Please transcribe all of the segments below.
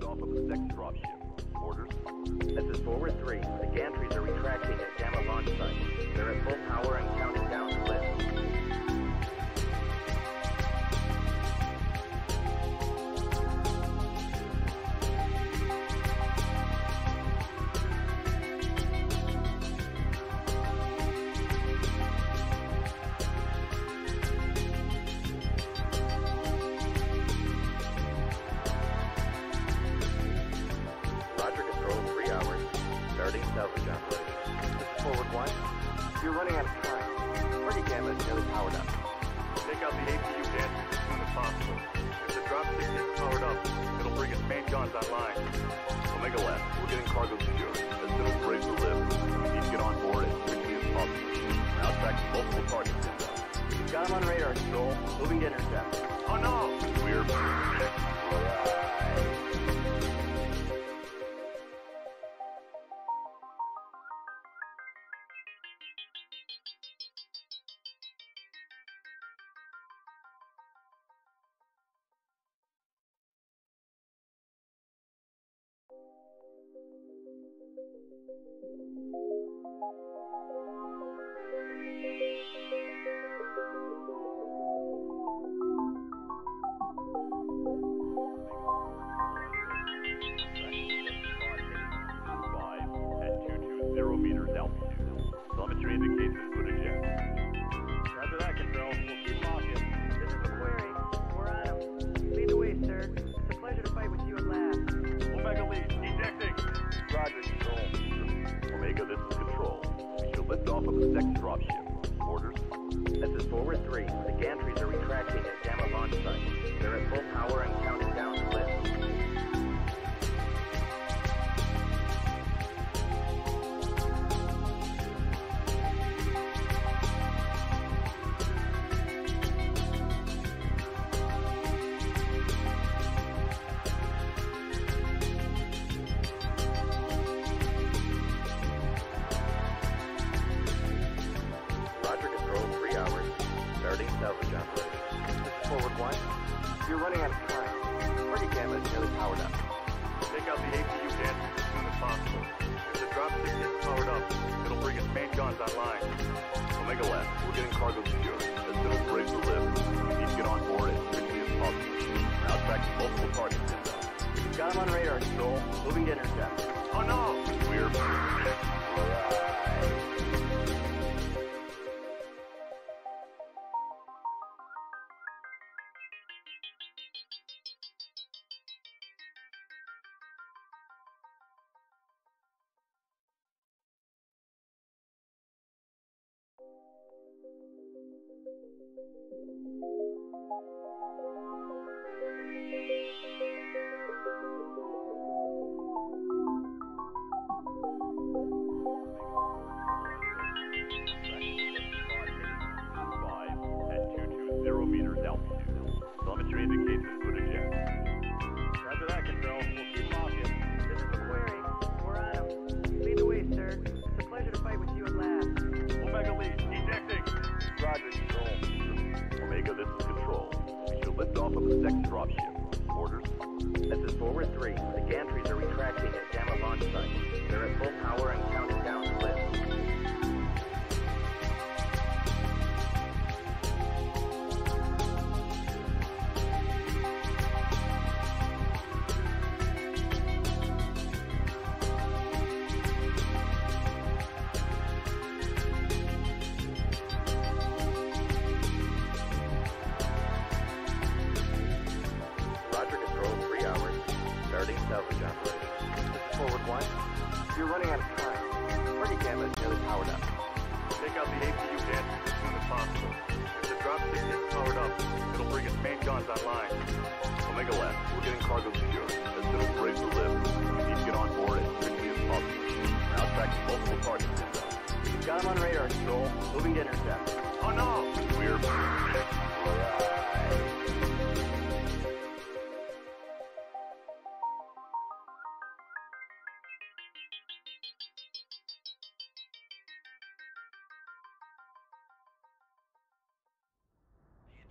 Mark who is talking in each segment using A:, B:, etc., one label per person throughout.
A: off of a second dropship. Orders?
B: This is forward 3. The gantries are retracting at Gamma launch site. They're at full power and counting down to lift. Salvage operation. This is forward 1. You're running out of time. Target Gamma is nearly powered up.
A: Take out the APU gantries as soon as possible. If the dropship gets powered up, it'll bring its main guns online. Omega left. We're getting cargo secured. As soon as we're ready for lift, we need to get on board as quickly as possible. We're now tracking multiple targets inbound.
B: Got him on radar, Stroll. Moving to intercept.
A: Oh no! We're... meters altitude. Telemetry indicates a good eject.
C: Roger that, Control. We'll keep walking.
D: This is the query. We're on him. Lead the way, sir. It's a pleasure to fight with you at last.
A: Omega lead, ejecting.
C: Roger, Control.
A: Omega, this is Control. We should lift off of the second dropship. Orders?
B: This is forward 3. The gantries are retracting at Gamma launch site. They're at full power and counting down to lift. Salvage operation. This is forward 1. You're running out of time. Target Gamma is nearly powered up.
A: Take out the APU gantries as soon as possible. If the dropship gets powered up, it'll bring its main guns online. Omega left. We're getting cargo secured. As soon as we're ready for lift, we need to get on board as quickly as possible. We're now tracking multiple targets inbound.
B: Got him on radar, Stroll. Moving to intercept.
A: Oh no! We're... meters altitude. Telemetry indicates a good eject.
C: Roger that, Control. We'll keep walking.
D: This is the query. We're on him. Lead the way, sir. It's a pleasure to fight with you at last.
A: Omega lead, ejecting.
C: Roger, Control.
A: Omega, this is Control. We should lift off of the second dropship. Orders?
B: This is forward 3. The gantries are retracting at Gamma launch site. They're at full power and counting down to lift. Salvage operation. This is forward 1. You're running out of time. Target Gamma is nearly powered up.
A: Take out the APU gantries as soon as possible. If the dropship gets powered up, it'll bring its main guns online. Omega left. We're getting cargo secured. As soon as we're ready for lift, we need to get on board as quickly as possible. We're now tracking multiple targets inbound.
B: Got him on radar, Stroll. Moving to intercept.
A: Oh no! We're...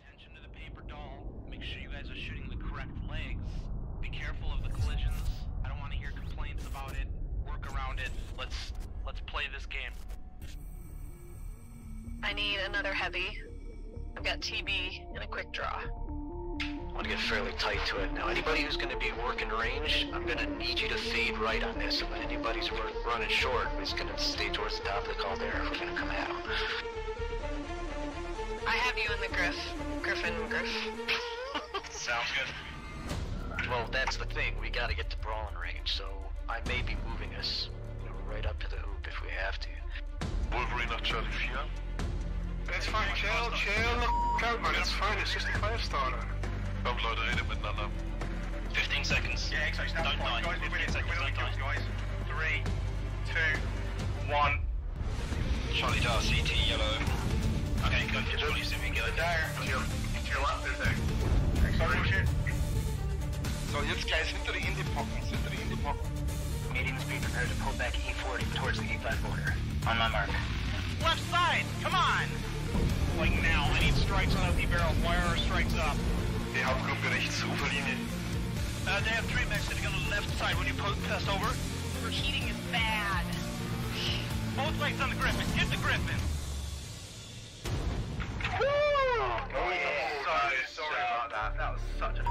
E: Attention to the paper doll. Make sure you guys are shooting the correct legs. Be careful of the collisions. I need another heavy. I've got TB and a quick draw.
F: I want to get fairly tight to it. Now, anybody who's going to be working range, I'm going to need you to fade right on this. If anybody's running short, we're just going to stay towards the top of the caldera if we're going to come at them.
E: I have you in the Griff. Griffin.
F: Sounds good. Well, that's the thing. We got to get to brawling range, so I may be moving us right up to the hoop if we have to.
A: Wolverine nach Charlie 4.
G: It's fine, chill the f*** out, man, it's fine, it's just a 5-star.
A: Kommt Leute, redet miteinander.
F: 15 seconds.
C: Yeah, exactly.
F: Don't die. 15 seconds, don't die.
C: Guys. 3, 2, 1.
F: Charlie Dar, CT, yellow. Okay, go for Charlie, see if we can get it.
C: There. To your left, there's there. Acceleration.
G: So, jetzt gleich hinter die Indie-Pocken,
F: Mediums be prepared to pull back E40 towards the E5 border. On my mark.
C: Left side, come on! Like now, I need strikes on empty barrels. Wire our strikes up.
G: Die Hauptgruppe rechts, Uferlinie.
C: They have 3 mechs sitting on the left side when you pass over.
E: Overheating is bad.
C: Both legs on the Griffin. Hit the Griffin.
G: Oh yeah. Sorry about that. That was such a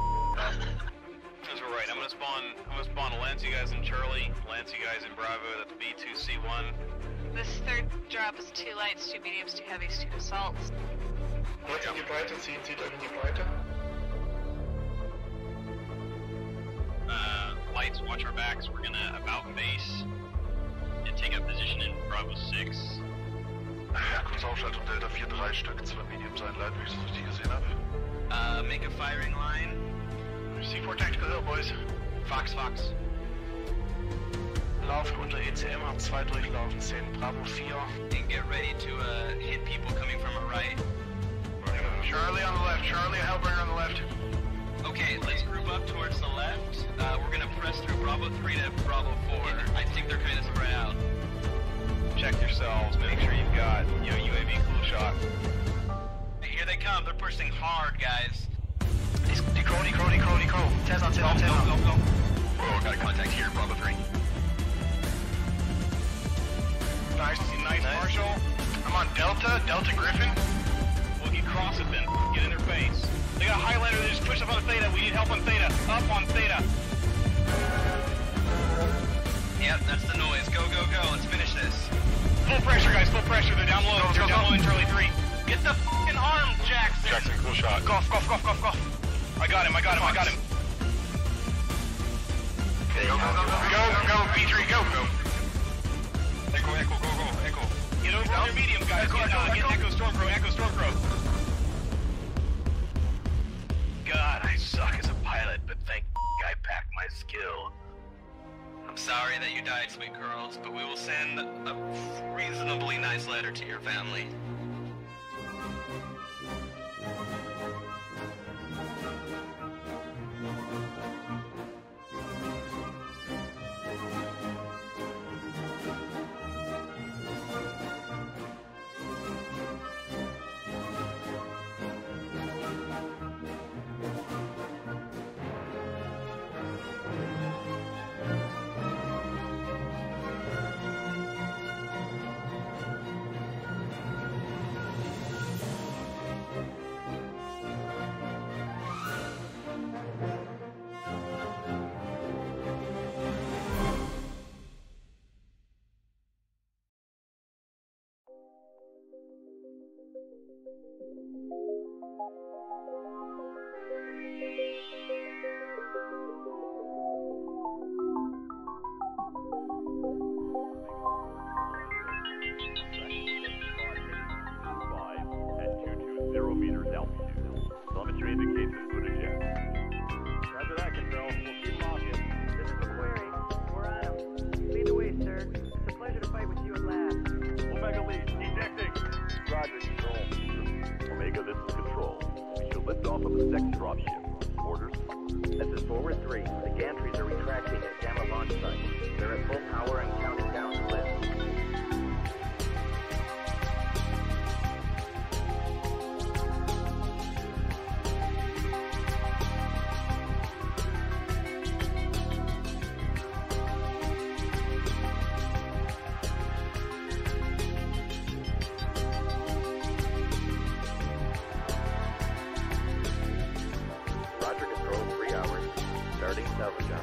C: That's right. I'm gonna spawn Lance, you guys in Charlie. Lance, you guys in Bravo. That's B2C1.
E: This third drop is 2 lights, 2 mediums, 2 heavies, 2 assaults.
G: Jetzt in die Breite, zieht euch in die Breite.
C: Lights, watch our backs. We're gonna about base and take up position in Bravo 6.
A: Ja, kurz Aufschaltung Delta 4, 3 Stück, 2 Mediums, ein Light, wie ich es richtig gesehen habe.
C: Make a firing line. C4 Tactical Hill, boys. Fox.
F: Laufen unter ECM, hab 2 durchlaufen, 10 Bravo 4.
C: And get ready to hit people coming from a right. Charlie on the left. Charlie, a Hellbringer on the left. Okay, let's group up towards the left. We're gonna press through Bravo 3 to Bravo 4. I think they're kind of spread out. Check yourselves. Make sure you've got, UAV cool shot. Here they come. They're pushing hard, guys.
F: Decro. Tez on.
C: Go. Oh, got a contact here, Bravo 3. Nice, Marshall. I'm on Delta Griffin. We'll get cross it then. Get in their face. They got a highlighter, they just pushed up on Theta. We need help on Theta. Up on Theta. Yep, that's the noise. Go. Let's finish this. Full pressure, guys. Full pressure. They're down low. They're down low in Charlie 3. Get the fucking arm, Jackson.
A: Jackson, cool shot.
C: Golf. I got him.
A: Okay, go,
C: B3, go.
A: Echo, go.
C: Get over on your medium, guys. Get Echo Stormcrow. God, I suck as a pilot, but thank I packed my skill. I'm sorry that you died, sweet girls, but we will send a reasonably nice letter to your family.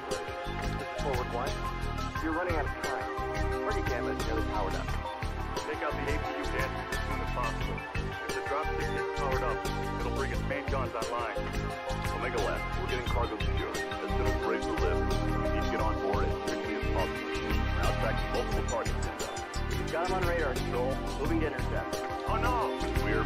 B: operations. This is Forward 1. You're running out of time. Target gamma is nearly powered up.
A: Take out the APU gadgets as soon as possible. If the dropship gets powered up, it'll bring its main guns online. Omega Left, we're getting cargo secure. As soon as we're able to lift, we need to get on board as quickly as possible. Now tracking multiple targets inbound.
B: We've got him on radar, Control. Moving to intercept.
A: Oh no! We're...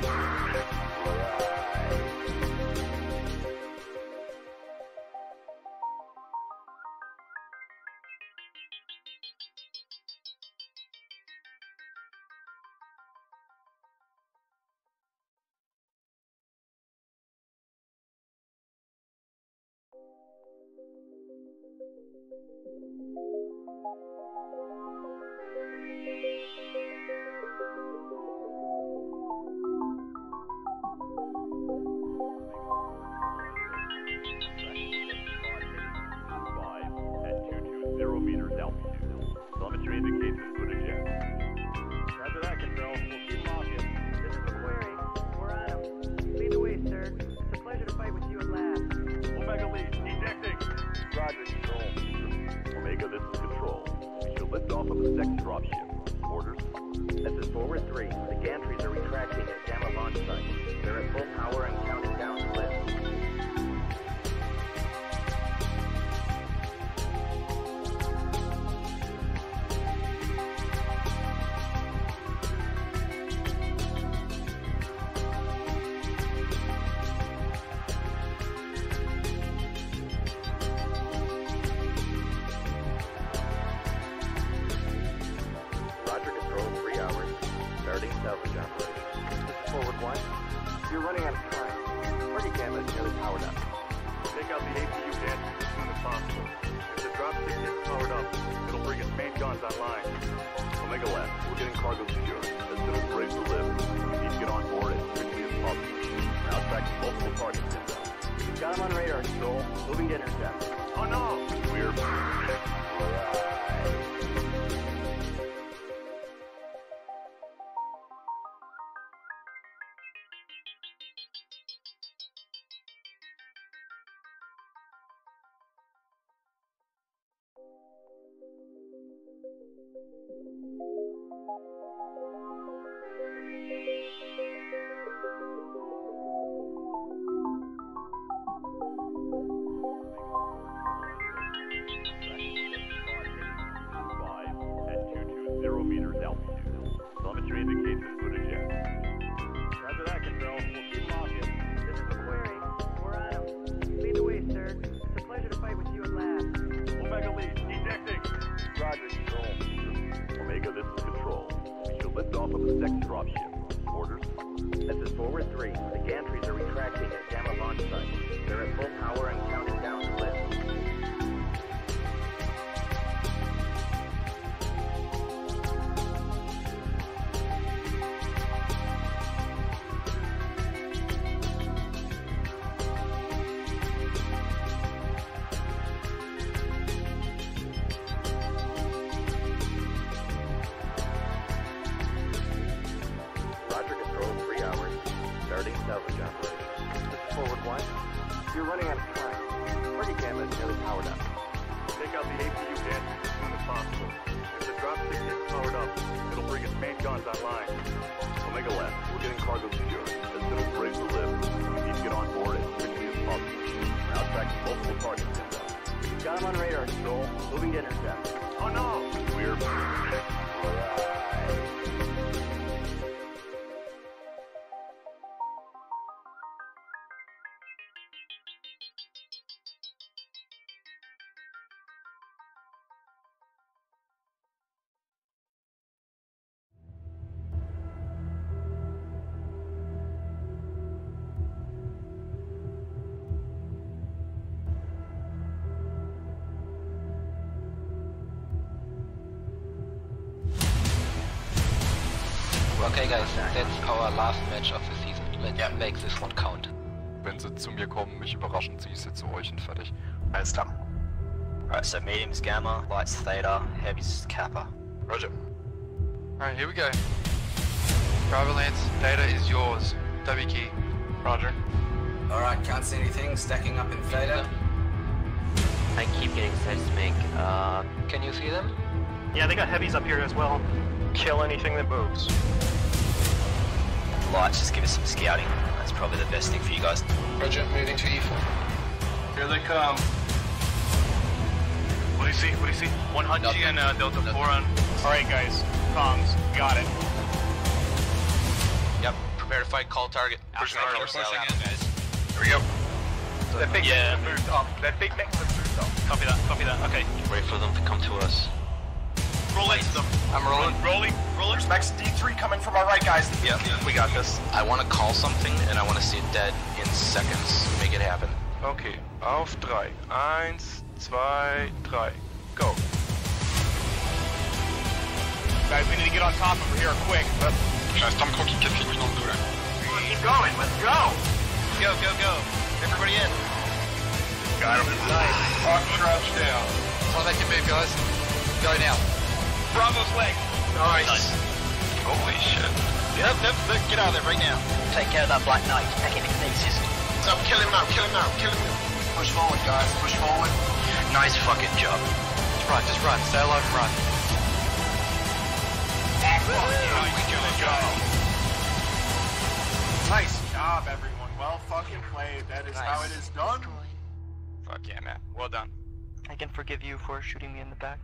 A: meters altitude. Telemetry indicates this would eject.
B: Roger that, Control. We'll keep him off you.
D: This is the query. We're on him. Lead the way, sir. It's a pleasure to fight with you at last.
A: Omega lead, ejecting.
B: Roger, Control.
A: Omega, this is Control. We shall lift off of the second dropship. Orders?
B: This is Forward 3. The gantries are retracting at Gamma launch site. They're at full power and counting down to lift. Salvage operation. This is Forward 1. You're running out of time. Target gamma is nearly powered up.
A: Take out the APU gadgets as soon as possible. If the dropship gets powered up, it'll bring its main guns online. Omega Left, we're getting cargo secure. As soon as we're able to lift, we need to get on board as quickly as possible. Now tracking multiple targets inbound.
B: We've got him on radar, Control. Moving to intercept.
A: Oh no! We're... meters altitude. Telemetry indicates this would eject.
B: Roger that, Control. We'll keep him off you.
D: This is the query. We're on him. Lead the way, sir. It's a pleasure to fight with you at last.
A: Omega lead, ejecting.
B: Roger, Control.
A: Omega, this is Control. We shall lift off of the second dropship. Orders?
B: This is Forward 3. The gantries are retracting at Gamma launch site. They're at full power and counting down to lift. Salvage operation. This is Forward 1. You're running out of time. Target gamma is nearly powered up.
A: Take out the APU gadgets as soon as possible. If the dropship gets powered up, it'll bring its main guns online. Omega Left, we're getting cargo secure. As soon as we're able to lift, we need to get on board as quickly as possible. Now tracking multiple targets inbound.
B: We've got him on radar, Control. Moving to intercept.
A: Oh no! We're...
F: Okay guys, that's our last match of the season. Let's make this one count.
H: Wenn sie zu mir kommen, mich überraschen, ziehe ich sie zu euch und fertig.
I: Alles klar. Alright, so medium's Gamma, light's Theta, heavy's Kappa.
H: Roger.
G: Alright, here we go. Bravo Lance, Theta is yours. WK. Roger.
J: Alright, can't see anything. Stacking up in Theta. I keep getting seismic.
F: Can you see them?
B: Yeah, they got heavies up here as well. Kill anything that moves.
I: Lights, just give us some scouting. That's probably the best thing for you guys.
G: Roger, moving to E4. Here they come.
A: What do you see? What do you see?
C: 100 G and Delta 4 on.
B: Alright guys, comms, got it.
C: Yep, prepare to fight, call target.
G: Pushing
C: Outside
G: hard,
C: course,
G: pushing
C: out.
G: in.
C: Guys.
G: Here we go.
B: That big mix has moved up. That big mix has moved up.
C: Copy that, okay.
F: Wait for them to come to us.
C: Roll into them.
G: I'm rolling.
C: Rolling.
B: There's Max D3 coming from our right, guys.
C: Yeah, we got this.
F: I want to call something and I want to see it dead in seconds. Make it happen.
G: Okay, auf 3. 1, 2, 3. Go.
B: Guys, we need to get on top over here quick.
G: J'ai un Stormcrow qui casse les couilles dans le dos là.
B: Keep going, let's go!
C: Go. Everybody in.
G: Got him.
B: Nice.
G: Hawk crouch down.
F: I'll make it move, guys. Go now.
C: Bravo's leg.
B: Nice.
G: Holy shit.
C: Yep, get out of there right now.
I: Take care of that Black Knight. Take him pieces.
G: Stop, kill him now.
B: Push forward, guys, push forward.
F: Nice fucking job. Just run. Stay alive and run.
B: Nice job, everyone. Well fucking played. That is how it is done.
C: Fuck yeah, man. Well done.
J: I can forgive you for shooting me in the back.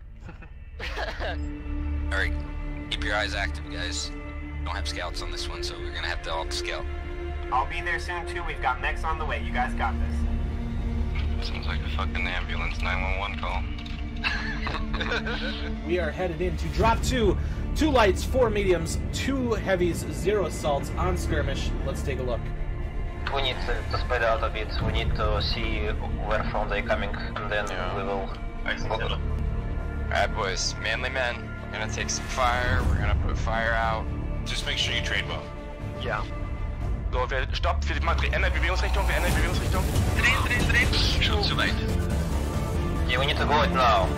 K: Alright, keep your eyes active, guys. Don't have scouts on this one, so we're gonna have to all scout.
B: I'll be there soon too. We've got mechs on the way. You guys got this.
G: Sounds like a fucking ambulance 911 call.
L: We are headed into drop 2. 2 lights, 4 mediums, 2 heavies, 0 assaults on skirmish. Let's take a look.
J: We need to spread out a bit. We need to see where from they're coming, and then we will.
C: Alright, boys. Manly men. We're gonna take some fire. We're gonna put fire out.
G: Just make sure you trade well.
C: Yeah.
G: So, stoppt, wir ändern Bewegungsrichtung, Drehen.
C: Schon zu weit.
J: Yeah, we need to go it now.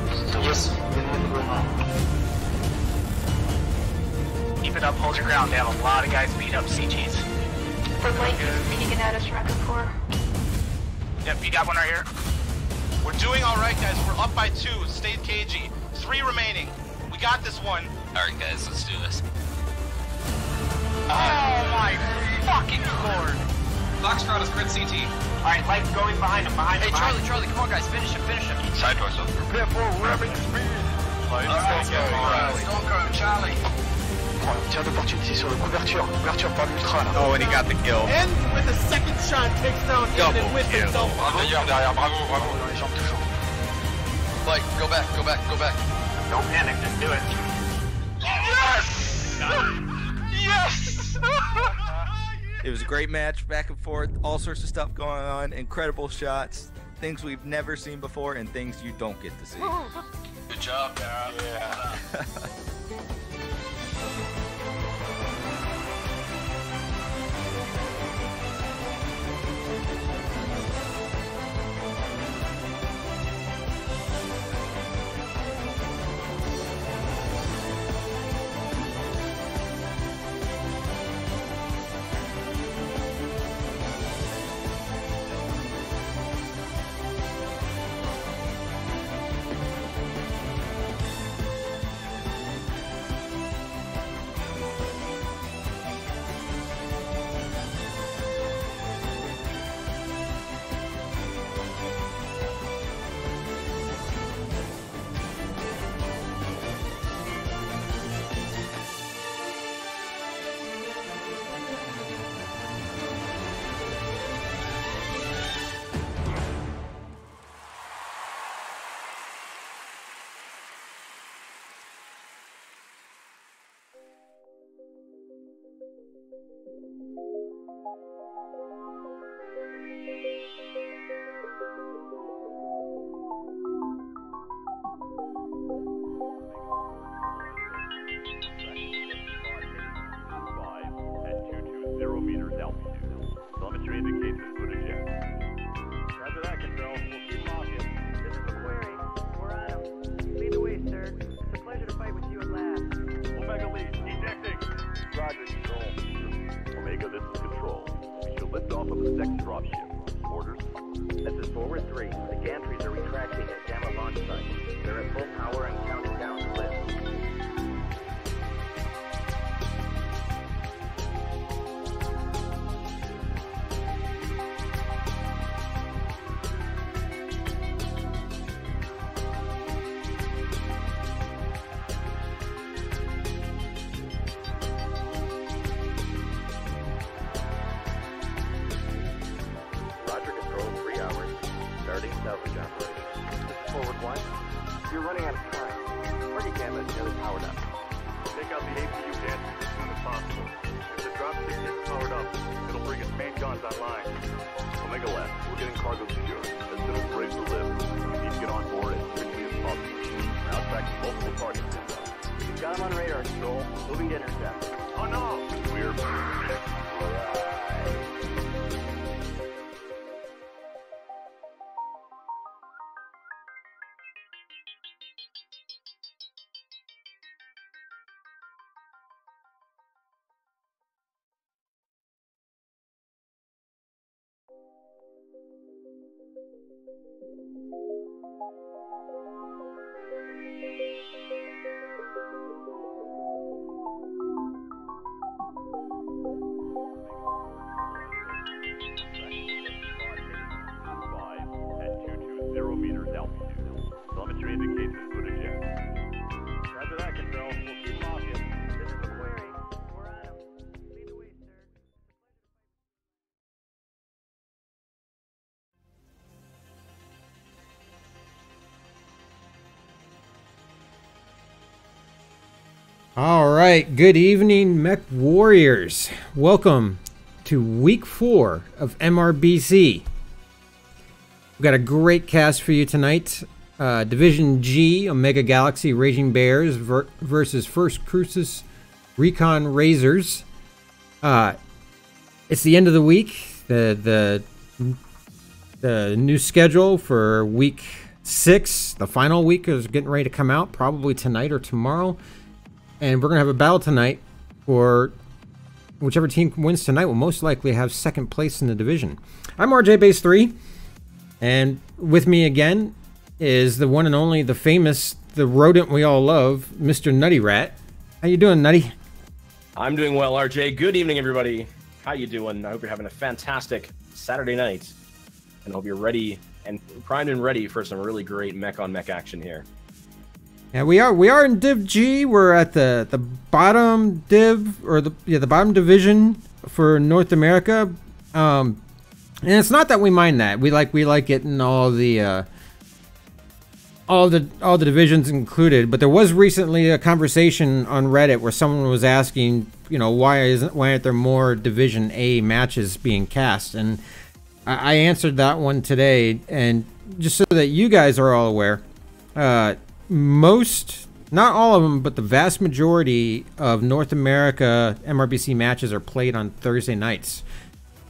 B: Yes, we need to go now. Keep it up, hold your ground. They have a lot of guys beat up CGs.
E: For Blake, peeking at us, record 4.
B: Yep, you got one right here.
C: We're doing alright, guys. We're up by 2. Stay cagey. 3 remaining. We got this one.
K: Alright, guys, let's do this.
B: Oh my fucking lord!
C: Foxtrot is crit CT.
B: Alright, Light's going behind him,
C: Hey, Charlie, come on, guys. Finish him.
G: Side dorsal.
B: Prepare for ramming speed!
G: Let's go,
B: Charlie!
G: Tir d'opportunité sur le couverture par l'ultra là.
C: Oh, and he got the kill.
L: And with a second shot, takes down Aiden with his double.
G: D'ailleurs, derrière, bravo. Dans les jambes toujours.
F: Like, go back.
B: Don't panic, just do it.
C: Yes!
M: It was a great match, back and forth, all sorts of stuff going on, incredible shots, things we've never seen before, and things you don't get to see.
G: Good job, man.
M: Yeah.
B: We're at full power and counting down the lift. Roger, control, 3 hours. Starting salvage operation. This is forward 1. You're running out of time. Target gamma is nearly powered up.
A: Take out the APU gadgets as soon as possible. If the dropship gets powered up, it'll bring its main guns online. Omega left. We're getting cargo secure. As soon as we're able to live, we need to get on board as quickly as possible. We're now tracking multiple targets inbound.
B: We've got him on radar, control. Moving to intercept.
A: Oh no! We're... At 220 meters altitude. Telemetry indicates input eject.
B: Roger that, control. We'll keep them off you.
D: This is the query. We're on him. Lead the way, sir.
N: All right, good evening, Mech Warriors. Welcome to week 4 of MRBC. We've got a great cast for you tonight. Division G, Omega Galaxy Raging Bears versus First Crucis Recon Razors. It's the end of the week. The new schedule for week 6, the final week, is getting ready to come out, probably tonight or tomorrow. And we're going to have a battle tonight for whichever team wins tonight will most likely have second place in the division. I'm RJ Base 3, and with me again is the one and only, the famous, the rodent we all love, Mr. Nutty Rat. How you doing, Nutty?
O: I'm doing well, RJ. Good evening, everybody. How you doing? I hope you're having a fantastic Saturday night, and I hope you're ready and primed and ready for some really great mech-on-mech action here.
N: Yeah, we are in Div G. We're at the bottom div, or the bottom division for North America. And it's not that we mind that. We like getting all the divisions included. But there was recently a conversation on Reddit where someone was asking, why aren't there more Division A matches being cast? And I answered that one today, and just so that you guys are all aware, most, not all of them, but the vast majority of North America MRBC matches are played on Thursday nights.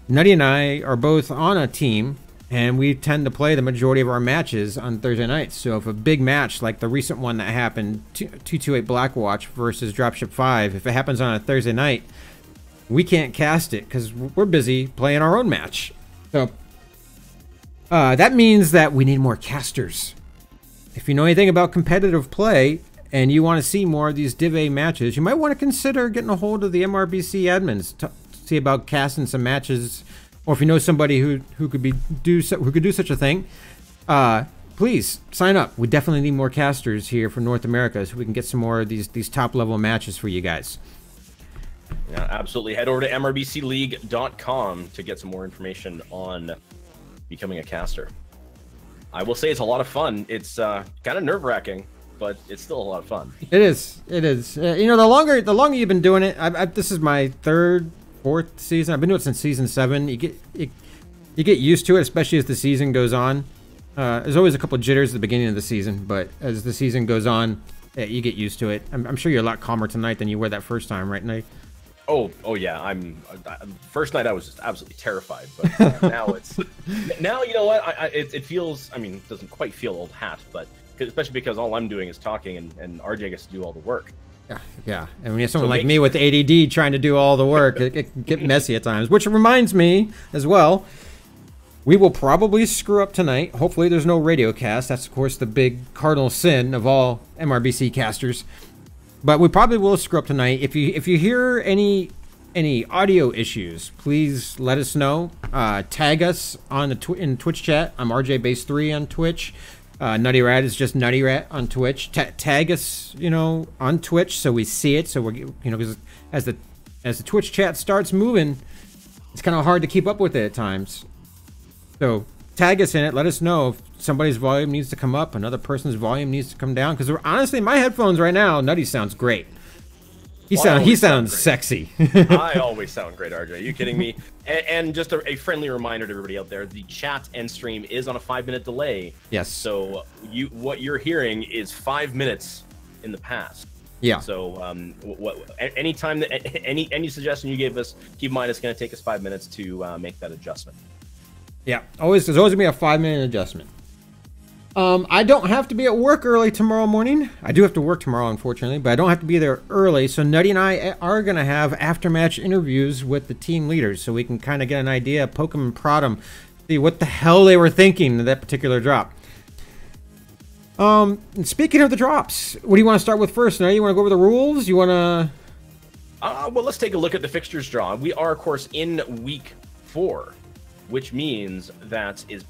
N: Nutty and I are both on a team, and we tend to play the majority of our matches on Thursday nights. So if a big match, like the recent one that happened, 228 Blackwatch versus Dropship 5, if it happens on a Thursday night, we can't cast it because we're busy playing our own match. So that means that we need more casters. If you know anything about competitive play and you want to see more of these Div A matches, you might want to consider getting a hold of the MRBC admins to see about casting some matches, or if you know somebody who could do such a thing, please sign up. We definitely need more casters here for North America so we can get some more of these top level matches for you guys.
O: Yeah, absolutely. Head over to mrbcleague.com to get some more information on becoming a caster. I will say it's a lot of fun. It's kind of nerve-wracking, but it's still a lot of fun. It is.
N: It is. The longer you've been doing it, this is my 3rd, 4th season. I've been doing it since season 7. You get used to it, especially as the season goes on. There's always a couple of jitters at the beginning of the season, but as the season goes on, you get used to it. I'm sure you're a lot calmer tonight than you were that first time, right, Nate?
O: Oh yeah. First night I was just absolutely terrified, but now you know what? It feels. I mean, it doesn't quite feel old hat, but especially because all I'm doing is talking, and RJ gets to do all the work.
N: Yeah. And when you have someone like me with ADD trying to do all the work, it can get messy at times. Which reminds me as well, We will probably screw up tonight. Hopefully there's no radio cast. That's, of course, the big cardinal sin of all MRBC casters. But we probably will screw up tonight. If you hear any audio issues, please let us know. Tag us on in Twitch chat. I'm RJBase3 on Twitch. Nutty Rat is just Nutty Rat on Twitch. Tag us, on Twitch so we see it. So we're, because as the Twitch chat starts moving, it's kind of hard to keep up with it at times. So tag us in it. Let us know if somebody's volume needs to come up, another person's volume needs to come down. Because honestly, my headphones right now, Nutty sounds great. He sounds sexy.
O: I always sound great, RJ. Are you kidding me? And just a friendly reminder to everybody out there: the chat and stream is on a 5-minute delay.
N: Yes.
O: So what you're hearing is 5 minutes in the past.
N: Yeah.
O: So anytime that any suggestion you gave us, keep in mind it's going to take us 5 minutes to make that adjustment.
N: Yeah. There's always gonna be a 5-minute adjustment. I don't have to be at work early tomorrow morning. I do have to work tomorrow, unfortunately, but I don't have to be there early. So Nutty and I are going to have after-match interviews with the team leaders so we can kind of get an idea, poke them and prod them, see what the hell they were thinking of that particular drop. Speaking of the drops, what do you want to start with first? Nutty, you want to go over the rules? You want to...
O: Well, let's take a look at the fixtures draw. We are, of course, in week 4. Which means that it's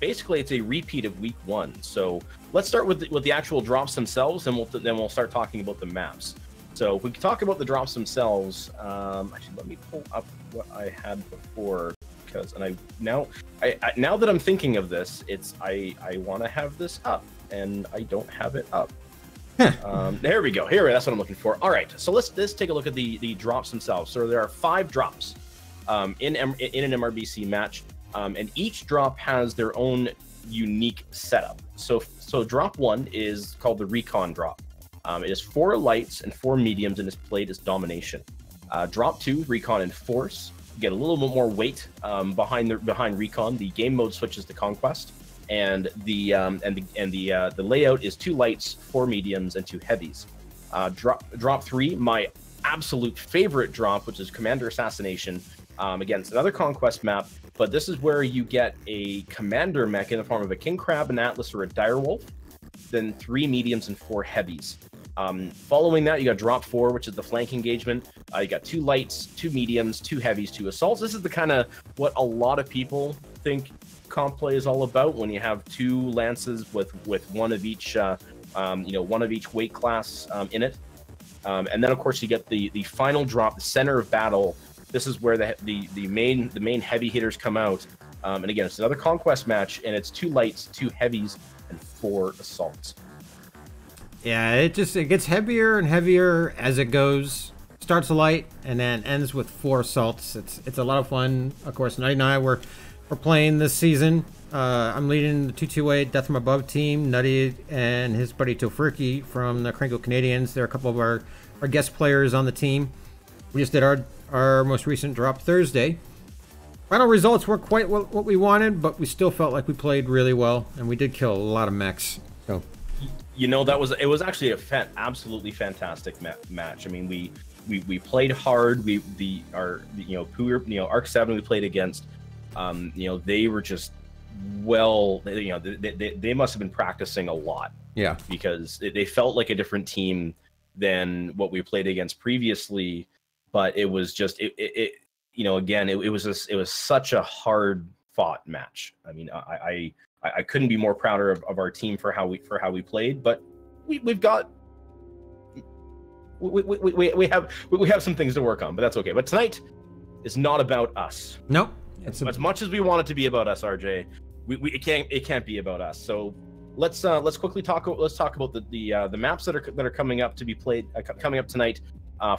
O: a repeat of week 1. So let's start with the actual drops themselves, and then we'll start talking about the maps. So if we can talk about the drops themselves, actually let me pull up what I had before, because now that I'm thinking of this, I want to have this up, and I don't have it up. There we go. That's what I'm looking for. All right, so let's take a look at the drops themselves. So there are 5 drops in an MRBC match. And each drop has their own unique setup. So drop 1 is called the Recon drop. It is 4 lights and 4 mediums and is played as domination. Drop 2, Recon and Force. You get a little bit more weight behind Recon. The game mode switches to Conquest, and the layout is 2 lights, 4 mediums, and 2 heavies. Drop 3, my absolute favorite drop, which is Commander Assassination. Again, it's another Conquest map, but this is where you get a commander mech in the form of a King Crab, an Atlas, or a Direwolf, then 3 mediums and 4 heavies. Following that, you got drop 4, which is the flank engagement. You got 2 lights, 2 mediums, 2 heavies, 2 assaults. This is the kind of what a lot of people think comp play is all about, when you have 2 lances with one of each weight class in it. And then of course you get the final drop, the center of battle. This is where the main heavy hitters come out. And again, it's another Conquest match, and it's 2 lights, 2 heavies, and 4 assaults.
N: Yeah, it gets heavier and heavier as it goes. Starts light and then ends with 4 assaults. It's a lot of fun. Of course, Nutty and I we're playing this season. I'm leading the 228 Death from Above team. Nutty and his buddy Tofurky from the Crinkle Canadians. They're a couple of our guest players on the team. We just did our most recent drop Thursday. Final results weren't quite what we wanted, but we still felt like we played really well, and we did kill a lot of mechs. So,
O: it was actually absolutely fantastic match. I mean, we played hard. Arc 7 we played against. They were just they must have been practicing a lot.
N: Yeah, because
O: they felt like a different team than what we played against previously. But it was just it was such a hard fought match. I mean, I couldn't be more prouder of our team for how we played. But we have some things to work on, but that's okay. But tonight is not about us.
N: Nope.
O: As much as we want it to be about us, RJ, it can't be about us. So let's quickly talk about the maps that are coming up to be played coming up tonight.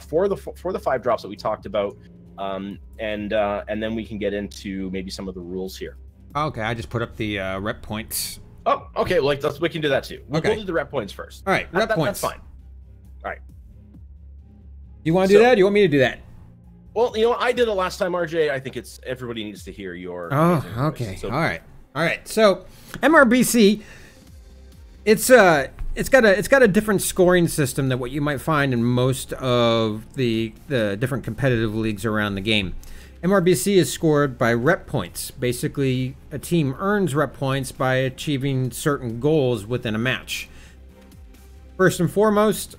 O: For the 5 drops that we talked about, and then we can get into maybe some of the rules here.
N: Okay, I just put up the rep points.
O: Oh, okay. Well, we can do that too. We'll do the rep points first.
N: All right, rep points.
O: That's fine. All right.
N: You want to do that? Or you want me to do that?
O: Well, I did it last time, RJ. I think everybody needs to hear your.
N: Oh, okay. So, all right. So, MRBC, it's got a different scoring system than what you might find in most of the different competitive leagues around the game. MRBC is scored by rep points. Basically, a team earns rep points by achieving certain goals within a match. First and foremost,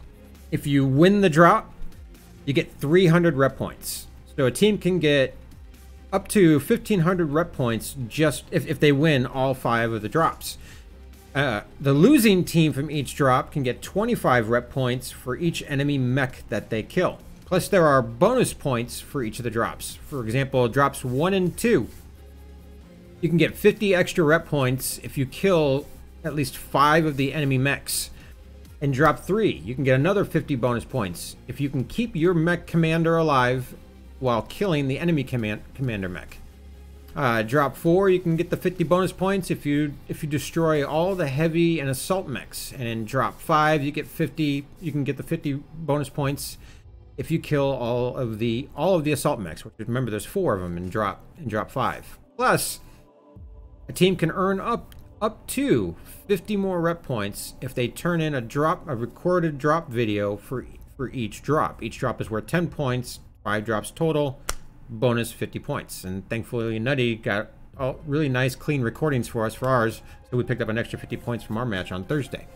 N: if you win the drop, you get 300 rep points. So a team can get up to 1,500 rep points just if they win all 5 of the drops. The losing team from each drop can get 25 rep points for each enemy mech that they kill. Plus, there are bonus points for each of the drops. For example, drops 1 and 2. You can get 50 extra rep points if you kill at least 5 of the enemy mechs. In drop 3, you can get another 50 bonus points if you can keep your mech commander alive while killing the enemy commander mech. Drop 4, you can get the 50 bonus points if you destroy all the heavy and assault mechs. And in drop 5, you can get the 50 bonus points if you kill all of the assault mechs. Which, remember, there's 4 of them in drop 5. Plus, a team can earn up to 50 more rep points if they turn in a recorded drop video for each drop. Each drop is worth 10 points, 5 drops total, bonus 50 points. And thankfully, Nutty got all really nice, clean recordings for us for ours, so we picked up an extra 50 points from our match on Thursday.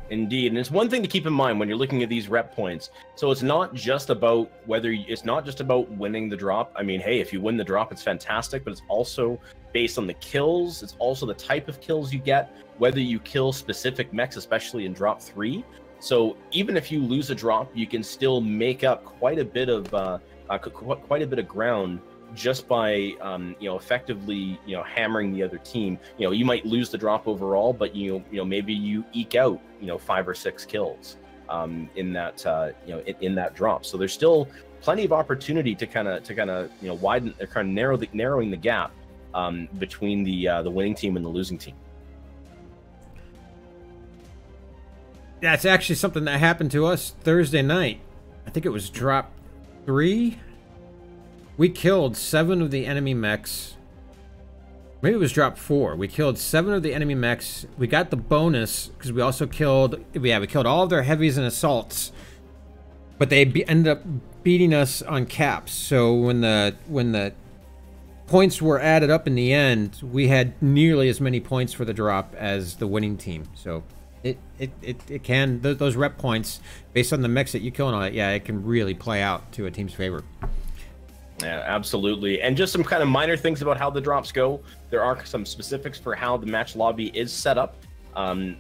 O: Indeed, and it's one thing to keep in mind when you're looking at these rep points. So it's not just about winning the drop. I mean, hey, if you win the drop, it's fantastic, but it's also based on the kills. It's also the type of kills you get, whether you kill specific mechs, especially in drop 3. So even if you lose a drop, you can still make up quite a bit of ground just by effectively hammering the other team. You might lose the drop overall, but maybe you eke out 5 or 6 kills in that drop. So there's still plenty of opportunity to kind of widen, narrowing the gap between the winning team and the losing team.
N: That's actually something that happened to us Thursday night. I think it was drop 3. We killed 7 of the enemy mechs. Maybe it was drop 4. We killed 7 of the enemy mechs. We got the bonus because we also killed all of their heavies and assaults. But they ended up beating us on caps. So when the points were added up in the end, we had nearly as many points for the drop as the winning team. So it can, those rep points based on the mechs that you kill and all that, yeah, it can really play out to a team's favor.
O: Yeah, absolutely. And just some kind of minor things about how the drops go. There are some specifics for how the match lobby is set up.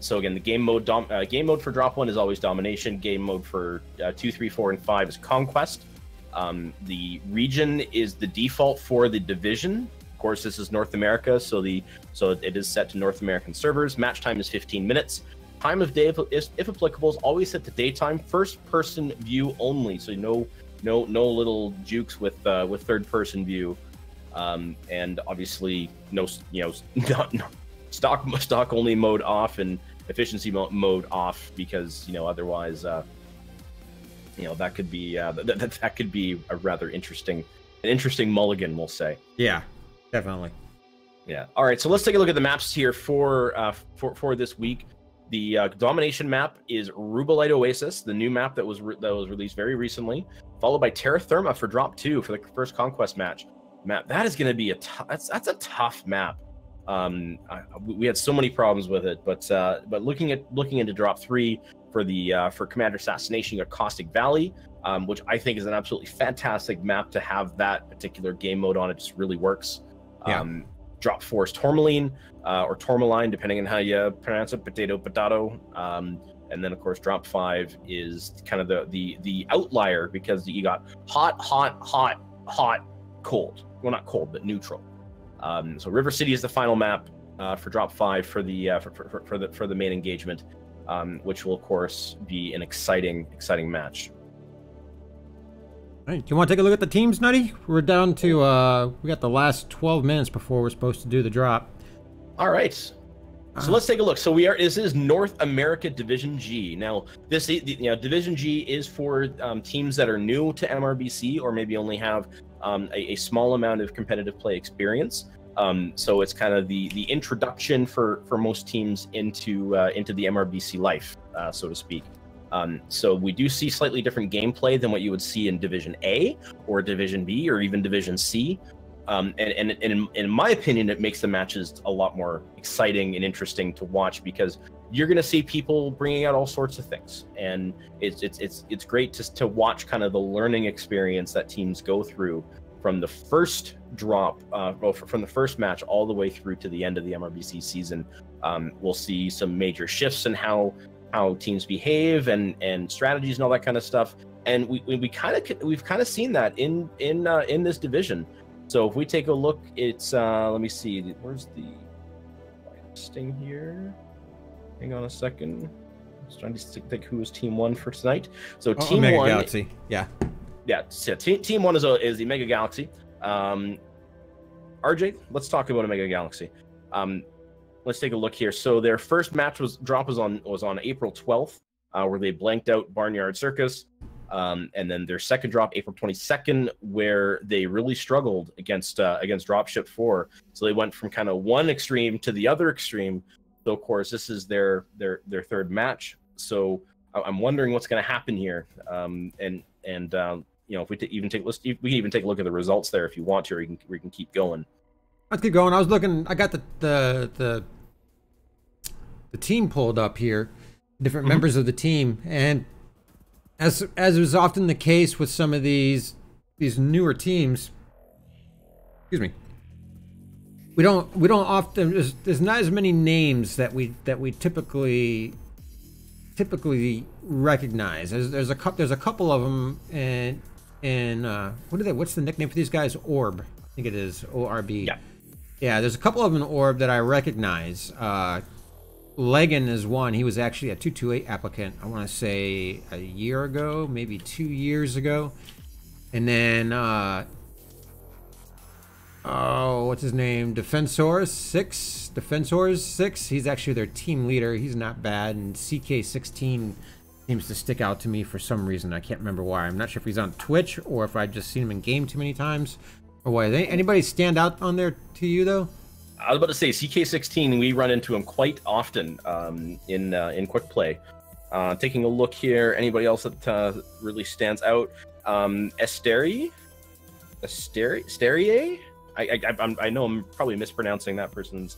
O: So again, the game mode for drop 1 is always domination. Game mode for 2, 3, 4, and 5 is conquest. The region is the default for the division. Of course, this is North America, so it is set to North American servers. Match time is 15 minutes. Time of day, if applicable, is always set to daytime. First person view only, so no little jukes with third person view, and obviously no stock only mode off and efficiency mode off, because otherwise that could be that could be a rather interesting mulligan, we'll say.
N: Yeah, definitely.
O: Yeah. All right, so let's take a look at the maps here for this week. The domination map is Rubalite Oasis, the new map that was released very recently, followed by Terra Therma for drop 2 for the first conquest match. That is going to be that's a tough map. We had so many problems with it, but looking into drop 3 for Commander Assassination, you got Caustic Valley, which I think is an absolutely fantastic map to have that particular game mode on. It just really works.
N: Yeah.
O: Drop 4 is Tourmaline, or Tourmaline, depending on how you pronounce it, potato. And then, of course, drop 5 is kind of the outlier, because you got hot, cold. Well, not cold, but neutral. So River City is the final map for drop 5 for the main engagement, which will, of course, be an exciting match.
N: All right, do you want to take a look at the teams, Nutty? We're down to we got the last 12 minutes before we're supposed to do the drop.
O: All right. So let's take a look. So this is North America Division G. Now, this Division G is for teams that are new to MRBC, or maybe only have a small amount of competitive play experience. So it's kind of the introduction for most teams into the MRBC life, so to speak. So we do see slightly different gameplay than what you would see in Division A or Division B or even Division C. And in my opinion, it makes the matches a lot more exciting and interesting to watch because you're going to see people bringing out all sorts of things, and it's great to watch kind of the learning experience that teams go through from the first drop, from the first match all the way through to the end of the MRBC season. We'll see some major shifts in how teams behave and strategies and all that kind of stuff, and we've kind of seen that in this division. So if we take a look, it's let me see, where's the listing here? Hang on a second. I was trying to think who was Team 1 for tonight. So Team
N: Omega
O: 1,
N: Galaxy, yeah.
O: So Team 1 is the Mega Galaxy. RJ, let's talk about Omega Galaxy. Let's take a look here. So their first match was on April 12th, where they blanked out Barnyard Circus. And then their second drop, April 22nd, where they really struggled against Dropship 4. So they went from kind of one extreme to the other extreme. So of course, this is their third match. So I'm wondering what's going to happen here. And if we even take a look at the results there if you want to, or we can keep going.
N: Let's keep going. I was looking. I got the team pulled up here, different members of the team, and as is often the case with some of these newer teams, excuse me, we don't often, there's not as many names that we typically recognize. There's a couple of them, and what's the nickname for these guys? ORB, I think it is ORB. Yeah, there's a couple of them in ORB that I recognize. Legan is one. He was actually a 228 applicant, I want to say a year ago, maybe 2 years ago. And then, what's his name? Defensors 6. He's actually their team leader. He's not bad. And CK16 seems to stick out to me for some reason. I can't remember why. I'm not sure if he's on Twitch or if I've just seen him in game too many times or what. Anybody stand out on there to you, though?
O: I was about to say CK16. We run into him quite often in quick play. Taking a look here, anybody else that really stands out? Asterier. I know I'm probably mispronouncing that person's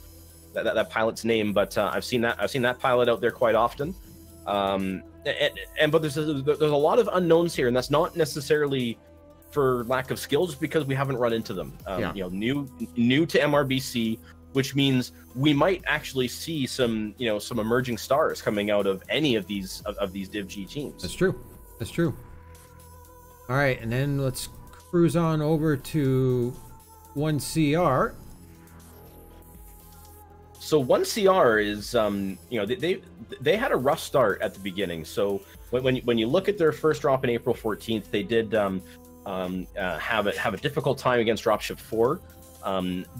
O: that pilot's name, but I've seen that pilot out there quite often. But there's a lot of unknowns here, and that's not necessarily for lack of skill, just because we haven't run into them. New to MRBC, which means we might actually see some emerging stars coming out of any of these Div G teams.
N: That's true. All right, and then let's cruise on over to 1CR.
O: So 1CR is they had a rough start at the beginning. So when you look at their first drop in April 14th, they did have a difficult time against Dropship 4,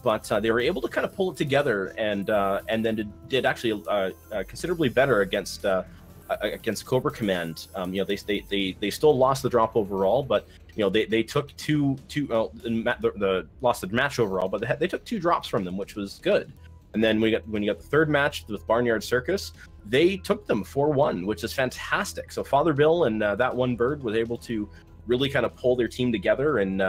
O: but they were able to kind of pull it together and then did actually considerably better against Cobra Command. They still lost the drop overall, but they took lost the match overall, but they took 2 drops from them, which was good. And then when you got the third match with Barnyard Circus, they took them 4-1, which is fantastic. So Father Bill and that one bird was able to really kind of pull their team together and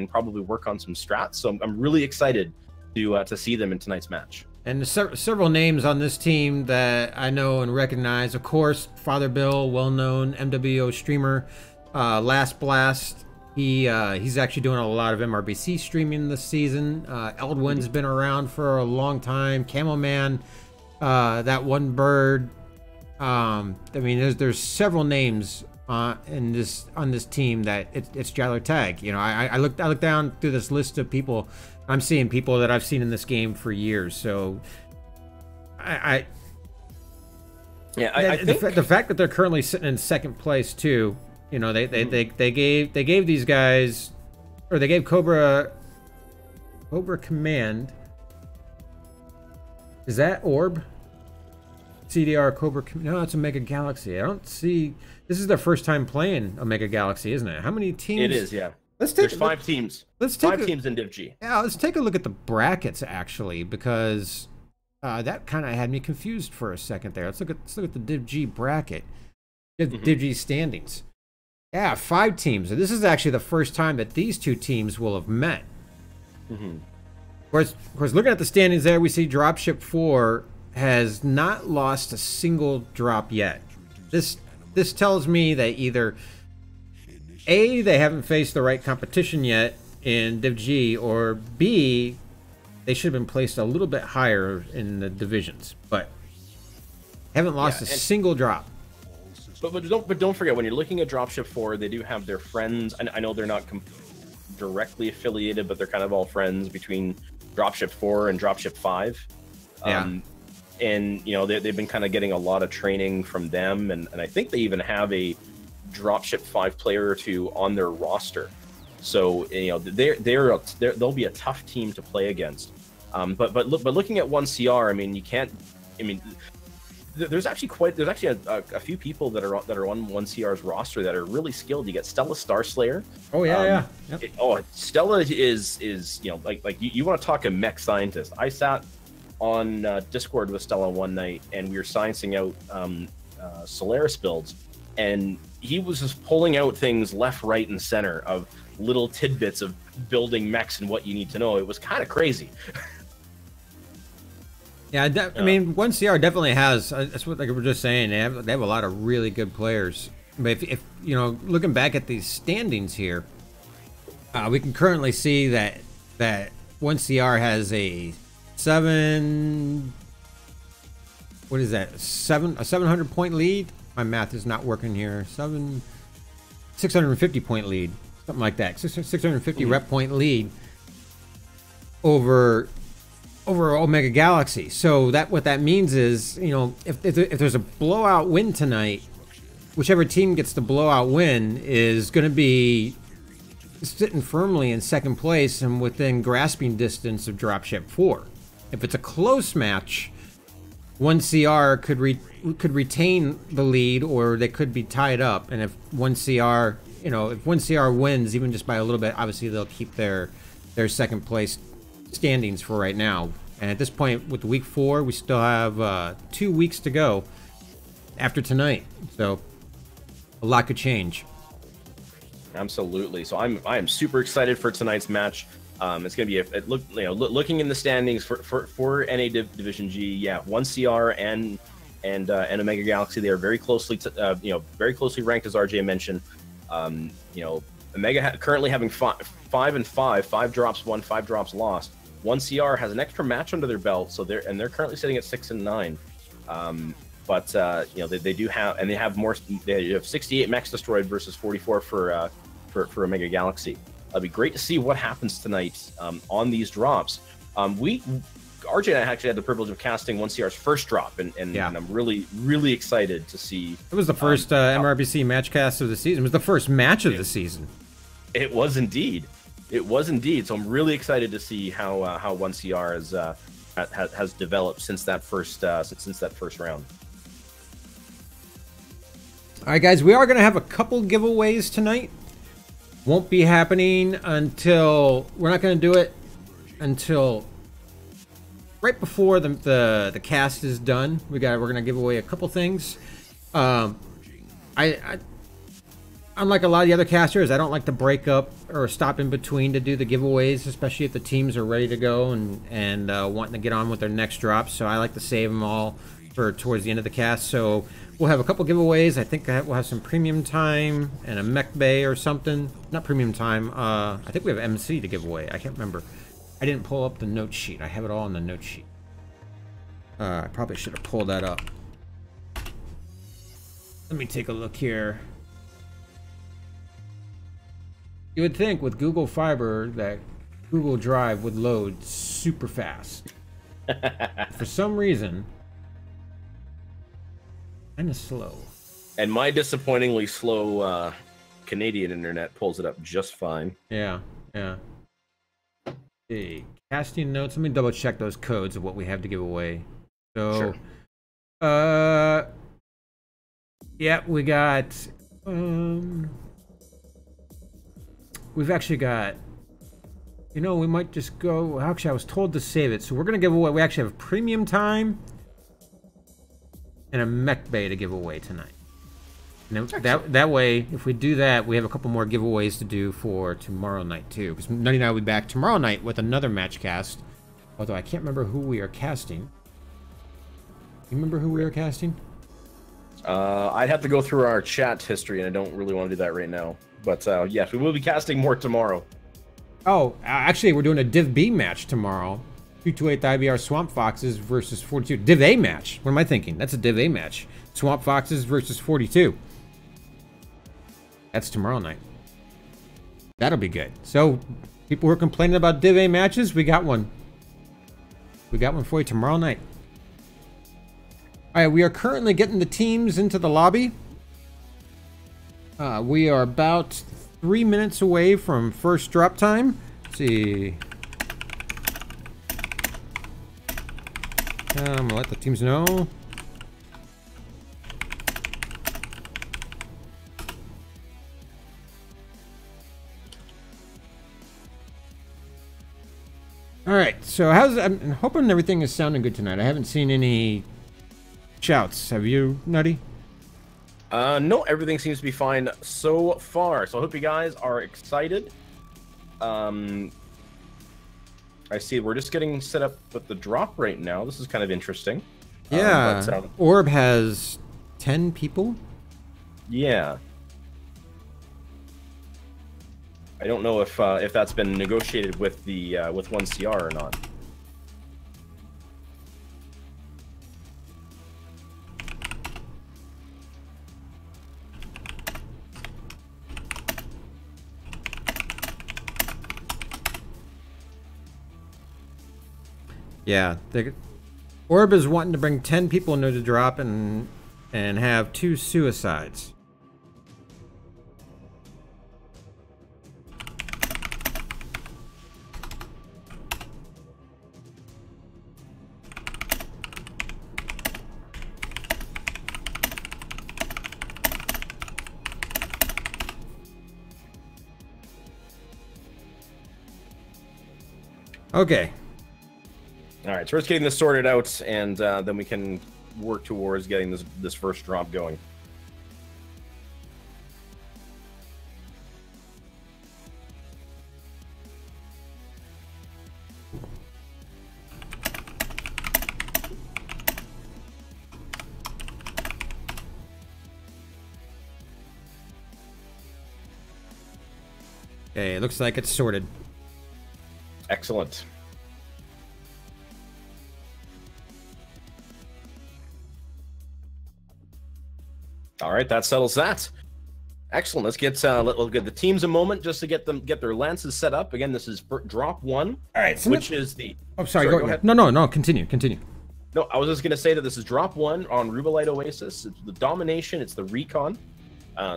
O: probably work on some strats. So I'm really excited to see them in tonight's match.
N: And several names on this team that I know and recognize. Of course, Father Bill, well-known MWO streamer. Last Blast, he's actually doing a lot of MRBC streaming this season. Eldwin's been around for a long time. Camo Man, that one bird. I mean, there's several names on this team that it's Jailer Tag. I look down through this list of people. I'm seeing people that I've seen in this game for years. So I think the fact that they're currently sitting in second place too. They gave these guys, or they gave Cobra Command. Is that ORB? CDR Cobra Command? No, it's Omega Galaxy. I don't see. This is their first time playing Omega Galaxy, isn't it? How many teams?
O: It is, yeah. There's 5 teams. There's 5 teams in Div G.
N: Yeah, let's take a look at the brackets actually, because that kind of had me confused for a second there. Let's look at the Div G bracket. DIV G standings. Yeah, 5 teams. And this is actually the first time that these 2 teams will have met. Of course, looking at the standings there, we see Dropship 4 has not lost a single drop yet. This tells me that either A, they haven't faced the right competition yet in DIV G, or B, they should have been placed a little bit higher in the divisions, but haven't lost a single drop.
O: But don't forget, when you're looking at Dropship 4, they do have their friends. I know they're not directly affiliated, but they're kind of all friends between Dropship 4 and Dropship 5. And you know, they've been kind of getting a lot of training from them, and I think they even have a Dropship 5 player or 2 on their roster. So you know, they'll be a tough team to play against. But looking at 1CR, I mean, you can't. I mean, there's actually a few people that are on 1CR's roster that are really skilled. You get Stella Starslayer.
N: Oh yeah, Yep.
O: Stella is you know, like you want to talk a mech scientist. I sat on Discord with Stella one night, and we were sciencing out Solaris builds, and he was just pulling out things left, right, and center of little tidbits of building mechs and what you need to know. It was kind of crazy.
N: Yeah, I mean, 1CR definitely has. That's what, like we were just saying. They have a lot of really good players. But if you know, looking back at these standings here, we can currently see that 1CR has a 700 point lead. My math is not working here. 650 point lead, something like that. 650 rep point lead over Omega Galaxy. So what that means is, you know, if there's a blowout win tonight, whichever team gets the blowout win is going to be sitting firmly in second place and within grasping distance of Dropship 4. If it's a close match, 1CR could retain the lead, or they could be tied up. And if 1CR, you know, if 1CR wins even just by a little bit, obviously they'll keep their second place standings for right now. And at this point, with week 4, we still have 2 weeks to go after tonight. So a lot could change.
O: Absolutely. So I am super excited for tonight's match. It's going to be looking in the standings for NA Division G. Yeah, 1CR and Omega Galaxy, they are very closely very closely ranked, as RJ mentioned. You know, Omega currently having 5 drops won, 5 drops lost. 1CR has an extra match under their belt, so they're currently sitting at 6 and 9. But you know, they do have, and they have more. They have 68 mechs destroyed versus 44 for Omega Galaxy. It'll be great to see what happens tonight on these drops. RJ and I actually had the privilege of casting 1CR's first drop, and I'm really excited to see.
N: It was the first MRBC match cast of the season. It was the first match of the season.
O: It was indeed. It was indeed. So I'm really excited to see how 1CR has developed since that first round.
N: All right, guys, we are going to have a couple giveaways tonight. Won't be happening until, we're not going to do it until right before the cast is done. We're going to give away a couple things. Unlike a lot of the other casters, I don't like to break up or stop in between to do the giveaways, especially if the teams are ready to go and wanting to get on with their next drop. So I like to save them all for towards the end of the cast. So we'll have a couple giveaways. I think we'll have some premium time and a mech bay or something. Not premium time. I think we have MC to give away. I can't remember. I didn't pull up the note sheet. I have it all on the note sheet. I probably should have pulled that up. Let me take a look here. You would think with Google Fiber that Google Drive would load super fast. For some reason, kind of slow.
O: And my disappointingly slow Canadian internet pulls it up just fine.
N: Yeah. Okay, casting notes. Let me double check those codes of what we have to give away. So, sure. Yeah, we got. We've actually got, you know, we might just go, actually I was told to save it. So we're going to give away, we actually have premium time and a mech bay to give away tonight. And that way, if we do that, we have a couple more giveaways to do for tomorrow night too. Because Nutty and I will be back tomorrow night with another match cast. Although I can't remember who we are casting. You remember who we are casting?
O: I'd have to go through our chat history, and I don't really want to do that right now. But yes, we will be casting more tomorrow.
N: Oh, actually, we're doing a Div B match tomorrow. 228 IBR Swamp Foxes versus 42. Div A match. What am I thinking? That's a Div A match. Swamp Foxes versus 42. That's tomorrow night. That'll be good. So, people who are complaining about Div A matches, we got one. We got one for you tomorrow night. Alright, we are currently getting the teams into the lobby. We are about 3 minutes away from first drop time. Let's see. I'm gonna let the teams know. Alright, so I'm hoping everything is sounding good tonight. I haven't seen any shouts. Have you, Nutty?
O: No, everything seems to be fine so far. So I hope you guys are excited. I see we're just getting set up with the drop right now. This is kind of interesting.
N: Yeah, Orb has 10 people.
O: Yeah. I don't know if that's been negotiated with the with 1CR or not.
N: Yeah, Orb is wanting to bring 10 people into the drop and have 2 suicides. Okay.
O: All right, so we're just getting this sorted out, and then we can work towards getting this first drop going.
N: Okay, it looks like it's sorted.
O: Excellent. All right, that settles that. Excellent. Let's get the teams a moment just to get their lances set up. Again, this is drop 1.
N: All right, so
O: which is the.
N: Oh, sorry. Go ahead. No. Continue.
O: No, I was just gonna say that this is drop 1 on Rubelite Oasis. It's the domination. It's the recon.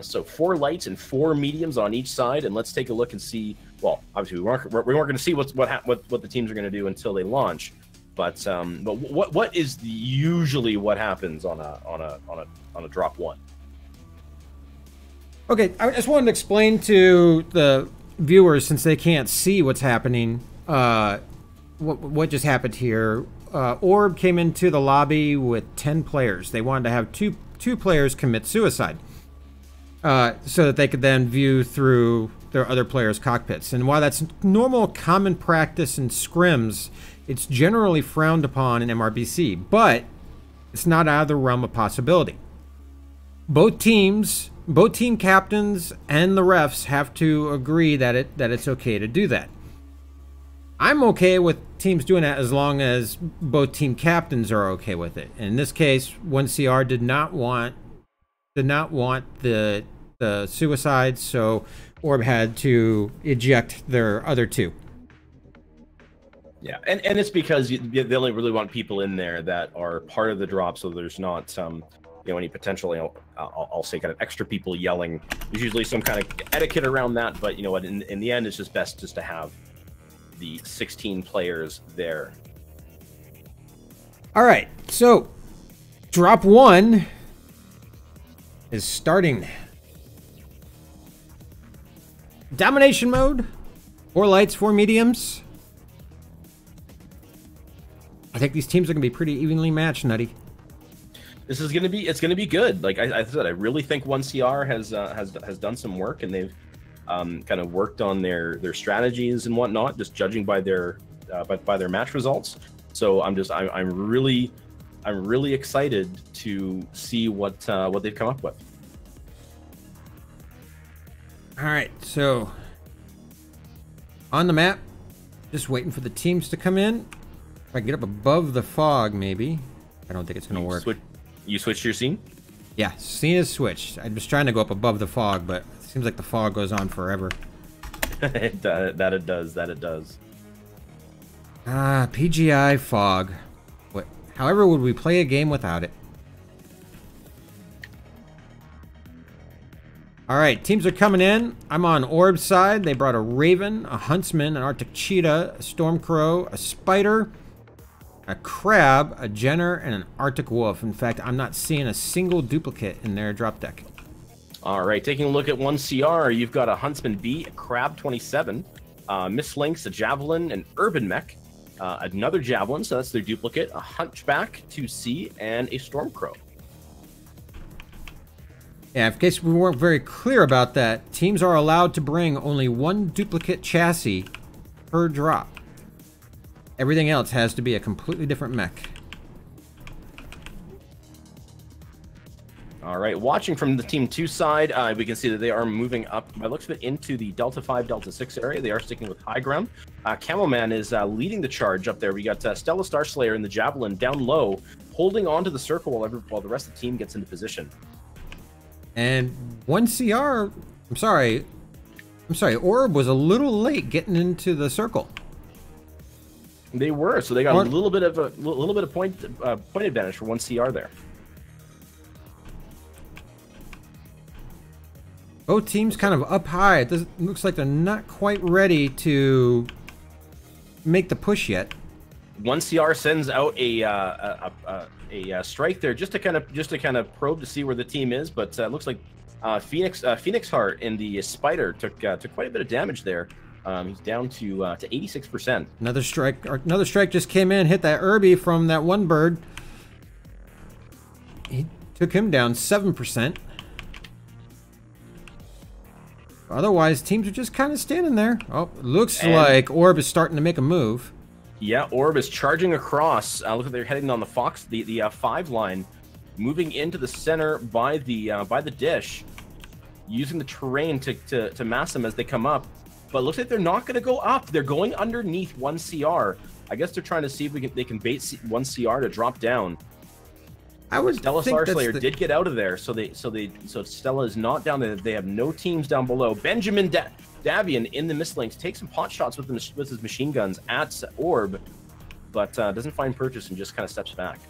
O: So 4 lights and 4 mediums on each side, and let's take a look and see. Well, obviously we weren't going to see what the teams are going to do until they launch. But what is usually what happens on a drop 1?
N: Okay, I just wanted to explain to the viewers, since they can't see what's happening, what just happened here. Orb came into the lobby with 10 players. They wanted to have two players commit suicide, so that they could then view through their other players' cockpits. And while that's normal common practice in scrims, it's generally frowned upon in MRBC, but it's not out of the realm of possibility. Both team captains and the refs have to agree that it's okay to do that. I'm okay with teams doing that as long as both team captains are okay with it. In this case, 1CR did not want the suicides, so Orb had to eject their other 2.
O: Yeah, and it's because they only really want people in there that are part of the drop, so there's not any potential, I'll say kind of extra people yelling. There's usually some kind of etiquette around that, but you know what, in the end, it's just best just to have the 16 players there.
N: All right, so drop 1 is starting. Domination mode, 4 lights, 4 mediums. I think these teams are going to be pretty evenly matched, Nutty.
O: This is gonna be, it's gonna be good. Like I said, I really think 1CR has done some work, and they've kind of worked on their strategies and whatnot, just judging by their match results. So I'm really excited to see what they've come up with.
N: All right, so on the map, just waiting for the teams to come in. If I get up above the fog, maybe. I don't think it's gonna work.
O: You switched your scene?
N: Yeah, scene is switched. I was trying to go up above the fog, but it seems like the fog goes on forever.
O: That it does.
N: PGI fog. However, would we play a game without it? All right, teams are coming in. I'm on Orb's side. They brought a Raven, a Huntsman, an Arctic Cheetah, a Stormcrow, a Spider, a Crab, a Jenner, and an Arctic Wolf. In fact, I'm not seeing a single duplicate in their drop deck.
O: All right, taking a look at 1CR, you've got a Huntsman B, a Crab 27, Miss Lynx, a Javelin, an Urban Mech, another Javelin, so that's their duplicate, a Hunchback 2C, and a Stormcrow.
N: Yeah, in case we weren't very clear about that, teams are allowed to bring only one duplicate chassis per drop. Everything else has to be a completely different mech.
O: All right, watching from the Team 2 side, we can see that they are moving up, by the looks of it, into the Delta 5, Delta 6 area. They are sticking with high ground. Camelman is leading the charge up there. We got Stella Starslayer in the Javelin down low, holding on to the circle while the rest of the team gets into position.
N: And 1CR, I'm sorry, Orb was a little late getting into the circle.
O: They were, so they got a little bit of point advantage for 1CR there.
N: Both teams kind of up high. It looks like they're not quite ready to make the push yet.
O: 1CR sends out a strike there just to kind of probe to see where the team is, but it looks like Phoenix Heart in the Spider took quite a bit of damage there. He's down to 86%.
N: Another strike just came in, hit that Irby from that one bird. He took him down 7%. Otherwise, teams are just kind of standing there. Oh, looks like Orb is starting to make a move.
O: Yeah, Orb is charging across. Look like they're heading on the Fox, the 5 line, moving into the center by the dish, using the terrain to mass them as they come up. But it looks like they're not going to go up. They're going underneath 1CR. I guess they're trying to see if they can bait 1CR to drop down. Stella Starslayer did get out of there, so Stella is not down there. They have no teams down below. Benjamin Davian in the Mistlinks takes some pot shots with his machine guns at Orb, but doesn't find purchase and just kind of steps back.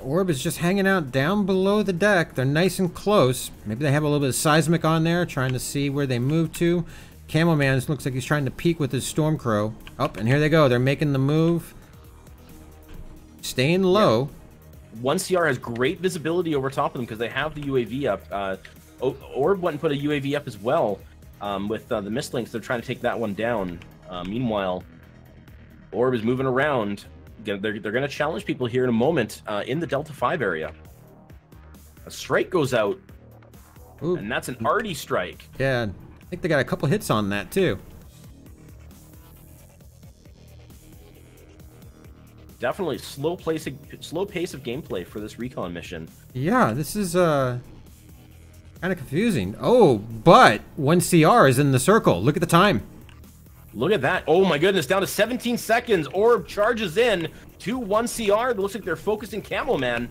N: Orb is just hanging out down below the deck. They're nice and close. Maybe they have a little bit of seismic on there, trying to see where they move to. Camelman looks like he's trying to peek with his Stormcrow. Oh, and here they go. They're making the move. Staying low.
O: Yeah. 1CR has great visibility over top of them because they have the UAV up. Orb went and put a UAV up as well with the Mistlinks. They're trying to take that one down. Meanwhile, Orb is moving around. They're going to challenge people here in a moment in the Delta 5 area. A strike goes out, and that's an arty strike.
N: Yeah, I think they got a couple hits on that too.
O: Definitely slow pace of gameplay for this recon mission.
N: Yeah, this is kind of confusing. Oh, but 1CR is in the circle. Look at the time.
O: Look at that. Oh my goodness, down to 17 seconds. Orb charges in to 1CR. It looks like they're focusing Camelman.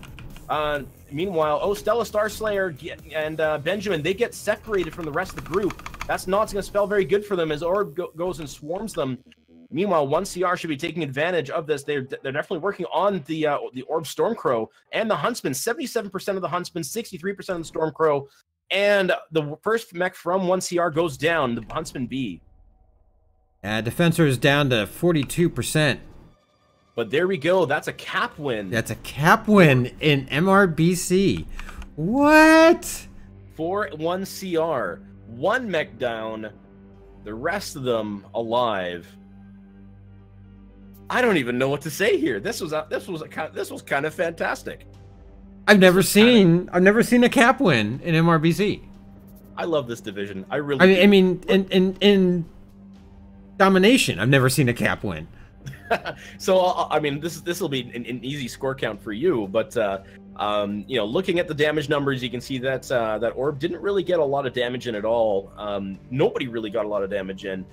O: Meanwhile, Stella Starslayer and Benjamin, they get separated from the rest of the group. That's not going to spell very good for them as Orb goes and swarms them. Meanwhile, 1CR should be taking advantage of this. They're definitely working on the Orb Stormcrow and the Huntsman. 77% of the Huntsman, 63% of the Stormcrow, and the first mech from 1CR goes down, the Huntsman B.
N: Defensor is down to 42%.
O: But there we go. That's a cap win.
N: That's a cap win in MRBC. What?
O: For 1CR. One mech down, the rest of them alive. I don't even know what to say here. This was kind of fantastic.
N: I've never seen a cap win in MRBC.
O: I love this division. I really.
N: I mean, in domination, I've never seen a cap win.
O: So I mean, this will be an easy score count for you, but you know, looking at the damage numbers, you can see that that orb didn't really get a lot of damage in at all. Nobody really got a lot of damage in.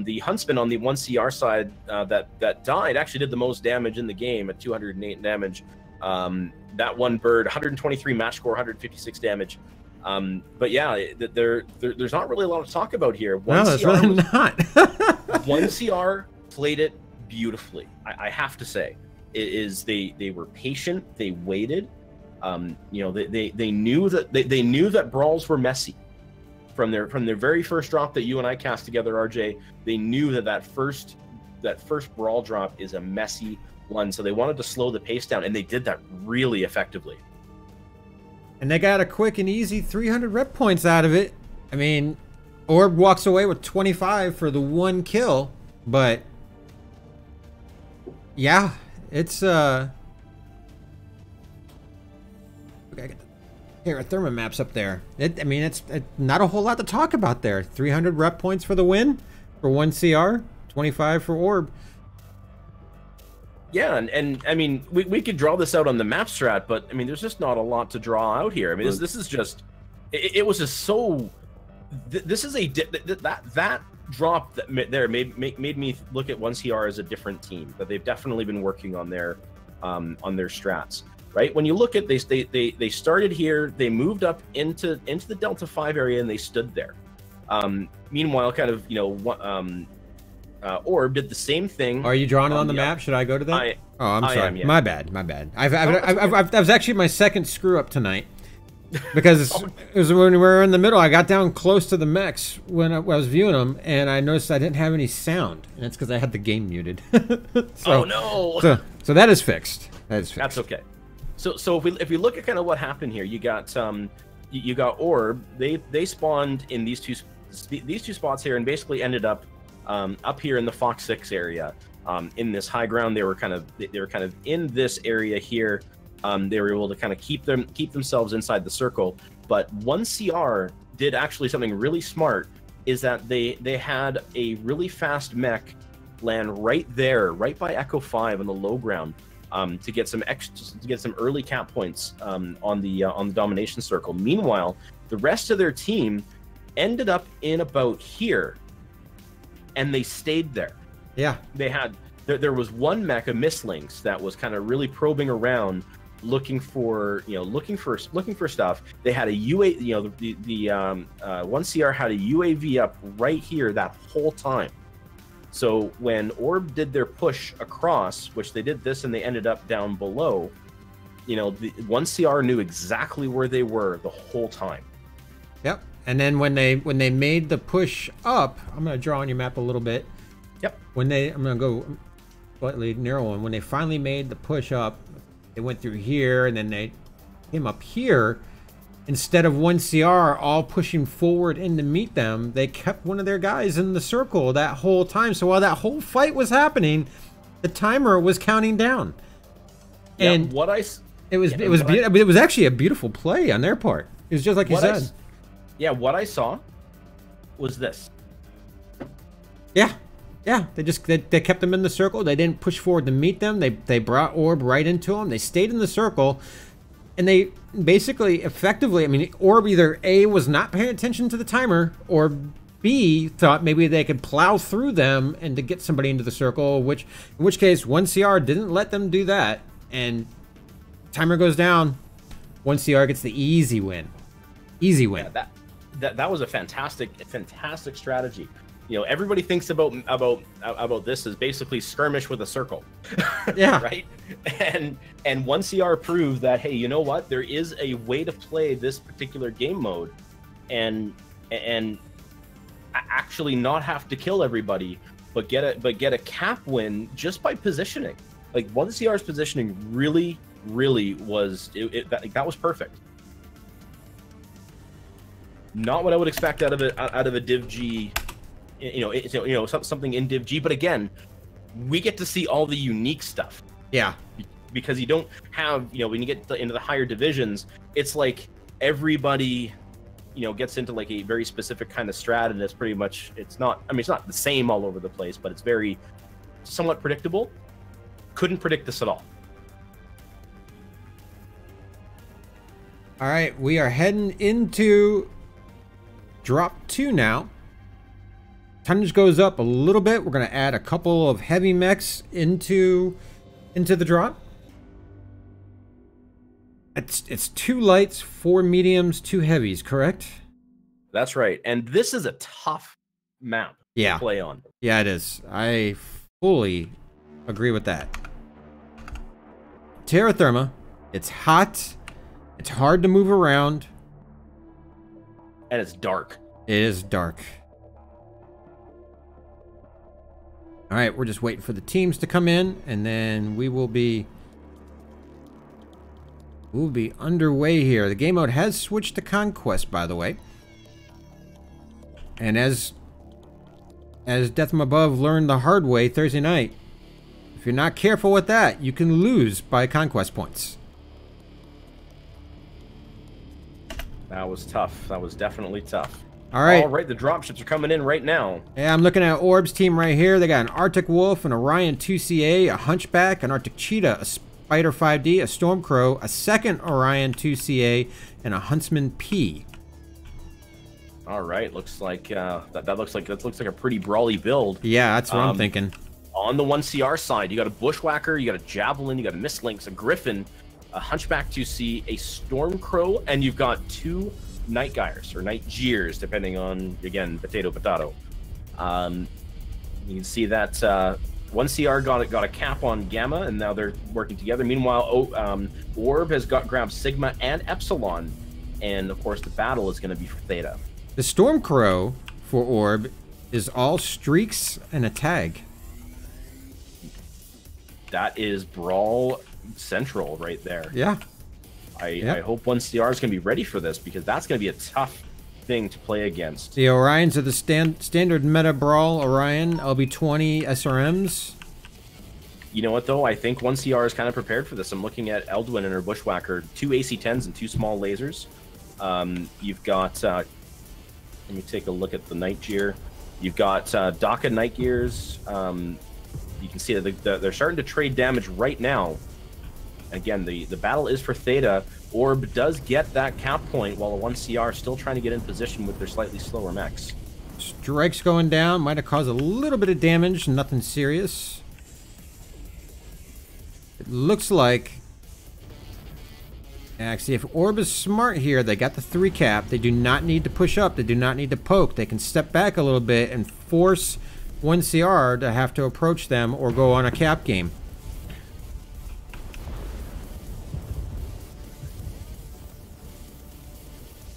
O: The Huntsman on the 1CR side that died actually did the most damage in the game at 208 damage. That one bird, 123 match score, 156 damage. But yeah, there's not really a lot to talk about here.
N: No, that's really not.
O: 1CR played it beautifully. I have to say, they were patient. They waited. You know, they knew that brawls were messy from their very first drop that you and I cast together, RJ. They knew that first brawl drop is a messy one, so they wanted to slow the pace down, and they did that really effectively.
N: And they got a quick and easy 300 rep points out of it. I mean, Orb walks away with 25 for the one kill, but yeah, it's I got the thermal maps up there. I mean, it's not a whole lot to talk about there. 300 rep points for the win for 1CR, 25 for Orb.
O: Yeah, and I mean, we could draw this out on the map strat, but I mean, there's just not a lot to draw out here. I mean, this is just, it was just so, this is that drop that there made me look at 1CR as a different team, that they've definitely been working on their strats, right? When you look at they started here, they moved up into the Delta 5 area, and they stood there. Meanwhile, kind of, you know, Orb did the same thing.
N: Are you drawing it on the map? Should I go to that? Oh, I'm sorry.
O: Am, yeah.
N: My bad. That was actually my second screw up tonight, because it was when we were in the middle. I got down close to the mechs when I was viewing them, and I noticed I didn't have any sound, and it's because I had the game muted.
O: Oh no!
N: So that is fixed.
O: That's okay. So if we look at kind of what happened here, you got Orb. They spawned in these two spots here, and basically ended up here in the Fox 6 area, in this high ground. They were kind of in this area here. They were able to kind of keep themselves inside the circle. But 1CR did actually something really smart, is that they had a really fast mech land right there, right by Echo 5 on the low ground, to get some early cap points on the domination circle. Meanwhile, the rest of their team ended up in about here, and they stayed there.
N: Yeah, they had
O: there was one mech, a Mislinks, that was kind of really probing around, looking for stuff. They had a UAV, you know, the 1CR had a UAV up right here that whole time. So when Orb did their push across, which they did this, and they ended up down below, you know, the 1CR knew exactly where they were the whole time.
N: Yep. And then when they made the push up, I'm going to draw on your map a little bit.
O: Yep.
N: I'm going to go slightly narrow one. When they finally made the push up, they went through here, and then they came up here. Instead of 1CR all pushing forward in to meet them, they kept one of their guys in the circle that whole time. So while that whole fight was happening, the timer was counting down.
O: Yeah,
N: and it was actually a beautiful play on their part. It was just like you said.
O: What I saw was this.
N: Yeah. They kept them in the circle. They didn't push forward to meet them. They brought Orb right into them. They stayed in the circle, and they basically effectively, I mean, Orb either A, was not paying attention to the timer, or B, thought maybe they could plow through them and to get somebody into the circle, in which case 1CR didn't let them do that, and timer goes down. 1CR gets the easy win. Easy win.
O: Yeah, that was a fantastic strategy. You know, everybody thinks about this as basically skirmish with a circle.
N: Yeah.
O: Right? And 1CR proved that, hey, you know what? There is a way to play this particular game mode and actually not have to kill everybody, but get a cap win just by positioning. Like 1CR's positioning really was that was perfect. Not what I would expect out of a DIV G. You know, something in DIV G, but again, we get to see all the unique stuff.
N: Yeah,
O: because you don't have, when you get into the higher divisions, it's like everybody, gets into like a very specific kind of strat, and it's pretty much, it's not the same all over the place, but it's very somewhat predictable. Couldn't predict this at all.
N: All right, we are heading into drop 2 now. Tonnage goes up a little bit. We're going to add a couple of heavy mechs into the drop. It's 2 lights, 4 mediums, 2 heavies, correct?
O: That's right. And this is a tough map to play on.
N: Yeah, it is. I fully agree with that. Terra Therma. It's hot. It's hard to move around.
O: And it's dark.
N: It is dark. All right, we're just waiting for the teams to come in, and then we'll be underway here. The game mode has switched to Conquest, by the way. And as Death from Above learned the hard way Thursday night, if you're not careful with that, you can lose by Conquest points.
O: That was tough. That was definitely tough.
N: All right.
O: All right, the dropships are coming in right now.
N: Yeah, I'm looking at Orb's team right here. They got an Arctic Wolf, an Orion 2CA, a Hunchback, an Arctic Cheetah, a Spider 5D, a Stormcrow, a second Orion 2CA, and a Huntsman P.
O: All right, looks like that looks like a pretty brawly build.
N: Yeah, that's what I'm thinking.
O: On the 1CR side, you got a Bushwhacker, you got a Javelin, you got a Mistlynx, a Griffin, a Hunchback 2C, a Stormcrow, and you've got 2 Night Gyres or Night Jeers, depending on, again, potato. You can see that 1CR got a cap on Gamma, and now they're working together. Meanwhile, Orb has grabbed Sigma and Epsilon, and of course the battle is going to be for Theta.
N: The Stormcrow for Orb is all streaks and a tag.
O: That is Brawl Central right there.
N: Yeah.
O: I hope 1CR is going to be ready for this, because that's going to be a tough thing to play against.
N: The Orions are the standard meta Brawl Orion, LB20 SRMs.
O: You know what, though? I think 1CR is kind of prepared for this. I'm looking at Eldwin and her Bushwhacker, 2 AC-10s and 2 small lasers. You've got, let me take a look at the Night Gear. You've got Daka Night Gears. You can see that they're starting to trade damage right now. Again, the battle is for Theta. Orb does get that cap point, while the 1CR still trying to get in position with their slightly slower mechs.
N: Strikes going down. Might have caused a little bit of damage. Nothing serious. It looks like... Actually, if Orb is smart here, they got the 3 cap. They do not need to push up. They do not need to poke. They can step back a little bit and force 1CR to have to approach them or go on a cap game.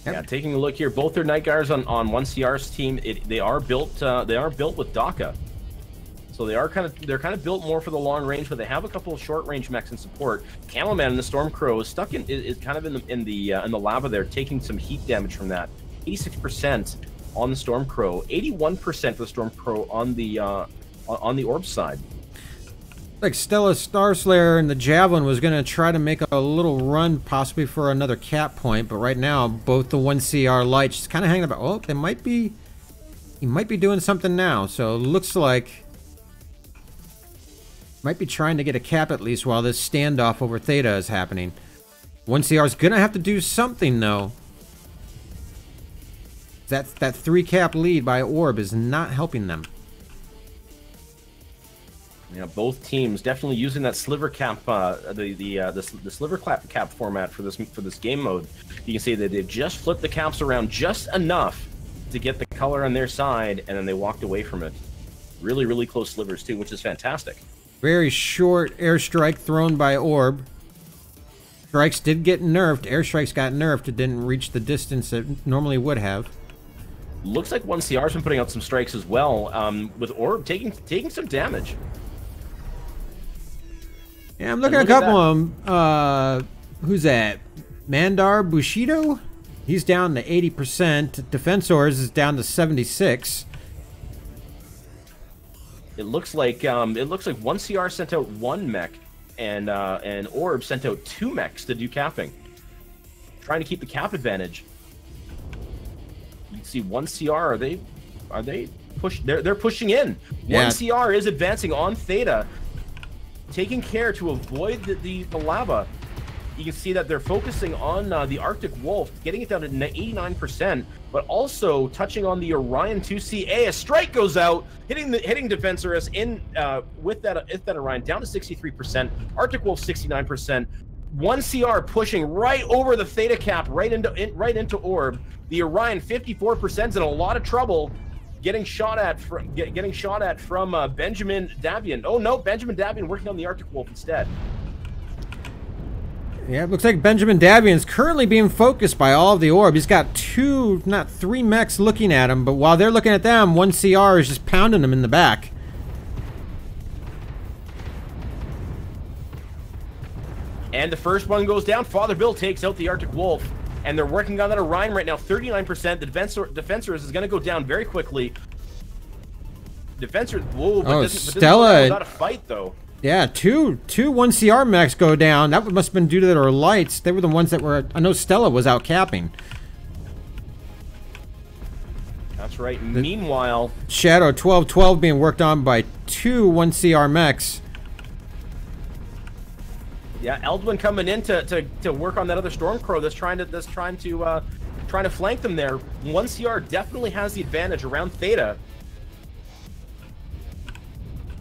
O: Yeah, taking a look here, both their Night Gyres on 1CR's team, they are built with Daka. So they're kind of built more for the long range, but they have a couple of short range mechs in support. Camelman and the Stormcrow is stuck is kind of in the lava there, taking some heat damage from that. 86% on the Stormcrow, 81% for the Stormcrow on the Orb side.
N: Like Stella Starslayer and the Javelin was going to try to make a little run possibly for another cap point, but right now both the 1CR lights just kind of hanging about. Oh, they might be... He might be doing something now, so it looks like... Might be trying to get a cap at least while this standoff over Theta is happening. 1CR is going to have to do something, though. That 3 cap lead by Orb is not helping them.
O: Yeah, both teams definitely using that sliver cap, the sliver cap format for this game mode. You can see that they've just flipped the caps around just enough to get the color on their side, and then they walked away from it. Really, really close slivers too, which is fantastic.
N: Very short airstrike thrown by Orb. Strikes did get nerfed. Airstrikes got nerfed. It didn't reach the distance it normally would have.
O: Looks like 1CR's been putting out some strikes as well, with Orb taking some damage.
N: Yeah, I'm looking at a couple of them. Who's that? Mandar Bushido? He's down to 80%. Defensors is down to 76.
O: It looks like 1CR sent out 1 mech, and Orb sent out 2 mechs to do capping, trying to keep the cap advantage. You can see 1 CR. Are they push? They're pushing in.
N: Yeah.
O: 1 CR is advancing on Theta, taking care to avoid the lava. You can see that they're focusing on the Arctic Wolf, getting it down to 89%, but also touching on the Orion 2CA. A strike goes out, hitting Defensorus in with that Orion down to 63%. Arctic Wolf 69%. 1 CR pushing right over the Theta cap, right into Orb. The Orion 54% in a lot of trouble, getting shot at from Benjamin Davian. Oh no, Benjamin Davian working on the Arctic Wolf instead.
N: Yeah, it looks like Benjamin Davian is currently being focused by all of the Orb. He's got 2, not 3 mechs looking at him, but while they're looking at them, 1 CR is just pounding him in the back.
O: And the first one goes down. Father Bill takes out the Arctic Wolf, and they're working on that Orion right now. 39%. The Defensor is going to go down very quickly. Defensor, whoa, but this
N: Stella,
O: is not a fight though.
N: Yeah, two 1 CR mechs go down. That must have been due to their lights. They were the ones that were. I know Stella was out capping.
O: That's right. Meanwhile,
N: Shadow 1212 being worked on by 2 1 CR mechs.
O: Yeah, Eldwin coming in to work on that other Stormcrow that's trying to flank them there. 1 CR definitely has the advantage around Theta,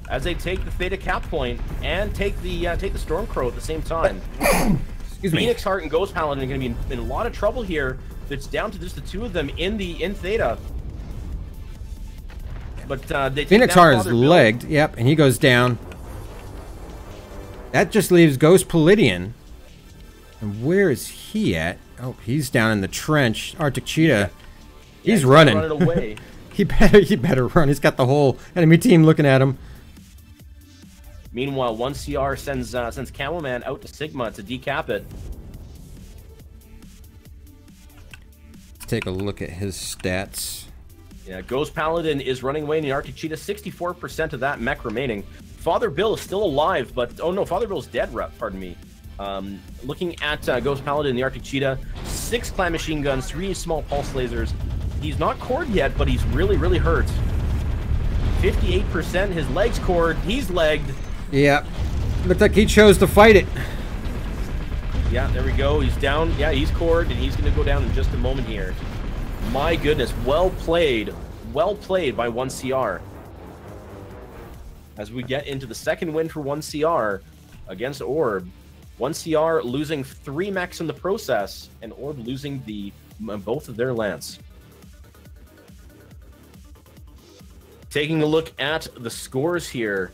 O: as they take the Theta cap point and take the Stormcrow at the same time.
N: Excuse me.
O: Phoenix Heart and Ghost Paladin are going to be in a lot of trouble here. It's down to just the 2 of them in Theta. But they
N: Phoenix Heart is legged. Yep, and he goes down. That just leaves Ghost Palladian. And where is he at? Oh, he's down in the trench. Arctic Cheetah. He's running.
O: Away.
N: he better run. He's got the whole enemy team looking at him.
O: Meanwhile, 1 CR sends Camelman out to Sigma to decap it.
N: Let's take a look at his stats.
O: Yeah, Ghost Paladin is running away in the Arctic Cheetah. 64% of that mech remaining. Father Bill is still alive, but oh no, Father Bill's dead. Pardon me. Looking at Ghost Paladin, the Arctic Cheetah, 6 clan machine guns, 3 small pulse lasers. He's not cored yet, but he's really hurt. 58%. His legs cored. He's legged.
N: Yeah, looked like he chose to fight it.
O: Yeah, there we go. He's down. Yeah, he's cored, and he's going to go down in just a moment here. My goodness, well played by 1 CR. As we get into the second win for 1 CR against Orb. 1 CR losing 3 mechs in the process, and Orb losing both of their lance. Taking a look at the scores here.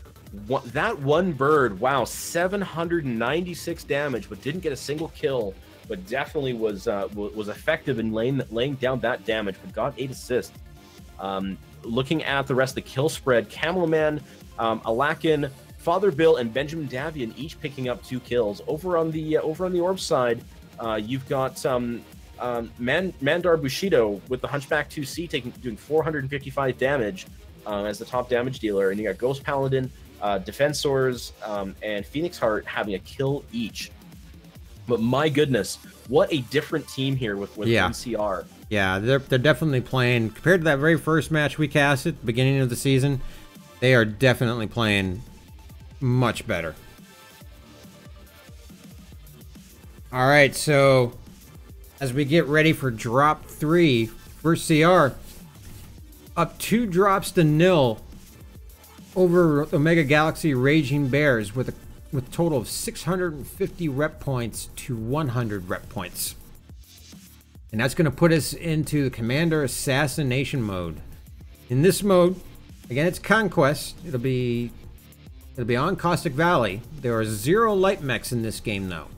O: That one bird, wow, 796 damage, but didn't get a single kill, but definitely was effective in laying down that damage, but got 8 assists. Looking at the rest of the kill spread, Camelman, Alakin, Father Bill, and Benjamin Davian each picking up 2 kills. Over on the Orb side, you've got Mandar Bushido with the Hunchback 2C doing 455 damage as the top damage dealer, and you got Ghost Paladin, Defensors, and Phoenix Heart having a kill each. But my goodness, what a different team here with 1 CR.
N: Yeah, they're definitely playing, compared to that very first match we cast at the beginning of the season, they are definitely playing much better. All right, so as we get ready for drop 3, first CR, up 2 drops to 0 over Omega Galaxy Raging Bears with a total of 650 rep points to 100 rep points. And that's going to put us into the Commander Assassination mode. In this mode, again, it's Conquest. It'll be on Caustic Valley. There are 0 light mechs in this game, though.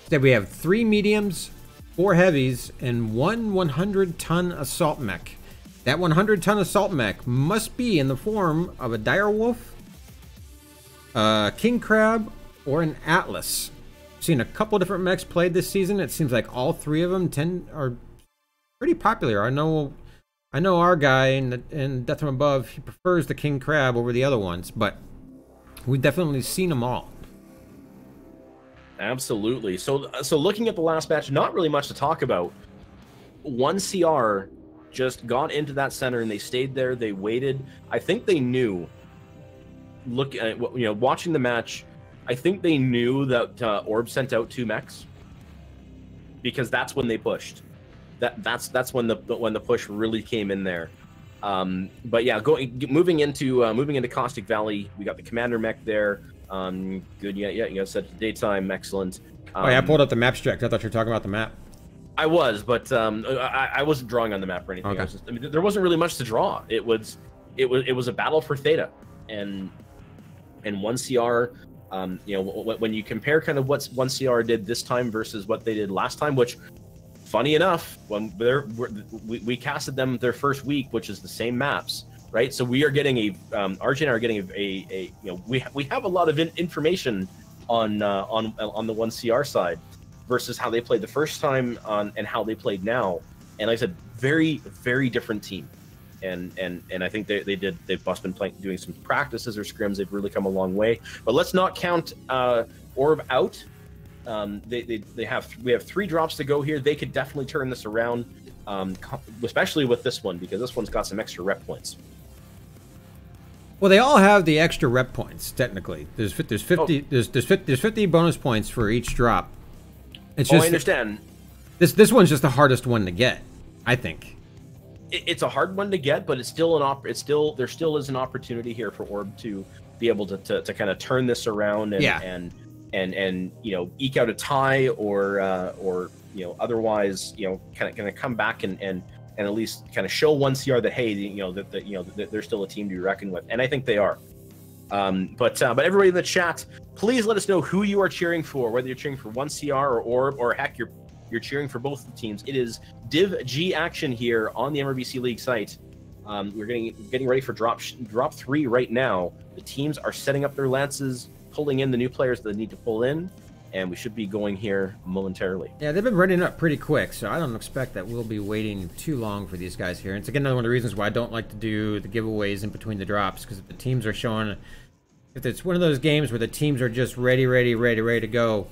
N: Instead, we have 3 mediums, 4 heavies, and 1 100-ton assault mech. That 100-ton assault mech must be in the form of a direwolf, a king crab, or an atlas. I've seen a couple different mechs played this season. It seems like all 3 of them are pretty popular. I know our guy in Death from Above, he prefers the king crab over the other ones, but we've definitely seen them all.
O: Absolutely. So looking at the last match, not really much to talk about. 1CR just got into that center and they stayed there. They waited. I think they knew. Watching the match, I think they knew that ORB sent out 2 mechs because that's when they pushed. That's when the push really came in there. But yeah, moving into Caustic Valley, we got the commander mech there. Good. Yeah. You guys said daytime. Excellent.
N: Oh yeah, I pulled up the map strike. I thought you were talking about the map.
O: I was, but I wasn't drawing on the map or anything.
N: Okay.
O: There wasn't really much to draw. It was a battle for Theta, and 1CR. When you compare kind of what 1CR did this time versus what they did last time, which, funny enough, when we casted them their first week, which is the same maps, right? So we are getting RJ and I are getting we have a lot of information on the 1CR side versus how they played the first time and how they played now. And like I said, very, very different team. And I think they've just been doing some practices or scrims. They've really come a long way. But let's not count ORB out. We have 3 drops to go here. They could definitely turn this around, especially with this one, because this one's got some extra rep points.
N: Well, they all have the extra rep points. Technically, there's 50 bonus points for each drop. It's just,
O: I understand.
N: This one's just the hardest one to get, I think.
O: It's a hard one to get, but it's still there still is an opportunity here for ORB to be able to kind of turn this around and eke out a tie or otherwise kind of come back and at least kind of show 1CR that hey that they're still a team to be reckoned with, and I think they are. But everybody in the chat, please let us know who you are cheering for, whether you're cheering for 1CR or ORB, or heck, you're cheering for both the teams. It is DIV G action here on the MRBC League site. We're getting ready for drop 3 right now. The teams are setting up their lances, pulling in the new players that they need to pull in, and we should be going here momentarily.
N: Yeah, they've been running up pretty quick, so I don't expect that we'll be waiting too long for these guys here. And it's again another one of the reasons why I don't like to do the giveaways in between the drops, because if the teams are showing, if it's one of those games where the teams are just ready to go,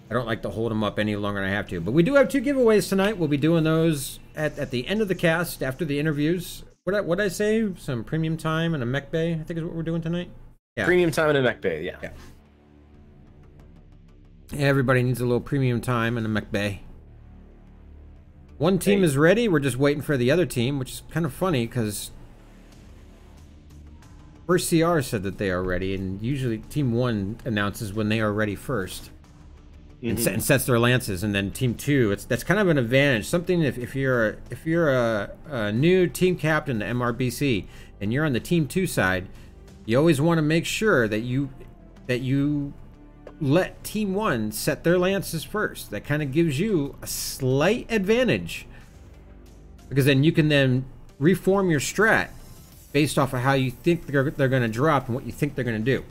N: I don't like to hold them up any longer than I have to. But we do have 2 giveaways tonight. We'll be doing those at the end of the cast after the interviews. What I say? Some premium time and a mech bay, I think is what we're doing tonight. Yeah.
O: Premium time and a mech bay, yeah.
N: Everybody needs a little premium time and a mech bay. One team is ready. We're just waiting for the other team, which is kind of funny because first CR said that they are ready, and usually Team 1 announces when they are ready first. And sets their lances, and then Team 2. That's kind of an advantage. Something if you're a new team captain to MRBC and you're on the Team 2 side, you always want to make sure that you let Team 1 set their lances first. That kind of gives you a slight advantage, because then you can then reform your strat based off of how you think they're going to drop and what you think they're going to do.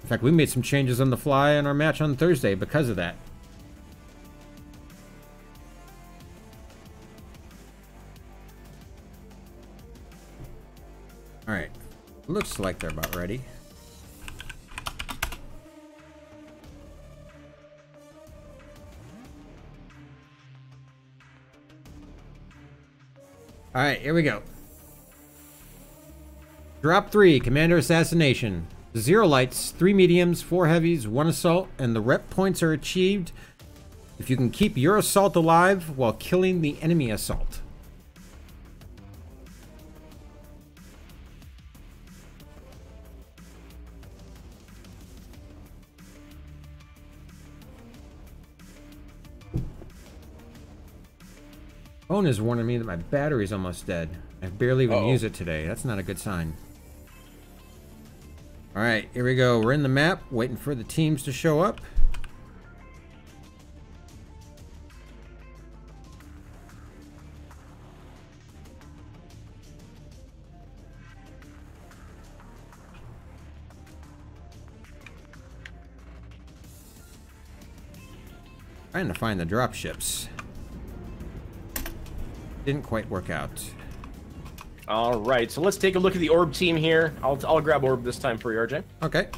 N: In fact, we made some changes on the fly in our match on Thursday because of that. All right, looks like they're about ready. All right, here we go. Drop 3, Commander Assassination. 0 lights, 3 mediums, 4 heavies, 1 assault, and the rep points are achieved if you can keep your assault alive while killing the enemy assault. Phone is warning me that my battery's almost dead. I've barely even used it today. That's not a good sign. All right, here we go. We're in the map, waiting for the teams to show up. Trying to find the drop ships. Didn't quite work out.
O: All right, so let's take a look at the Orb team here. I'll grab Orb this time for you, RJ.
N: Okay.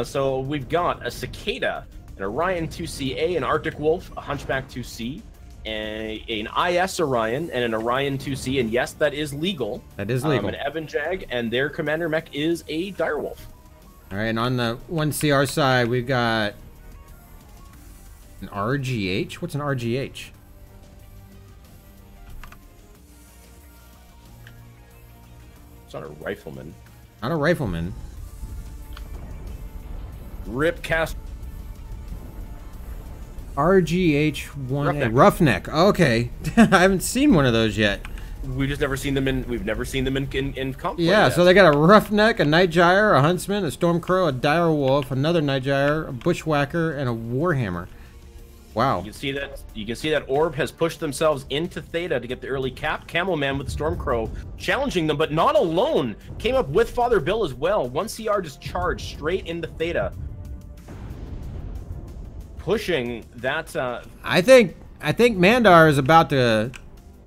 O: So we've got a Cicada, an Orion 2CA, an Arctic Wolf, a Hunchback 2C, an IS Orion, and an Orion 2C, and yes, that is legal.
N: That is legal.
O: An Evan Jag, and their commander mech is a Direwolf.
N: All right, and on the 1CR side, we've got an RGH. What's an RGH?
O: It's not a rifleman.
N: Not a rifleman.
O: Ripcast.
N: RGH-1A. Roughneck. Okay. I haven't seen one of those yet.
O: We've just never seen them in. We've never seen them in comp.
N: Yeah,
O: yet.
N: so they got a Roughneck, a Nightgyre, a Huntsman, a Stormcrow, a Direwolf, another Nightgyre, a Bushwhacker, and a Warhammer. Wow.
O: You can see that Orb has pushed themselves into Theta to get the early cap. Camelman with the Stormcrow challenging them, but not alone. Came up with Father Bill as well. 1CR just charged straight into Theta. Pushing that
N: I think Mandar is about to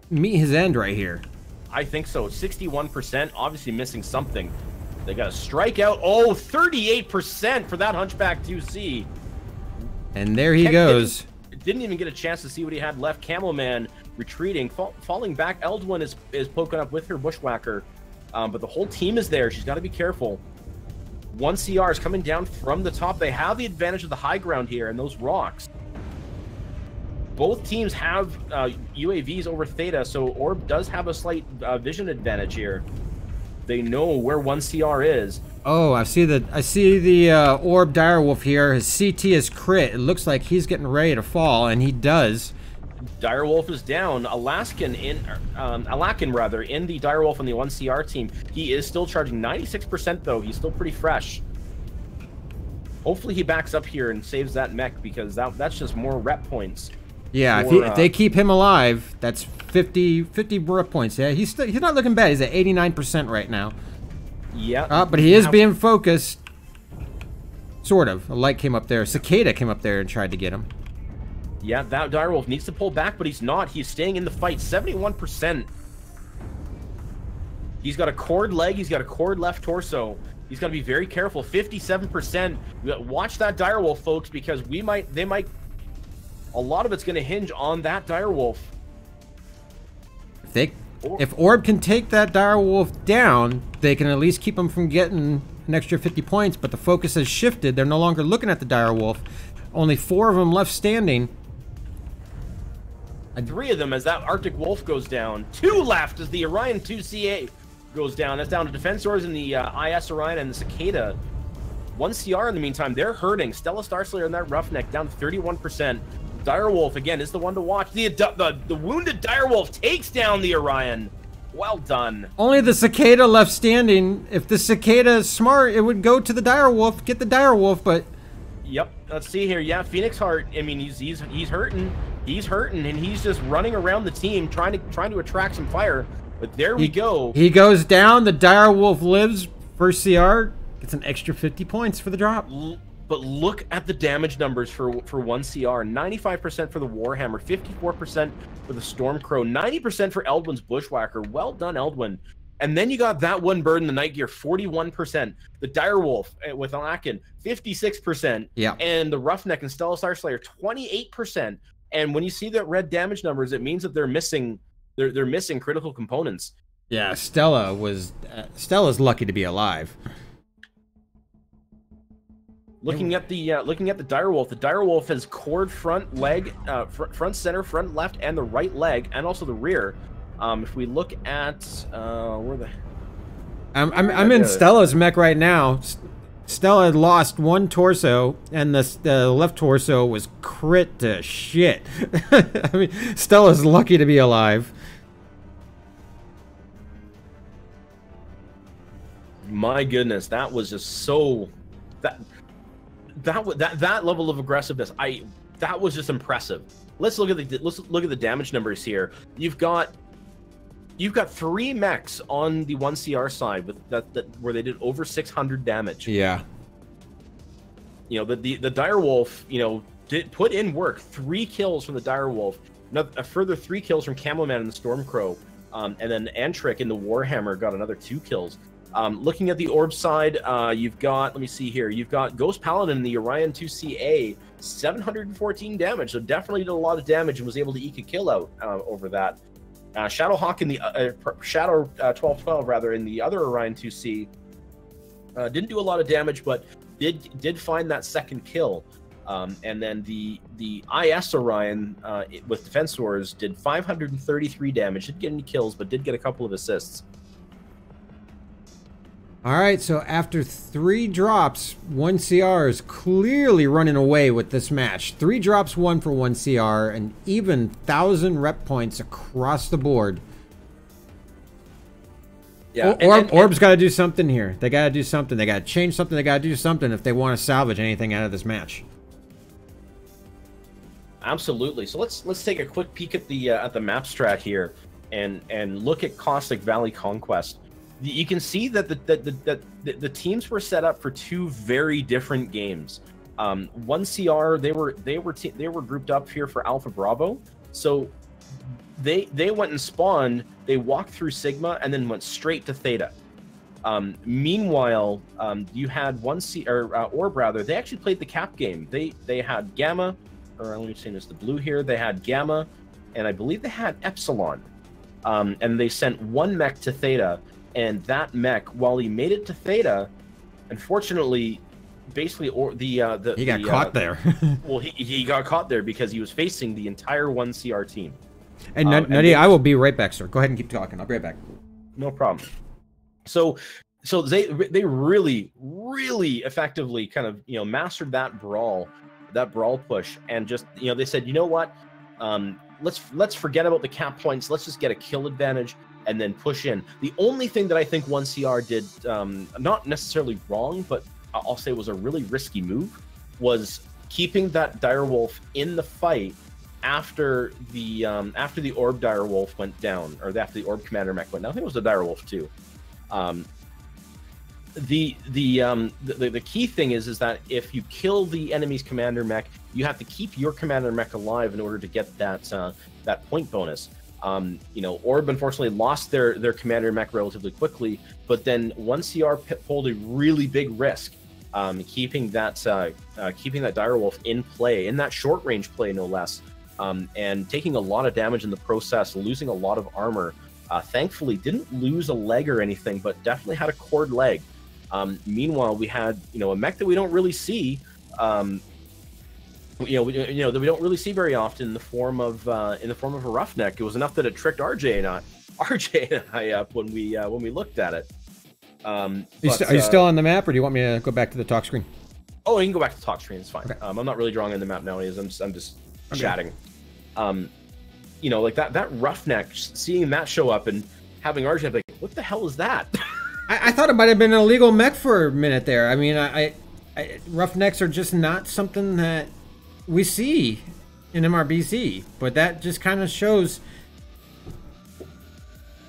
N: meet his end right here.
O: I think so. 61%, obviously missing something. They got a strikeout. Oh, 38% for that Hunchback 2C.
N: And there he goes.
O: Didn't even get a chance to see what he had left. Camelman retreating, falling back. Eldwin is poking up with her Bushwhacker, but the whole team is there. She's got to be careful. 1CR is coming down from the top. They have the advantage of the high ground here and those rocks. Both teams have UAVs over Theta, so Orb does have a slight vision advantage here. They know where 1CR is.
N: Oh, I see the Orb Direwolf here. His CT is crit. It looks like he's getting ready to fall, and he does.
O: Direwolf is down. Alakin rather in the Direwolf on the 1CR team. He is still charging 96% though. He's still pretty fresh. Hopefully he backs up here and saves that mech, because that's just more rep points.
N: Yeah, if they keep him alive, that's 50 rep points. Yeah, he's not looking bad. He's at 89% right now.
O: Yeah.
N: But he is being focused. Sort of. A light came up there. Cicada came up there and tried to get him.
O: Yeah, that Direwolf needs to pull back, but he's not. He's staying in the fight. 71%. He's got a cord leg. He's got a cord left torso. He's got to be very careful. 57%. Watch that Direwolf, folks, because they might. A lot of it's going to hinge on that Direwolf.
N: If Orb can take that Direwolf down, they can at least keep him from getting an extra 50 points, but the focus has shifted. They're no longer looking at the Direwolf. Only 4 of them left standing.
O: 3 of them as that Arctic Wolf goes down. 2 left as the Orion 2CA goes down. That's down to Defensors in the IS Orion and the Cicada. 1CR in the meantime, they're hurting. Stella Starslayer and that Roughneck down to 31%. Direwolf, again, is the one to watch. The wounded Direwolf takes down the Orion. Well done.
N: Only the Cicada left standing. If the Cicada is smart, it would go to the Direwolf, get the Direwolf, but...
O: Yep, let's see here. Yeah, Phoenix Heart, I mean, he's hurting. He's hurting, and he's just running around the team trying to attract some fire. But there we go.
N: He goes down, the Direwolf lives, first CR, gets an extra 50 points for the drop.
O: But look at the damage numbers for 1CR. 95% for the Warhammer, 54% for the Stormcrow, 90% for Eldwin's Bushwhacker. Well done, Eldwin. And then you got that one bird in the Night Gear, 41%. The Direwolf with Alakin, 56%.
N: Yeah.
O: And the Roughneck and Stella Starslayer, 28%. And when you see that red damage numbers, it means that they're missing critical components.
N: Yeah, Stella's lucky to be alive.
O: Looking at the Direwolf has cord front leg, front center, front left, and the right leg, and also the rear. If we look at where the
N: I'm in Stella's mech right now. Stella had lost one torso, and the left torso was crit to shit. I mean, Stella's lucky to be alive.
O: My goodness, that was just so that level of aggressiveness. That was just impressive. Let's look at the damage numbers here. You've got 3 mechs on the 1CR side with that where they did over 600 damage.
N: Yeah.
O: You know, the Direwolf, you know, did put in work. 3 kills from the Direwolf, a further 3 kills from Camelman and the Stormcrow. And then Antrick in the Warhammer got another 2 kills. Looking at the Orb side, you've got, let me see here, you've got Ghost Paladin in the Orion 2CA, 714 damage, so definitely did a lot of damage and was able to eke a kill out over that. Shadowhawk in the Shadow 1212 rather in the other Orion 2C didn't do a lot of damage, but did find that second kill. And then the IS Orion with Defense Wars did 533 damage. Didn't get any kills, but did get a couple of assists.
N: All right, so after 3 drops, 1 CR is clearly running away with this match. 3 drops, 1 for 1 CR, and even 1,000 rep points across the board.
O: Yeah,
N: Orb's got to do something here. They got to do something. They got to change something. They got to do something if they want to salvage anything out of this match.
O: Absolutely. So let's take a quick peek at the map strat here, and look at Caustic Valley Conquest. You can see that the teams were set up for 2 very different games. 1 CR, they were grouped up here for Alpha Bravo. So they went and spawned. They walked through Sigma and then went straight to Theta. Meanwhile, you had Orb rather. They actually played the cap game. They had Gamma, or let me say this, the blue here. They had Gamma, and I believe they had Epsilon. And they sent 1 mech to Theta. And that mech, while he made it to Theta, unfortunately, basically, he got
N: caught there.
O: Well, he got caught there because he was facing the entire 1 CR team.
N: And Nutty, I will be right back, sir. Go ahead and keep talking. I'll be right back.
O: No problem. So they really effectively kind of mastered that brawl push, and just they said, you know what, let's forget about the cap points. Let's just get a kill advantage and then push in. The only thing that I think 1 CR did, not necessarily wrong, but I'll say was a really risky move, was keeping that direwolf in the fight after the Orb direwolf went down, or after the Orb commander mech went down. I think it was the direwolf too. The key thing is that if you kill the enemy's commander mech, you have to keep your commander mech alive in order to get that point bonus. Orb unfortunately lost their commander mech relatively quickly, but then 1 CR pulled a really big risk, keeping that direwolf in play, in that short range play no less, and taking a lot of damage in the process, losing a lot of armor. Thankfully, didn't lose a leg or anything, but definitely had a cord leg. Meanwhile, we had a mech that we don't really see. That we don't really see very often in the form of a roughneck. It was enough that it tricked RJ and I up when we looked at it.
N: Are you still on the map, or do you want me to go back to the talk screen?
O: Oh, you can go back to the talk screen. It's fine.
N: Okay.
O: I'm not really drawing on the map nowadays. I'm just chatting. Like that roughneck, seeing that show up and having RJ like, what the hell is that?
N: I thought it might have been an illegal mech for a minute there. I mean, roughnecks are just not something that we see in MRBC, but that just kind of shows.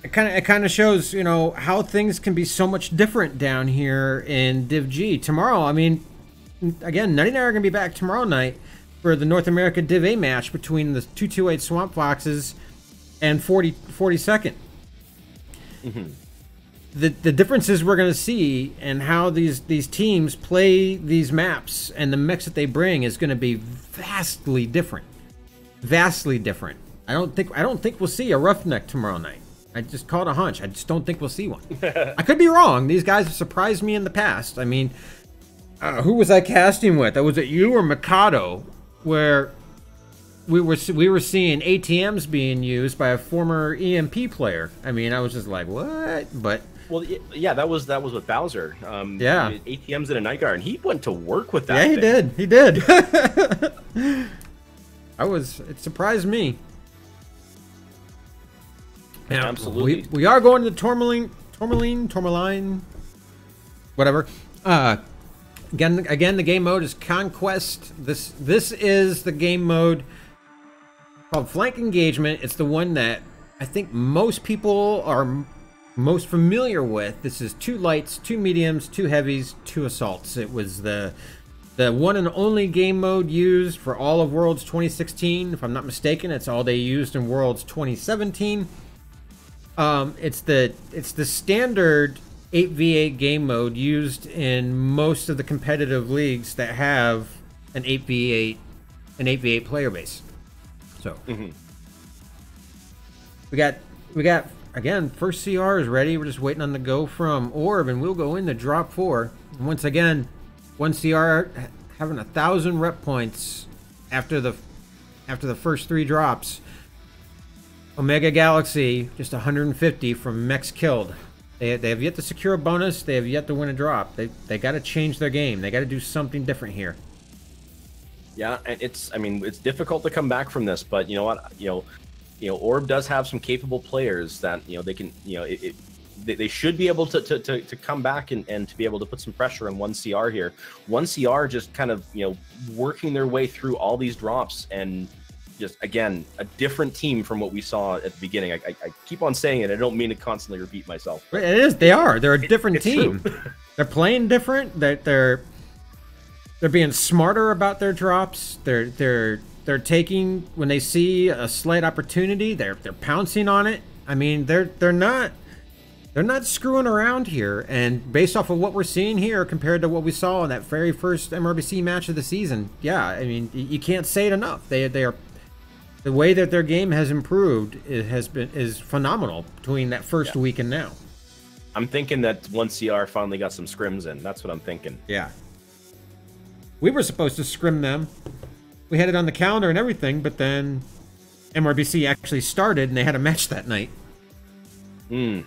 N: It kind of shows, how things can be so much different down here in DIV G. Tomorrow, I mean, again, Nutty and I are going to be back tomorrow night for the North America Div A match between the 228 Swamp Foxes and 42nd.
O: Mm-hmm.
N: The differences we're going to see and how these teams play these maps and the mix that they bring is going to be vastly different. Vastly different. I don't think we'll see a roughneck tomorrow night. I just called a hunch. I just don't think we'll see one. I could be wrong. These guys have surprised me in the past. I mean, who was I casting with? Was it you or Mikado, where we were seeing ATMs being used by a former EMP player? I mean, I was just like, what? But
O: well, yeah, that was with Bowser.
N: Yeah,
O: ATMs in a night guard, and he went to work with that.
N: Yeah,
O: thing.
N: He did. It surprised me. Yeah,
O: absolutely.
N: We are going to the Tourmaline, whatever. Again, the game mode is Conquest. This is the game mode called Flank Engagement. It's the one that I think most people are most familiar with. This is 2 lights, 2 mediums, 2 heavies, 2 assaults. It was the one and only game mode used for all of Worlds 2016. If I'm not mistaken, it's all they used in Worlds 2017. It's the standard 8v8 game mode used in most of the competitive leagues that have an 8v8 player base. So we got again, first CR is ready. We're just waiting on the go from Orb, and we'll go into drop 4. And once again, one CR having 1,000 rep points after the first 3 drops. Omega Galaxy just 150 from mechs killed. They have yet to secure a bonus. They have yet to win a drop. They got to change their game. They got to do something different here.
O: Yeah, and it's difficult to come back from this, but you know what, Orb does have some capable players that they can they should be able to come back and to be able to put some pressure on 1CR here. 1CR just kind of working their way through all these drops, and just again a different team from what we saw at the beginning. I keep on saying it. I don't mean to constantly repeat myself.
N: It is. They're a different team. They're playing different. They're being smarter about their drops. They're taking, when they see a slight opportunity, they're pouncing on it. I mean, they're not screwing around here. And based off of what we're seeing here compared to what we saw in that very first MRBC match of the season, yeah, I mean, you can't say it enough. They are, the way that their game has improved is phenomenal between that first week and now.
O: I'm thinking that 1CR finally got some scrims in. That's what I'm thinking.
N: Yeah. We were supposed to scrim them. We had it on the calendar and everything, but then MRBC actually started and they had a match that night.
O: All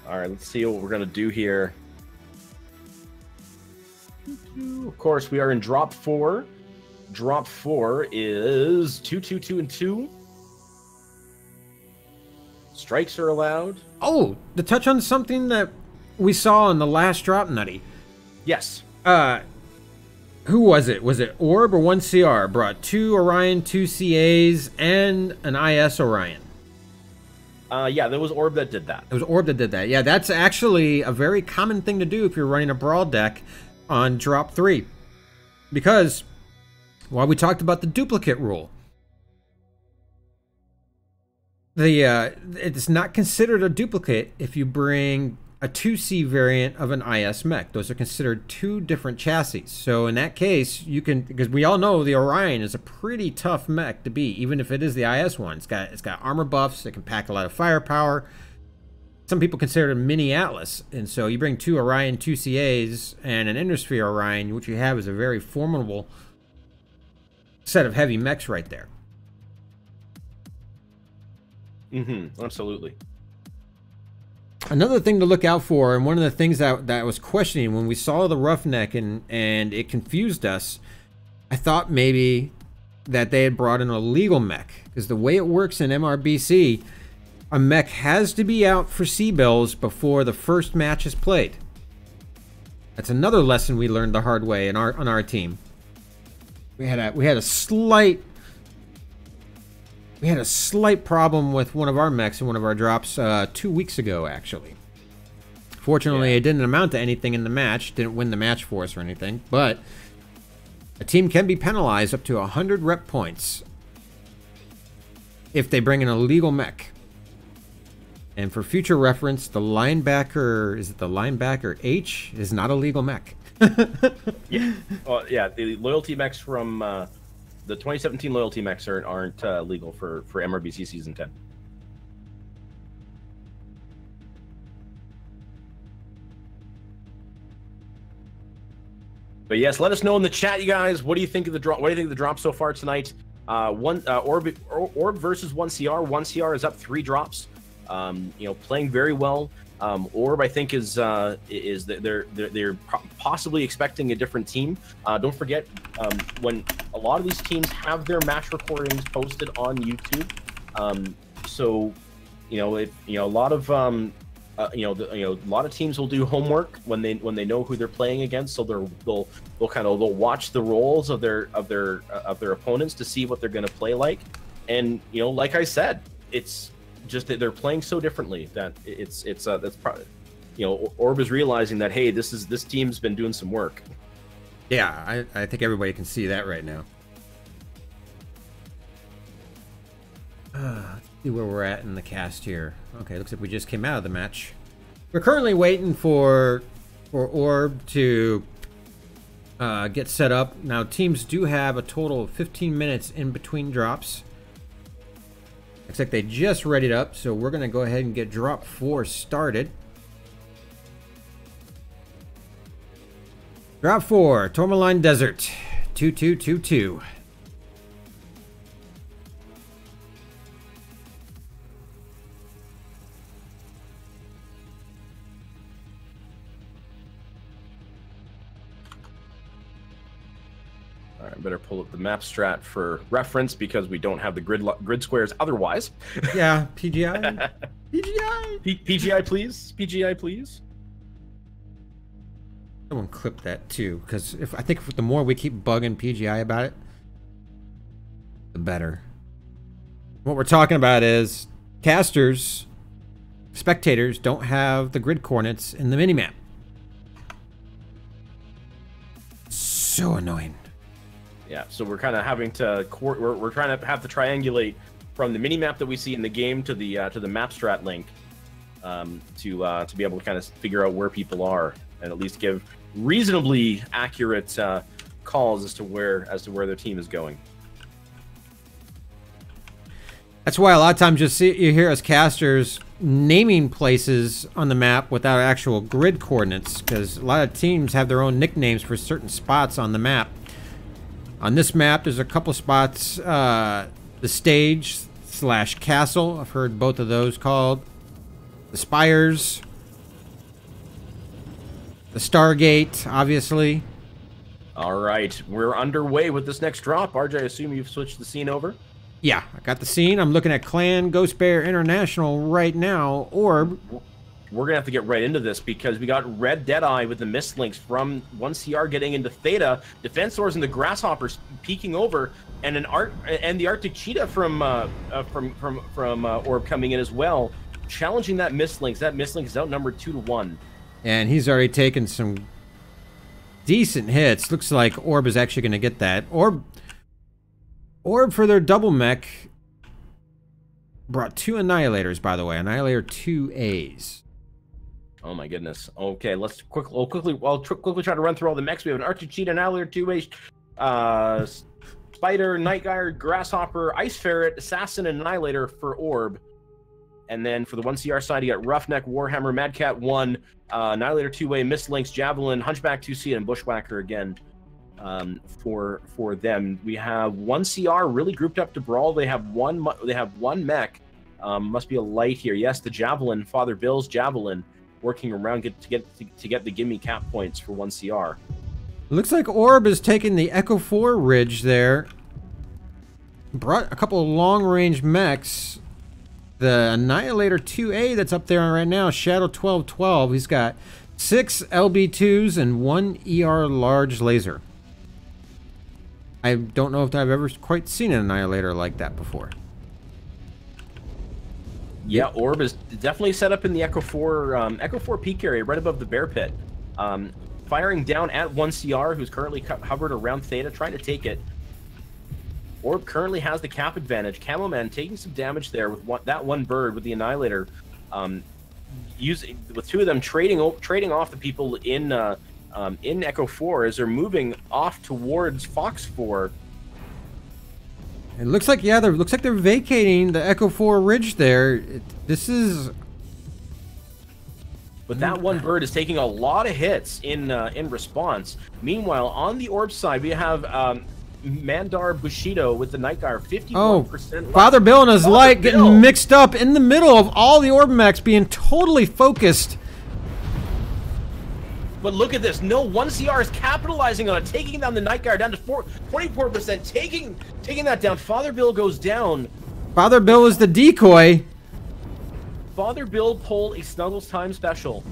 O: right, let's see what we're going to do here. Of course, we are in drop 4. Drop 4 is 2, 2, 2, and 2. Strikes are allowed.
N: Oh, to touch on something that we saw in the last drop, Nutty.
O: Yes.
N: Who was it? Was it Orb or 1CR? Brought 2 Orion, 2 CAs, and an IS Orion.
O: Yeah, there was Orb that did that.
N: It was Orb that did that. Yeah, that's actually a very common thing to do if you're running a Brawl deck on drop 3. Because, while we talked about the duplicate rule, it's not considered a duplicate if you bring a 2C variant of an IS mech. Those are considered 2 different chassis. So in that case, you can, because we all know the Orion is a pretty tough mech to beat, even if it is the IS one. It's got armor buffs. It can pack a lot of firepower. Some people consider it a mini Atlas. And so you bring 2 Orion 2CAs and an Innersphere Orion, what you have is a very formidable set of heavy mechs right there.
O: Absolutely.
N: Another thing to look out for, and one of the things that I was questioning when we saw the Roughneck and it confused us, I thought maybe that they had brought in a legal mech. Because the way it works in MRBC, a mech has to be out for C-bills before the first match is played. That's another lesson we learned the hard way on our team. We had a slight problem with one of our mechs in one of our drops 2 weeks ago, actually. Fortunately, it didn't amount to anything in the match. Didn't win the match for us or anything. But a team can be penalized up to 100 rep points if they bring in a legal mech. And for future reference, the linebacker, is it the linebacker H, is not a legal mech.
O: Yeah. Well, yeah, the loyalty mechs from the 2017 loyalty mechs aren't legal for MRBC Season 10. But yes, let us know in the chat, you guys. What do you think of the drop? What do you think of the drop so far tonight? Orb versus 1CR. 1CR is up 3 drops. Playing very well. Orb, I think, is they're possibly expecting a different team. Don't forget, when a lot of these teams have their match recordings posted on YouTube, so a lot of a lot of teams will do homework when they know who they're playing against. So they'll watch the roles of their opponents to see what they're going to play like. And like I said, it's just that they're playing so differently that that's probably, Orb is realizing that, hey, this team's been doing some work.
N: Yeah, I think everybody can see that right now. Let's see where we're at in the cast here. Okay, looks like we just came out of the match. We're currently waiting for Orb to get set up. Now, teams do have a total of 15 minutes in between drops. Looks like they just readied up, so we're going to go ahead and get drop 4 started. Drop 4, Tourmaline Desert, 2222.
O: All right, better pull up the map strat for reference because we don't have the grid squares otherwise.
N: Yeah, PGI.
O: PGI, please. PGI, please.
N: Someone clip that too, because I think the more we keep bugging PGI about it, the better. What we're talking about is casters, spectators don't have the grid coordinates in the minimap. So annoying.
O: Yeah, so we're kind of having to we're trying to have to triangulate from the minimap that we see in the game to the map strat link to be able to kind of figure out where people are and at least give reasonably accurate calls as to where their team is going.
N: That's why a lot of times you hear us casters naming places on the map without actual grid coordinates, because a lot of teams have their own nicknames for certain spots on the map. On this map, there's a couple spots, the stage / castle. I've heard both of those called. The spires. The Stargate, obviously.
O: All right, we're underway with this next drop. RJ, I assume you've switched the scene over?
N: Yeah, I got the scene. I'm looking at Clan Ghost Bear International right now. Orb.
O: We're going to have to get right into this because we got Red Deadeye with the mist links from 1CR getting into Theta, Defensors and the Grasshoppers peeking over, and the Arctic Cheetah from Orb coming in as well, challenging that mist links. That mist link is outnumbered 2-1.
N: And he's already taken some decent hits. Looks like Orb is actually going to get that. Orb for their double mech brought 2 Annihilators, by the way. Annihilator 2As.
O: Oh my goodness. Okay, let's quickly try to run through all the mechs. We have an Arctic Cheetah, Annihilator 2A, Spider, Nightgyre, Grasshopper, Ice Ferret, Assassin, and Annihilator for Orb. And then for the 1CR side, you got Roughneck, Warhammer, Madcat 1, Annihilator 2A, Mist Lynx, Javelin, Hunchback 2C, and Bushwhacker again for them. We have 1CR really grouped up to brawl. They have one mech. Must be a light here. Yes, the Javelin, Father Bill's Javelin, working around to get the gimme cap points for 1CR.
N: Looks like Orb is taking the Echo 4 ridge there. Brought a couple of long-range mechs. The Annihilator 2A that's up there right now, Shadow 1212, he's got 6 LB2s and 1 ER large laser. I don't know if I've ever quite seen an Annihilator like that before.
O: Yeah, Orb is definitely set up in the Echo 4 peak area right above the bear pit. Firing down at 1CR, who's currently hovered around Theta, trying to take it. Orb currently has the cap advantage. Camo Man taking some damage there with that one bird with the Annihilator, with 2 of them trading off the people in Echo 4 as they're moving off towards Fox 4.
N: It looks like they're vacating the Echo 4 ridge there.
O: But that one bird is taking a lot of hits in response. Meanwhile, on the Orb side, we have Mandar Bushido with the Nightgyre, 51% left.
N: Father Bill and his light getting mixed up in the middle of all the Orb mechs being totally focused.
O: But look at this. No, 1CR is capitalizing on it, taking down the Nightgyre down to 24%, taking that down. Father Bill goes down.
N: Father Bill was the decoy.
O: Father Bill pulled a Snuggles time special.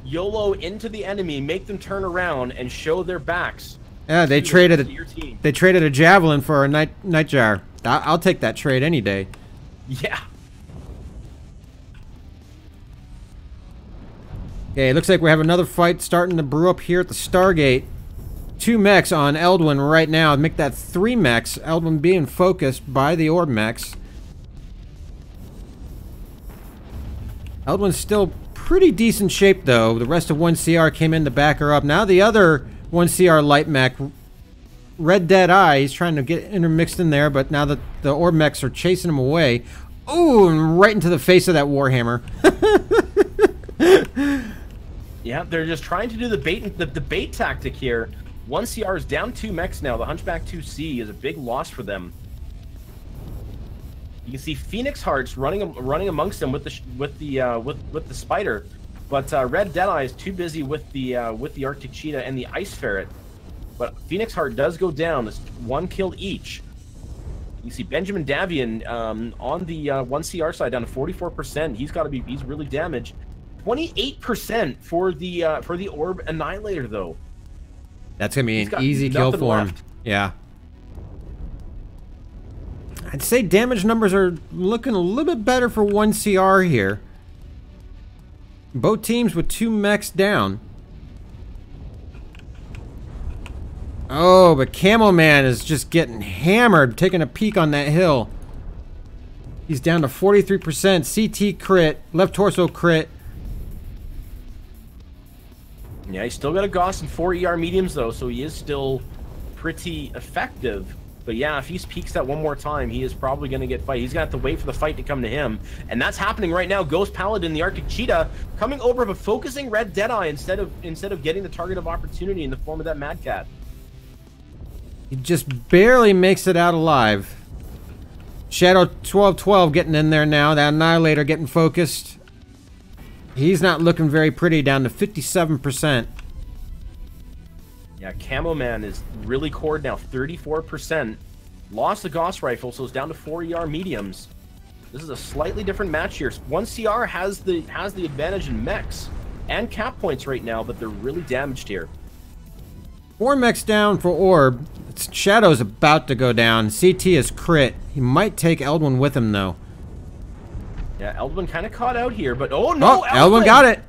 O: YOLO into the enemy, make them turn around and show their backs.
N: Yeah, they traded a Javelin for a Nightgyre. I'll take that trade any day.
O: Yeah.
N: Okay, it looks like we have another fight starting to brew up here at the Stargate. 2 mechs on Eldwin right now. Make that 3 mechs. Eldwin being focused by the Orb mechs. Eldwin's still pretty decent shape, though. The rest of 1CR came in to back her up. Now the other 1CR light mech, Red Dead Eye, he's trying to get intermixed in there, but now that the orb mechs are chasing him away. Ooh, and right into the face of that Warhammer.
O: Yeah, they're just trying to do the bait tactic here. 1CR is down 2 mechs now. The Hunchback 2C is a big loss for them. You can see Phoenix Hearts running amongst them with the Spider, but Red Deadeye is too busy with the Arctic Cheetah and the Ice Ferret. But Phoenix Heart does go down. It's 1 kill each. You see Benjamin Davian on the 1CR side down to 44%. He's really damaged. 28% for the Orb Annihilator though.
N: That's gonna be an easy kill for him. Yeah. I'd say damage numbers are looking a little bit better for 1CR here. Both teams with 2 mechs down. Oh, but Camo Man is just getting hammered, taking a peek on that hill. He's down to 43%. CT crit, left torso crit.
O: Yeah, he's still got a Gauss and 4 ER mediums though, so he is still pretty effective. But yeah, if he peaks that one more time, he is probably going to get fight. He's going to have to wait for the fight to come to him. And that's happening right now. Ghost Paladin, the Arctic Cheetah, coming over but focusing Red Deadeye instead of getting the target of opportunity in the form of that Mad Cat.
N: He just barely makes it out alive. Shadow 1212 getting in there now. That Annihilator getting focused. He's not looking very pretty, down to 57%.
O: Yeah, Camo Man is really cored now, 34%. Lost the Gauss Rifle, so it's down to 4 ER mediums. This is a slightly different match here. 1CR has the advantage in mechs and cap points right now, but they're really damaged here.
N: 4 mechs down for Orb. Shadow's about to go down. CT is crit. He might take Eldwin with him, though.
O: Yeah, Eldwin kind of caught out here, but oh no!
N: Oh, Eldwin got it!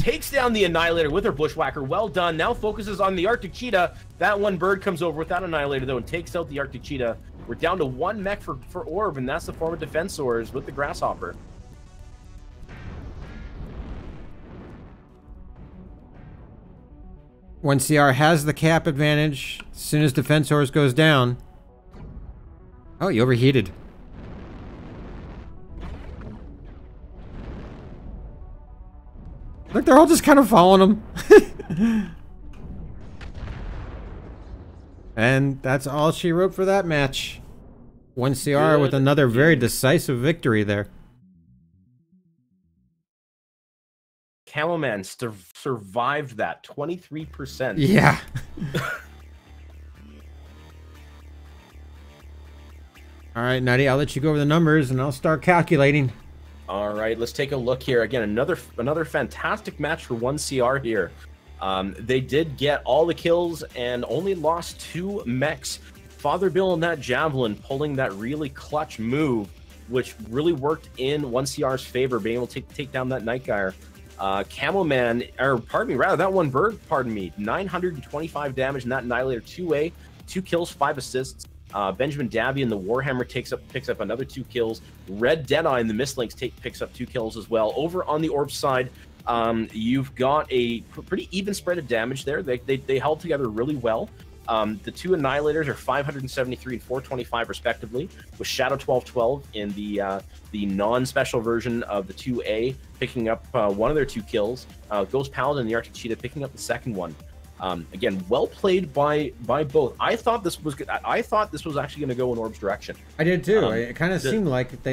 O: Takes down the Annihilator with her Bushwhacker. Well done. Now focuses on the Arctic Cheetah. That one bird comes over with that Annihilator, though, and takes out the Arctic Cheetah. We're down to 1 mech for Orb, and that's the form of Defensors with the Grasshopper.
N: When CR has the cap advantage, as soon as Defensors goes down. Oh, he overheated. Look, they're all just kind of following him. And that's all she wrote for that match. 1CR with another very decisive victory there.
O: Camo Man survived that, 23%.
N: Yeah. All right, Nutty, I'll let you go over the numbers and I'll start calculating.
O: All right, let's take a look here. Again, another fantastic match for 1CR here. They did get all the kills and only lost 2 mechs. Father Bill and that Javelin pulling that really clutch move, which really worked in 1CR's favor, being able to take down that Night Gyre. Camo Man, or pardon me, rather, that one bird, pardon me, 925 damage in that Annihilator 2A, 2 kills, 5 assists. Benjamin Davian and the Warhammer picks up another 2 kills. Red Deadeye and the Mistlinks picks up 2 kills as well. Over on the Orb side, you've got a pretty even spread of damage there. They held together really well. The 2 Annihilators are 573 and 425 respectively, with Shadow 1212 in the non-special version of the 2A picking up one of their 2 kills. Ghost Paladin and the Arctic Cheetah picking up the second one. Again, well played by both. I thought this was actually going to go in Orb's direction.
N: I did too. It kind of seemed like they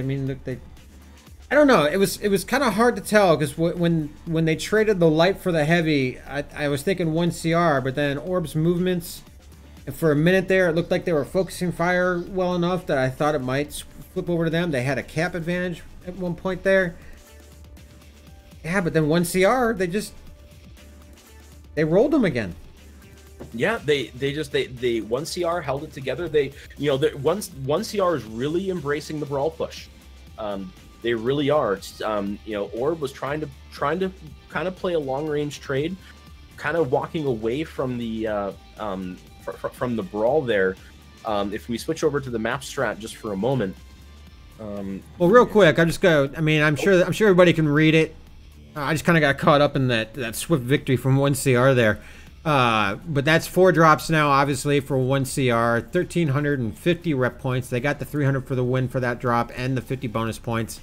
N: I don't know. It was kind of hard to tell because when they traded the light for the heavy, I was thinking 1CR, but then Orb's movements, and for a minute there, it looked like they were focusing fire well enough that I thought it might flip over to them. They had a cap advantage at one point there. Yeah, but then 1CR, they rolled them again.
O: Yeah, they 1CR held it together. They 1CR is really embracing the brawl push. They really are. Orb was trying to kind of play a long range trade, kind of walking away from the brawl there. If we switch over to the map strat just for a moment.
N: Well, real quick, I'm sure everybody can read it. I just kind of got caught up in that swift victory from 1CR there. But that's 4 drops now, obviously, for 1CR. 1,350 rep points. They got the 300 for the win for that drop and the 50 bonus points.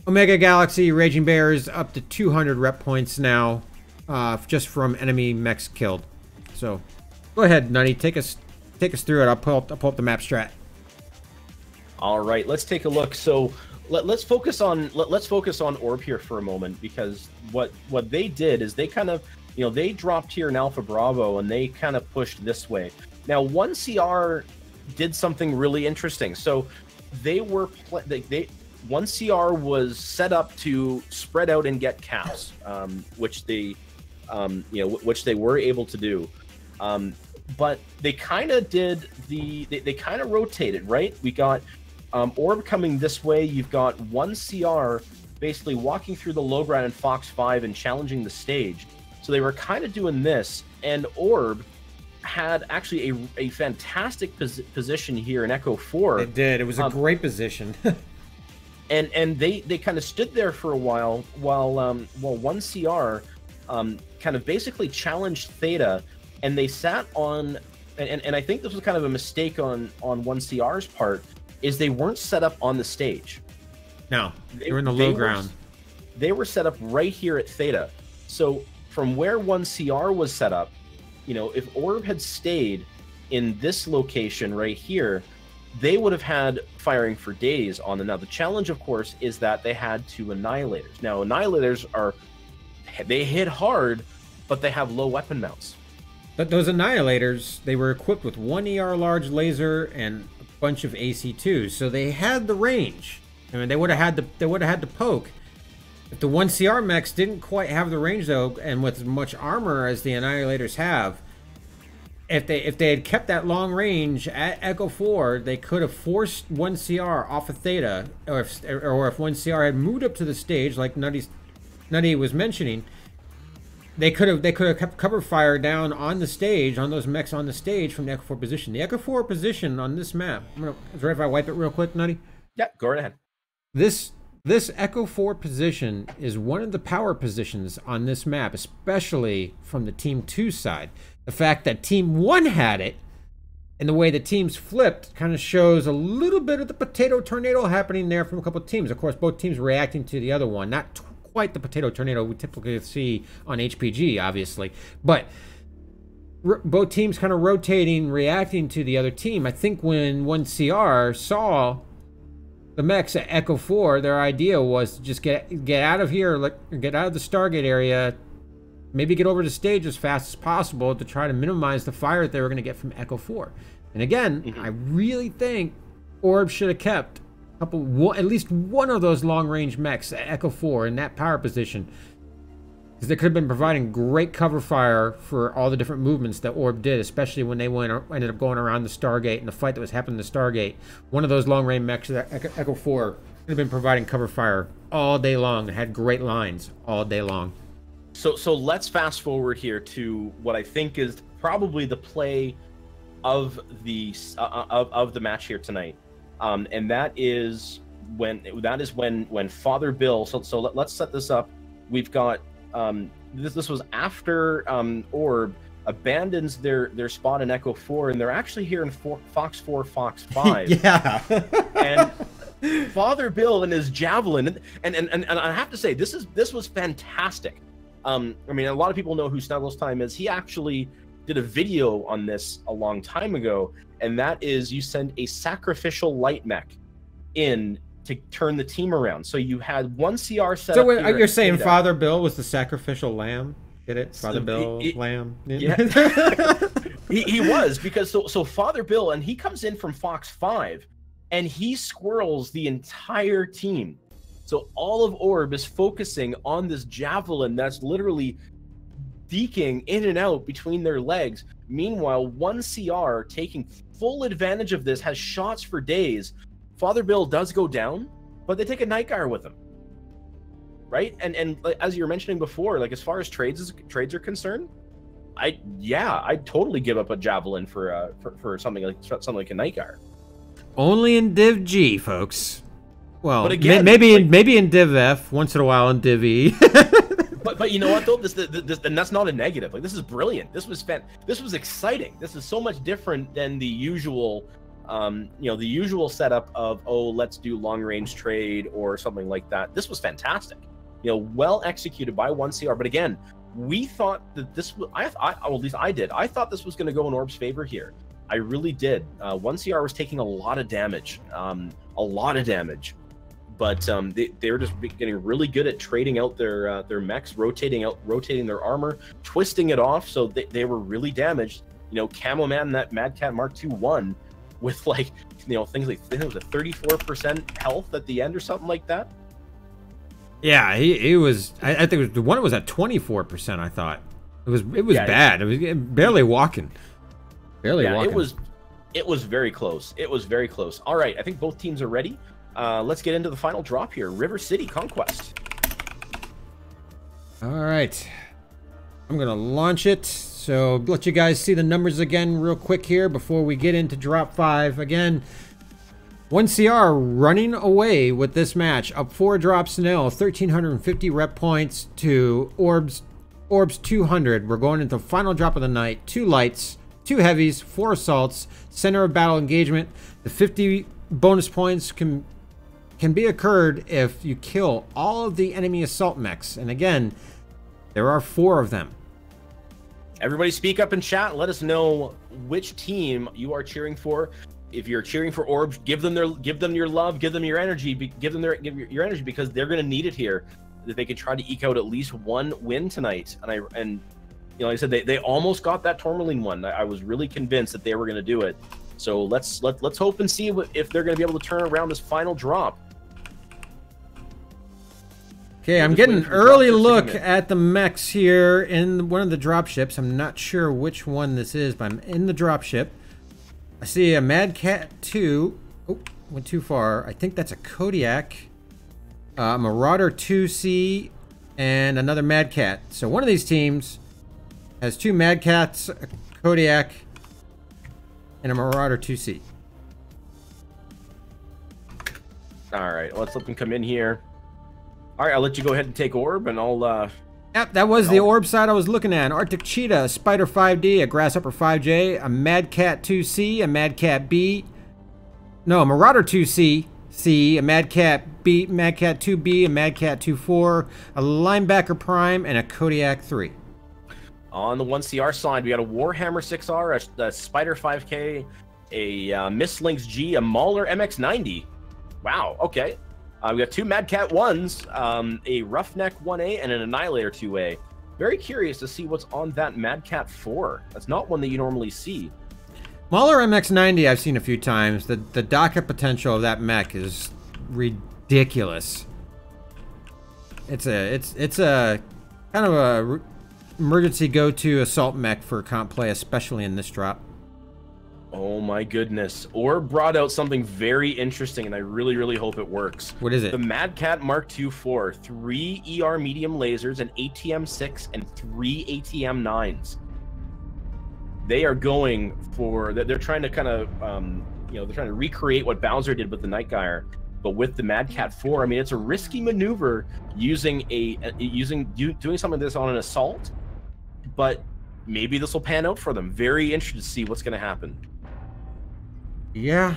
N: Omega Galaxy Raging Bears up to 200 rep points now, just from enemy mechs killed. So, go ahead, Nutty. Take us through it. I'll pull up the map strat.
O: All right, let's take a look. So let's focus on Orb here for a moment, because what they did is they kind of, they dropped here in Alpha Bravo and they kind of pushed this way. Now 1CR did something really interesting. So they were 1CR was set up to spread out and get caps, which they were able to do. But they kind of did they kind of rotated, right? We got Orb coming this way. You've got 1CR basically walking through the low ground in Fox 5 and challenging the stage. So they were kind of doing this, and Orb had actually a fantastic position here in Echo 4.
N: It did. It was a great position.
O: and they kind of stood there for a while 1CR kind of basically challenged Theta, and they sat on, and I think this was kind of a mistake on 1CR's part, is they weren't set up on the stage.
N: No, they were in the low ground.
O: They were set up right here at Theta. So from where 1CR was set up, if Orb had stayed in this location right here, they would have had firing for days on them. Now, the challenge, of course, is that they had 2 Annihilators. Now, Annihilators they hit hard, but they have low weapon mounts.
N: But those Annihilators, they were equipped with 1 ER large laser and a bunch of AC2s, so they had the range. I mean, they would have had the poke. If the 1CR mechs didn't quite have the range, though, and with as much armor as the Annihilators have, if they had kept that long range at Echo 4, they could have forced 1CR off of Theta, or if 1CR had moved up to the stage, like Nutty was mentioning, they could have kept cover fire down on the stage, on those mechs on the stage from the Echo 4 position. The Echo 4 position on this map, is it right if I wipe it real quick, Nutty?
O: Yeah, go right ahead.
N: This Echo 4 position is one of the power positions on this map, especially from the Team 2 side. The fact that Team 1 had it, and the way the teams flipped, kind of shows a little bit of the potato tornado happening there from a couple of teams. Of course, both teams reacting to the other one. Not quite the potato tornado we typically see on HPG, obviously. But both teams kind of rotating, reacting to the other team. I think when 1CR saw the mechs at Echo 4, their idea was to just get out of here, get out of the Stargate area, maybe get over the stage as fast as possible to try to minimize the fire that they were going to get from Echo 4. And again, I really think Orb should have kept at least one of those long-range mechs at Echo 4 in that power position, because they could have been providing great cover fire for all the different movements that Orb did, especially when they ended up going around the Stargate and the fight that was happening in the Stargate. One of those long-range mechs at Echo 4 could have been providing cover fire all day long and had great lines all day long.
O: So let's fast forward here to what I think is probably the play of the match here tonight, and that is when Father Bill. So let's set this up. We've got this was after Orb abandons their spot in Echo 4, and they're actually here in Fox 4, Fox 5.
N: Yeah.
O: And Father Bill and his javelin, and I have to say this was fantastic. I mean, a lot of people know who Snuggles Time is. He actually did a video on this a long time ago, and that is you send a sacrificial light mech in to turn the team around. So you had 1CR set up.
N: So you're saying Father Bill was the sacrificial lamb? Get it? Father Bill, lamb.
O: Yeah. he was, because so Father Bill, and he comes in from Fox 5, and he squirrels the entire team. So all of Orb is focusing on this javelin that's literally deking in and out between their legs. Meanwhile, 1CR, taking full advantage of this, has shots for days. Father Bill does go down, but they take a Night Gyre with him, right? And as you were mentioning before, like as far as trades are concerned, I'd totally give up a javelin for something like a Night Gyre.
N: Only in Div G, folks. Well,
O: but again,
N: maybe in Div F once in a while in Div E.
O: but you know what though? This and that's not a negative. Like, this is brilliant. This was exciting. This is so much different than the usual, the usual setup of, oh, let's do long range trade or something like that. This was fantastic. Well executed by 1CR. But again, we thought that this was, at least I did. I thought this was going to go in Orb's favor here. I really did. 1CR was taking a lot of damage, but they were just getting really good at trading out their mechs, rotating their armor, twisting it off, so they were really damaged. Camo Man, that Mad Cat Mark II won with things like, I think it was a 34% health at the end or something like that.
N: Yeah, he was. I think it was the one that was at 24%. I thought it was bad. It was barely walking. Walking. It was very close. It was very close. All right, I think both teams are ready. Let's get into the final drop here. River City Conquest.
L: All right, I'm gonna launch it. So let you guys see the numbers again real quick here before we get into drop 5 again. 1CR running away with this match, up 4 drops 0, 1,350 rep points to Orb's 200. We're going into the final drop of the night. 2 lights, 2 heavies, 4 assaults, center of battle engagement. The 50 bonus points can be occurred if you kill all of the enemy assault mechs. And again, there are 4 of them.
O: Everybody speak up in chat. Let us know which team you are cheering for. If you're cheering for Orbs, give them your love, give them your energy, give your energy, because they're going to need it here. That they could try to eke out at least 1 win tonight. And like I said, they almost got that Tourmaline one. I was really convinced that they were going to do it. So let's hope and see if they're going to be able to turn around this final drop.
L: Okay, I'm getting an early look at the mechs here in one of the drop ships. I'm not sure which one this is, but I'm in the drop ship. I see a Mad Cat 2. Oh, went too far. I think that's a Kodiak. Marauder 2C, and another Mad Cat. So one of these teams has 2 Mad Cats, a Kodiak, and a Marauder 2C.
O: All right, let's let them come in here. All right, I'll let you go ahead and take Orb, and I'll...
L: Yep, that was the Orb side I was looking at. An Arctic Cheetah, a Spider 5D, a Grasshopper 5J, a Mad Cat 2C, a Mad Cat B. No, a Marauder 2C, a Mad Cat B, Mad Cat 2B, a Mad Cat 2-4, a Linebacker Prime, and a Kodiak 3.
O: On the 1CR side, we got a Warhammer 6R, a Spider 5K, a Miss Lynx G, a Mauler MX90. Wow, okay. We got 2 Mad Cat 1s, a Roughneck 1A, and an Annihilator 2A. Very curious to see what's on that Mad Cat 4. That's not one that you normally see.
L: Mauler MX90 I've seen a few times. The docket potential of that mech is ridiculous. It's a kind of a emergency go-to assault mech for comp play, especially in this drop.
O: Oh my goodness. Orb brought out something very interesting, and I really, really hope it works.
L: What is it?
O: The Mad Cat Mark II-4, 3 ER medium lasers, an ATM-6, and 3 ATM-9s. They are going for... They're trying to kind of, they're trying to recreate what Bowser did with the Night Gyre, but with the Mad Cat 4. I mean, it's a risky maneuver doing something like this on an assault, but maybe this will pan out for them. Very interested to see what's going to happen.
L: Yeah.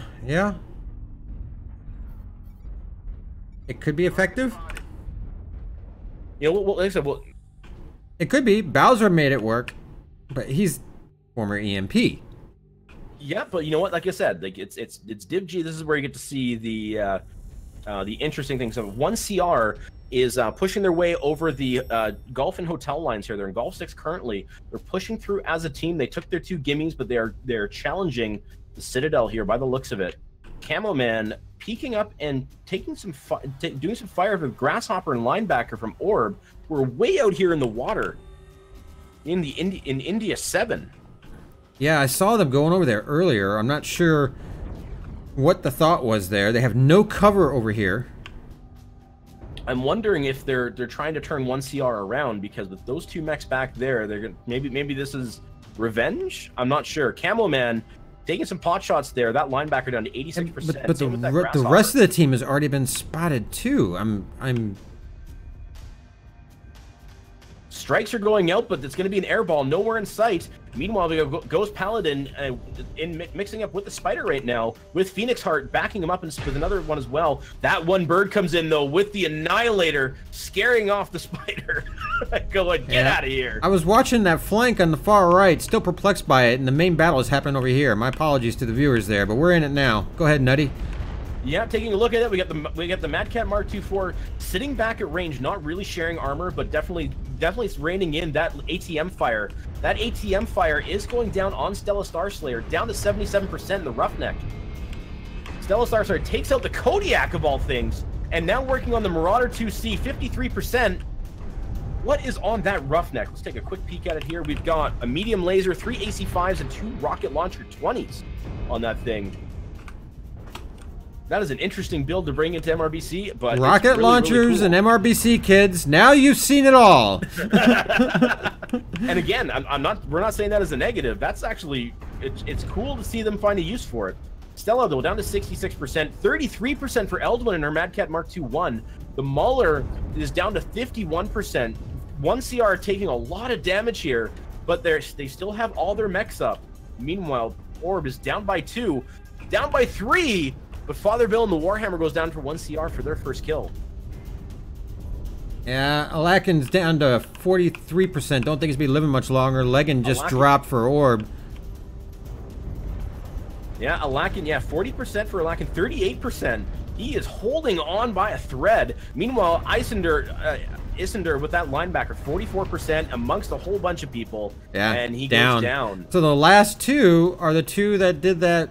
L: It could be effective.
O: Like I said,
L: it could be. Bowser made it work, but he's former EMP.
O: Yeah, but you know what? Like I said, like it's Div G. This is where you get to see the interesting things. So 1CR is pushing their way over the golf and hotel lines here. They're in Golf 6 currently. They're pushing through as a team. They took their 2 gimmies, but they're challenging the Citadel here by the looks of it. Camo Man peeking up and taking doing some fire with Grasshopper and Linebacker from Orb. We're way out here in the water in India 7.
L: Yeah, I saw them going over there earlier. I'm not sure what the thought was there. They have no cover over here.
O: I'm wondering if they're trying to turn 1CR around, because with those 2 mechs back there, they're gonna maybe this is revenge. I'm not sure. Camo Man taking some pot shots there. That linebacker down to 86%.
L: But the rest of the team has already been spotted too. I'm.
O: Strikes are going out, but it's going to be an air ball, nowhere in sight. Meanwhile, we have Ghost Paladin mixing up with the Spider right now, with Phoenix Heart backing him up and with another one as well. That one bird comes in, though, with the Annihilator, scaring off the Spider. Going, get out of here.
L: I was watching that flank on the far right, still perplexed by it, and the main battle is happening over here. My apologies to the viewers there, but we're in it now. Go ahead, Nutty.
O: Yeah, taking a look at it, we got the Mad Cat Mark II-4 sitting back at range, not really sharing armor, but definitely reining in that ATM fire. That ATM fire is going down on Stella Starslayer, down to 77% in the Roughneck. Stella Starslayer takes out the Kodiak of all things, and now working on the Marauder 2C, 53%. What is on that Roughneck? Let's take a quick peek at it here. We've got a medium laser, 3 AC5s, and 2 rocket launcher 20s on that thing. That is an interesting build to bring into MRBC, but
L: rocket
O: really,
L: launchers
O: really cool.
L: and MRBC kids. Now you've seen it all.
O: And again, we're not saying that as a negative. That's actually it's cool to see them find a use for it. Stella though down to 66%, 33% for Eldwin and her Mad Cat Mark II-1. The Mauler is down to 51%. 1CR taking a lot of damage here, but they still have all their mechs up. Meanwhile, Orb is down by 2, down by 3. But Father Bill and the Warhammer goes down for 1CR for their first kill.
L: Yeah, Alakin's down to 43%. Don't think he's be living much longer. Legan just dropped for Orb.
O: Yeah, Alakin, 40% for Alakin, 38%. He is holding on by a thread. Meanwhile, Isander with that linebacker, 44% amongst a whole bunch of people.
L: Yeah,
O: and he goes down.
L: So the last two are the two that did that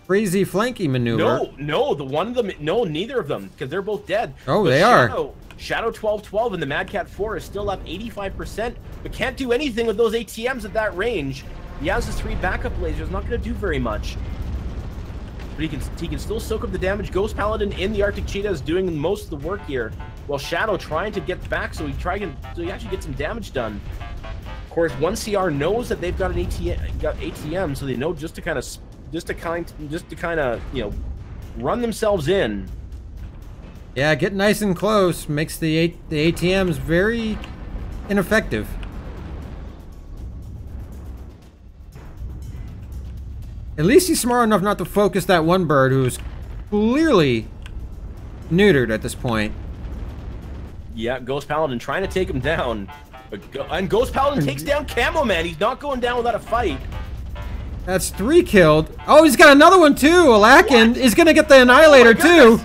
L: crazy flanky maneuver.
O: No, the one of them, no, neither of them, because they're both dead.
L: Oh, but they are.
O: Shadow 1212 and the Mad Cat 4 is still up 85%, but can't do anything with those ATMs at that range. He has his 3 backup lasers, not going to do very much. But he can still soak up the damage. Ghost Paladin in the Arctic Cheetah is doing most of the work here, while Shadow trying to get back so he actually get some damage done. Of course, 1CR knows that they've got an ATM, so they know just to kind of run themselves in.
L: Yeah, get nice and close makes the ATMs very ineffective. At least he's smart enough not to focus that one bird who's clearly neutered at this point.
O: Yeah, Ghost Paladin trying to take him down, and Ghost Paladin takes down Camo Man. He's not going down without a fight.
L: That's 3 killed. Oh, he's got another one too. Alakin is going to get the Annihilator too.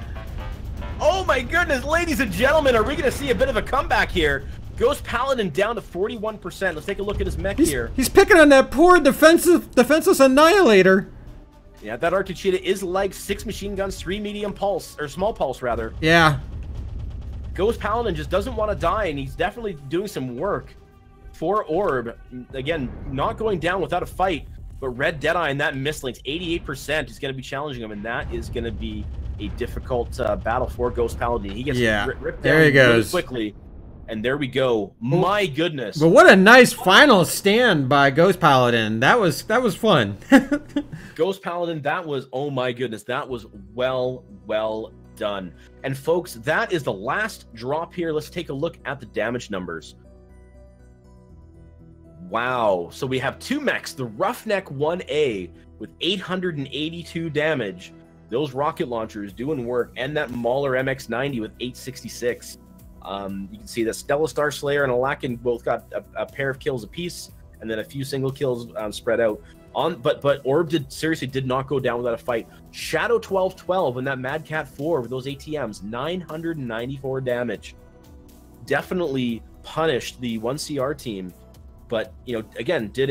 O: Oh my goodness, ladies and gentlemen, are we going to see a bit of a comeback here? Ghost Paladin down to 41%. Let's take a look at his mech here.
L: He's picking on that poor defenseless Annihilator.
O: Yeah, that Arctic Cheetah is like 6 machine guns, 3 medium pulse, or small pulse rather.
L: Yeah.
O: Ghost Paladin just doesn't want to die, and he's definitely doing some work for Orb. Again, not going down without a fight. But Red Deadeye and that Mistlinks, 88% is going to be challenging him, and that is going to be a difficult battle for Ghost Paladin. He gets ripped down really quickly, and there we go. My goodness!
L: But what a nice final stand by Ghost Paladin. That was fun.
O: Ghost Paladin, that was, oh my goodness, that was well done. And folks, that is the last drop here. Let's take a look at the damage numbers. Wow, so we have 2 mechs, the Roughneck 1A with 882 damage, those rocket launchers doing work, and that Mauler MX90 with 866. You can see that Stella Starslayer and Alakin both got a pair of kills apiece, and then a few single kills spread out. But Orb did not go down without a fight. Shadow 1212 and that Mad Cat 4 with those ATMs, 994 damage. Definitely punished the 1CR team. But, again, did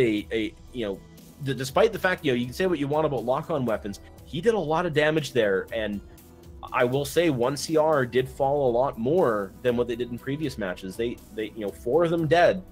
O: despite the fact, you can say what you want about lock-on weapons, he did a lot of damage there. And I will say 1CR did fall a lot more than what they did in previous matches. They 4 of them dead.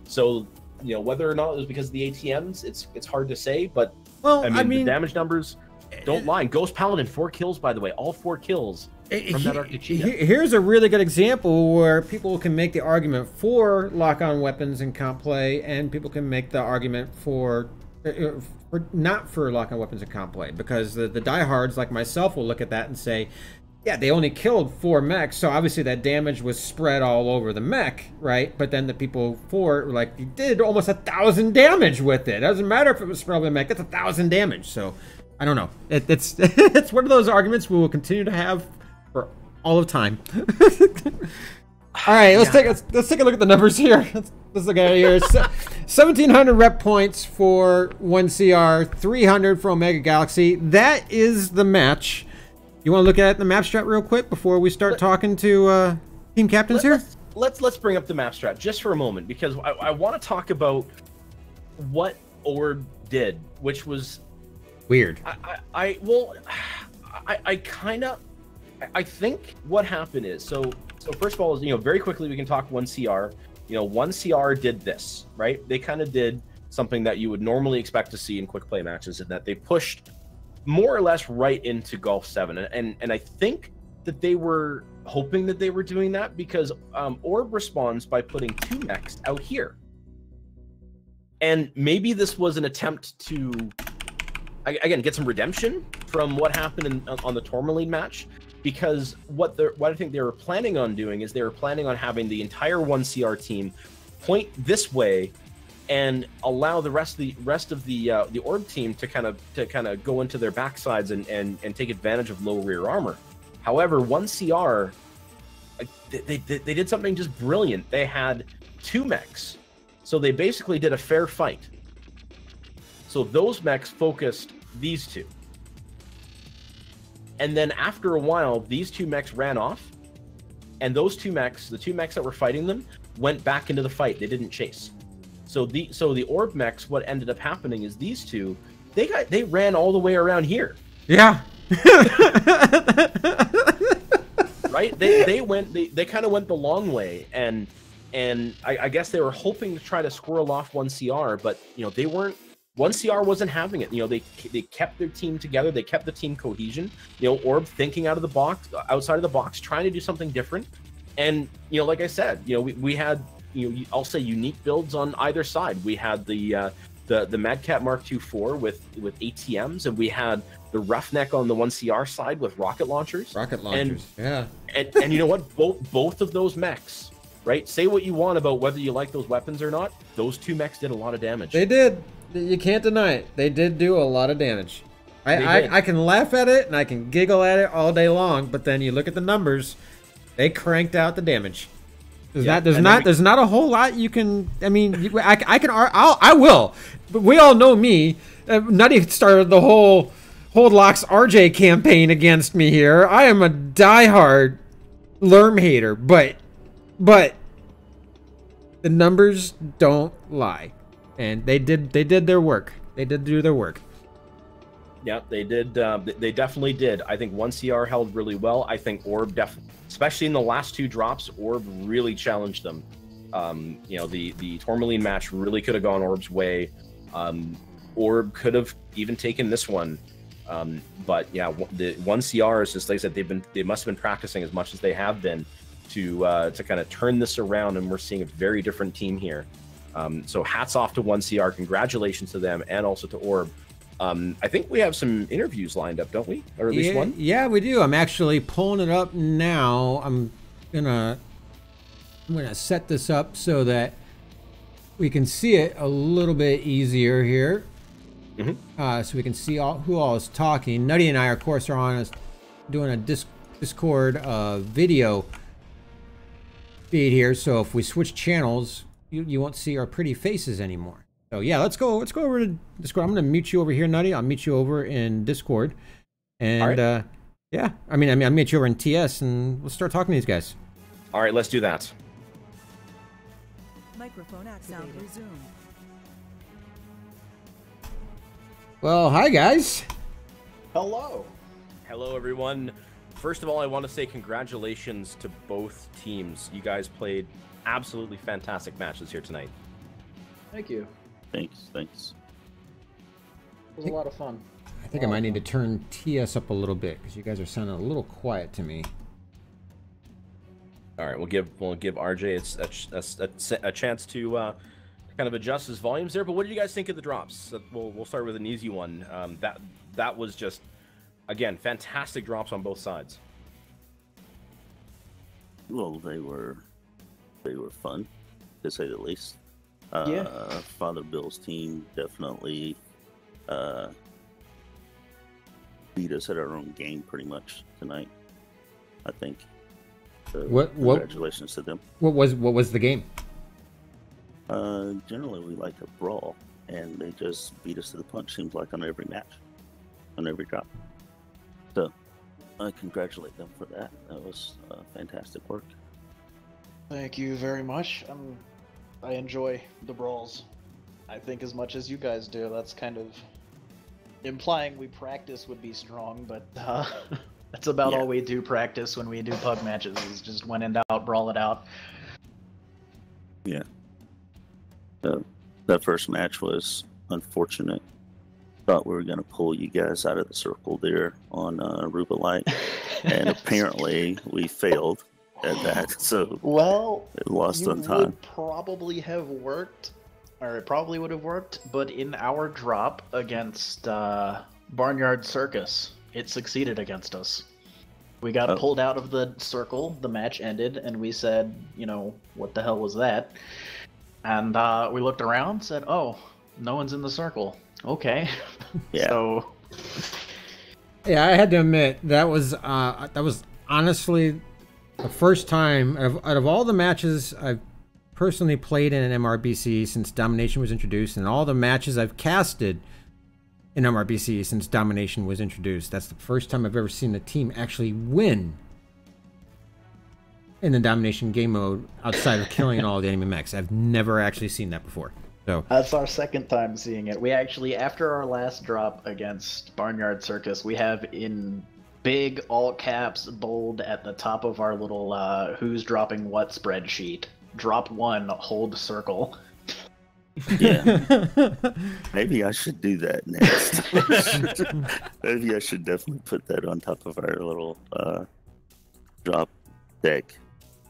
O: So, whether or not it was because of the ATMs, it's hard to say. But,
L: well,
O: I mean the damage numbers don't lie. Ghost Paladin, 4 kills, by the way. All 4 kills.
L: Here's a really good example where people can make the argument for lock-on weapons in comp play, and people can make the argument for
N: or not for lock-on weapons and comp play, because the diehards like myself will look at that and say, yeah, they only killed 4 mechs, so obviously that damage was spread all over the mech, right? But then the people for it were like, you did almost 1,000 damage with it. It doesn't matter if it was spread over the mech, that's 1,000 damage. So I don't know. It's it's one of those arguments we will continue to have for all of time. All right, let's take a look at the numbers here. Let's look at it here. 1,700 rep points for 1CR, 300 for Omega Galaxy. That is the match. You want to look at the map strat real quick before we start talking to team captains here?
O: Let's bring up the map strat just for a moment, because I want to talk about what ORB did, which was
N: weird.
O: I think what happened is, so first of all, very quickly we can talk 1CR. 1CR did this, right? They kind of did something that you would normally expect to see in quick play matches, in that they pushed more or less right into Gulf 7. And I think that they were hoping that they were doing that, because ORB responds by putting 2 mechs out here. And maybe this was an attempt to, again, get some redemption from what happened on the Tourmaline match. Because what I think they were planning on doing is they were planning on having the entire 1CR team point this way and allow the rest of the ORB team to kind of go into their backsides and take advantage of low rear armor. However, 1CR, they did something just brilliant. They had 2 mechs, so they basically did a fair fight. So those mechs focused these 2. And then after a while, these 2 mechs ran off, and those 2 mechs, the 2 mechs that were fighting them, went back into the fight. They didn't chase. So the ORB mechs, what ended up happening is these 2, they ran all the way around here.
N: Yeah.
O: Right? They kind of went the long way, and I guess they were hoping to try to squirrel off 1CR, but they weren't. 1CR wasn't having it. They kept their team together. They kept the team cohesion. ORB thinking outside of the box, trying to do something different. And like I said, we had I'll say unique builds on either side. We had the Madcat Mark II 4 with ATMs, and we had the Roughneck on the 1CR side with rocket launchers.
N: Yeah.
O: And you know what? Both of those mechs, right? Say what you want about whether you like those weapons or not. Those 2 mechs did a lot of damage.
N: They did. You can't deny it. They did do a lot of damage. I can laugh at it and I can giggle at it all day long, but then you look at the numbers, they cranked out the damage. There's not a whole lot you can. I mean, I will, but we all know me. Nutty started the whole Hold Lock's RJ campaign against me here. I am a diehard Lerm hater, but the numbers don't lie. And they did their work. They did do their work.
O: Yeah, they did. They definitely did. I think 1CR held really well. I think ORB especially in the last 2 drops, ORB really challenged them. The Tourmaline match really could have gone ORB's way. ORB could have even taken this one. But yeah, the 1CR is just, like I said, they must have been practicing as much as they have been to kind of turn this around, and we're seeing a very different team here. So hats off to 1CR. Congratulations to them, and also to ORB. I think we have some interviews lined up, don't we? Or at least one?
N: Yeah, we do. I'm actually pulling it up now. I'm gonna set this up so that we can see it a little bit easier here.
O: Mm-hmm.
N: So we can see who all is talking. Nutty and I, of course, are doing a Discord video feed here. So if we switch channels, you won't see our pretty faces anymore. So yeah, let's go over to Discord. I'm gonna mute you over here, Nutty. I'll meet you over in Discord, and yeah, I mean, I'll meet you over in TS, and we'll start talking to these guys.
O: All right, let's do that.
P: Microphone activated. Sound resumed.
N: Well, hi guys.
O: Hello everyone. First of all, I want to say congratulations to both teams. You guys played absolutely fantastic matches here tonight.
Q: Thank you.
R: Thanks.
Q: It was a lot of fun.
N: I think I might need to turn TS up a little bit because you guys are sounding a little quiet to me.
O: All right, we'll give RJ a chance to kind of adjust his volumes there. But what did you guys think of the drops? We'll start with an easy one. That was just, again, fantastic drops on both sides.
P: Well, they were fun, to say the least.
Q: Yeah.
P: Father Bill's team definitely beat us at our own game pretty much tonight, I think. So congratulations to them.
N: What was the game?
P: Generally, we like to brawl, and they just beat us to the punch, seems like, on every match, on every drop. So, I congratulate them for that. That was fantastic work.
Q: Thank you very much. I enjoy the brawls, I think, as much as you guys do. That's kind of implying we practice would be strong, but that's about all we do practice when we do pug matches, is just when in doubt, brawl it out.
P: Yeah. That first match was unfortunate. Thought we were going to pull you guys out of the circle there on Rubelite, and apparently we failed at that. So it lost on time.
Q: Would probably have worked, or it probably would have worked, but in our drop against Barnyard Circus, it succeeded against us. We got pulled out of the circle, the match ended, and we said, what the hell was that? And we looked around, said, oh, no one's in the circle. Okay.
P: Yeah.
Q: So...
N: Yeah, I had to admit, that was honestly the first time, out of all the matches I've personally played in an MRBC since Domination was introduced, and all the matches I've casted in MRBC since Domination was introduced, that's the first time I've ever seen a team actually win in the Domination game mode outside of killing all the enemy mechs. I've never actually seen that before. So
Q: that's our second time seeing it. We actually, after our last drop against Barnyard Circus, we have in big all caps, bold at the top of our little who's dropping what spreadsheet. Drop 1, hold circle.
P: Yeah. Maybe I should do that next. Maybe I should definitely put that on top of our little drop deck.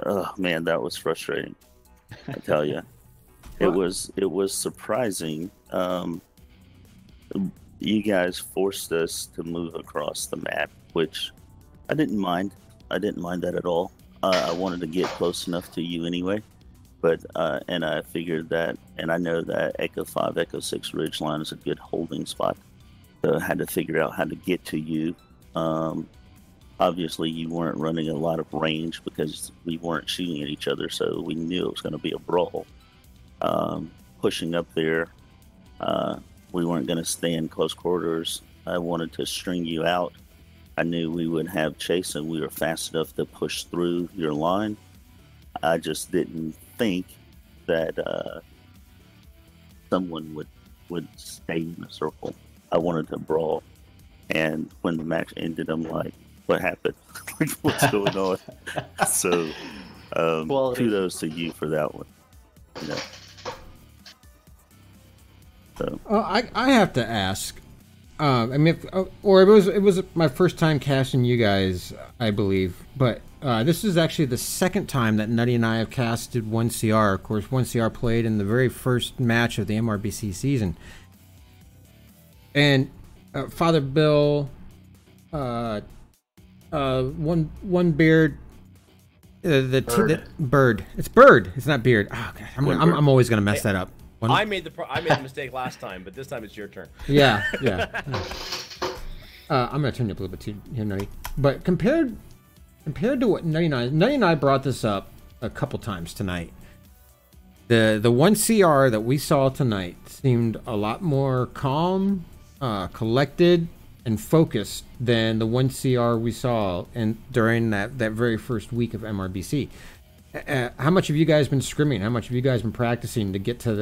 P: Oh man, that was frustrating. I tell you, it was surprising. You guys forced us to move across the map, which I didn't mind. I didn't mind that at all. I wanted to get close enough to you anyway, but and I figured that, and I know that Echo 5, Echo 6 ridgeline is a good holding spot. So I had to figure out how to get to you. Obviously, you weren't running a lot of range because we weren't shooting at each other, so we knew it was going to be a brawl. Pushing up there, we weren't going to stay in close quarters. I wanted to string you out. I knew we would have chase, and we were fast enough to push through your line. I just didn't think that someone would stay in the circle. I wanted to brawl, and when the match ended, I'm like, what happened? Like, what's going on? So, kudos to you for that one. So.
N: I have to ask. I mean, it was my first time casting you guys, I believe. But this is actually the second time that Nutty and I have casted 1CR. Of course, 1CR played in the very first match of the MRBC season. And Father Bill, one beard, bird. It's bird. It's not beard. Oh, God, I'm always gonna mess that up.
O: I made the mistake last time, but this time it's your turn.
N: Yeah. I'm gonna turn you up a little bit too, Nutty. But compared to what Nutty and I brought this up a couple times tonight. The 1CR that we saw tonight seemed a lot more calm, collected, and focused than the 1CR we saw during that very first week of MRBC. How much have you guys been scrimming? How much have you guys been practicing to get to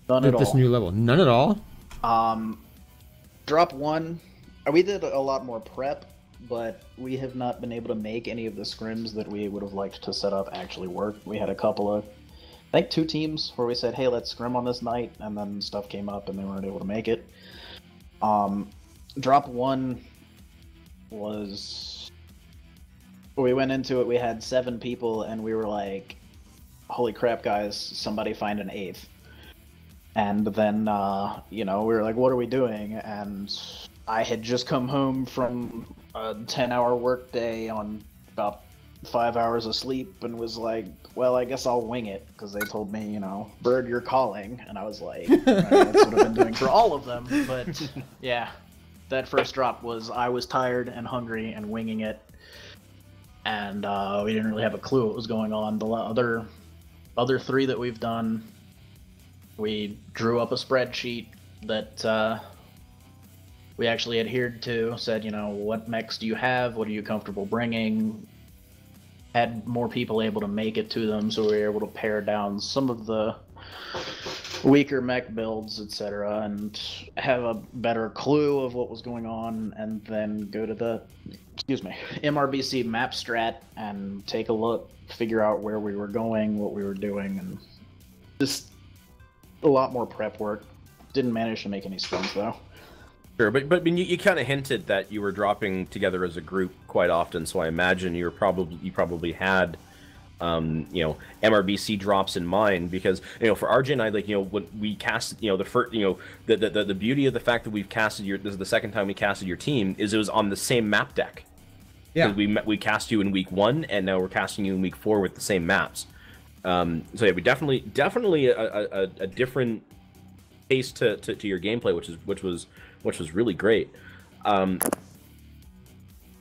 N: this new level? None at all?
Q: Drop 1, we did a lot more prep, but we have not been able to make any of the scrims that we would have liked to set up actually work. We had a couple of, I think 2 teams where we said, hey, let's scrim on this night, and then stuff came up and they weren't able to make it. Drop 1 was... We went into it, we had 7 people, and we were like, holy crap, guys, somebody find an 8th. And then, you know, we were like, what are we doing? And I had just come home from a 10-hour workday on about 5 hours of sleep and was like, well, I guess I'll wing it, because they told me, you know, Bird, you're calling. And I was like, all right, that's what I've been doing for all of them. But yeah, that first drop was I was tired and hungry and winging it. And we didn't really have a clue what was going on. The other three that we've done, we drew up a spreadsheet that we actually adhered to, said, you know, what mechs do you have? What are you comfortable bringing? Had more people able to make it to them, so we were able to pare down some of the weaker mech builds, etc., and have a better clue of what was going on, and then go to the, MRBC map strat and take a look, figure out where we were going, what we were doing, and just a lot more prep work. Didn't manage to make any spins, though.
O: Sure, but you kind of hinted that you were dropping together as a group quite often, so I imagine you probably had, you know, MRBC drops in mind, because, you know, for RJ and I, like, you know, when we cast, you know, the first, you know, the beauty of the fact that we've casted this is the second time we casted your team, is it was on the same map deck. Yeah. We cast you in week 1, and now we're casting you in week 4 with the same maps. So yeah, we definitely a different pace to your gameplay, which was really great.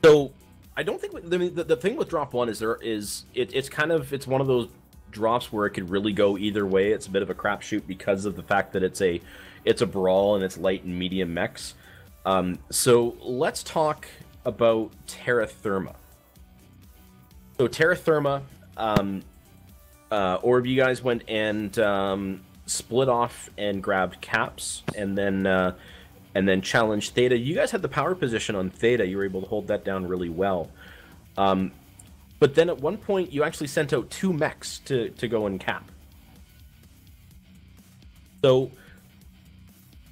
O: So I don't think the thing with drop 1 is it's one of those drops where it could really go either way. It's a bit of a crapshoot because of the fact that it's a brawl and it's light and medium mechs. So let's talk about Terra Therma. So Terra Therma, ORB, you guys went and split off and grabbed caps, and then challenged Theta. You guys had the power position on Theta. You were able to hold that down really well. But then at one point, you actually sent out 2 mechs to go and cap. So,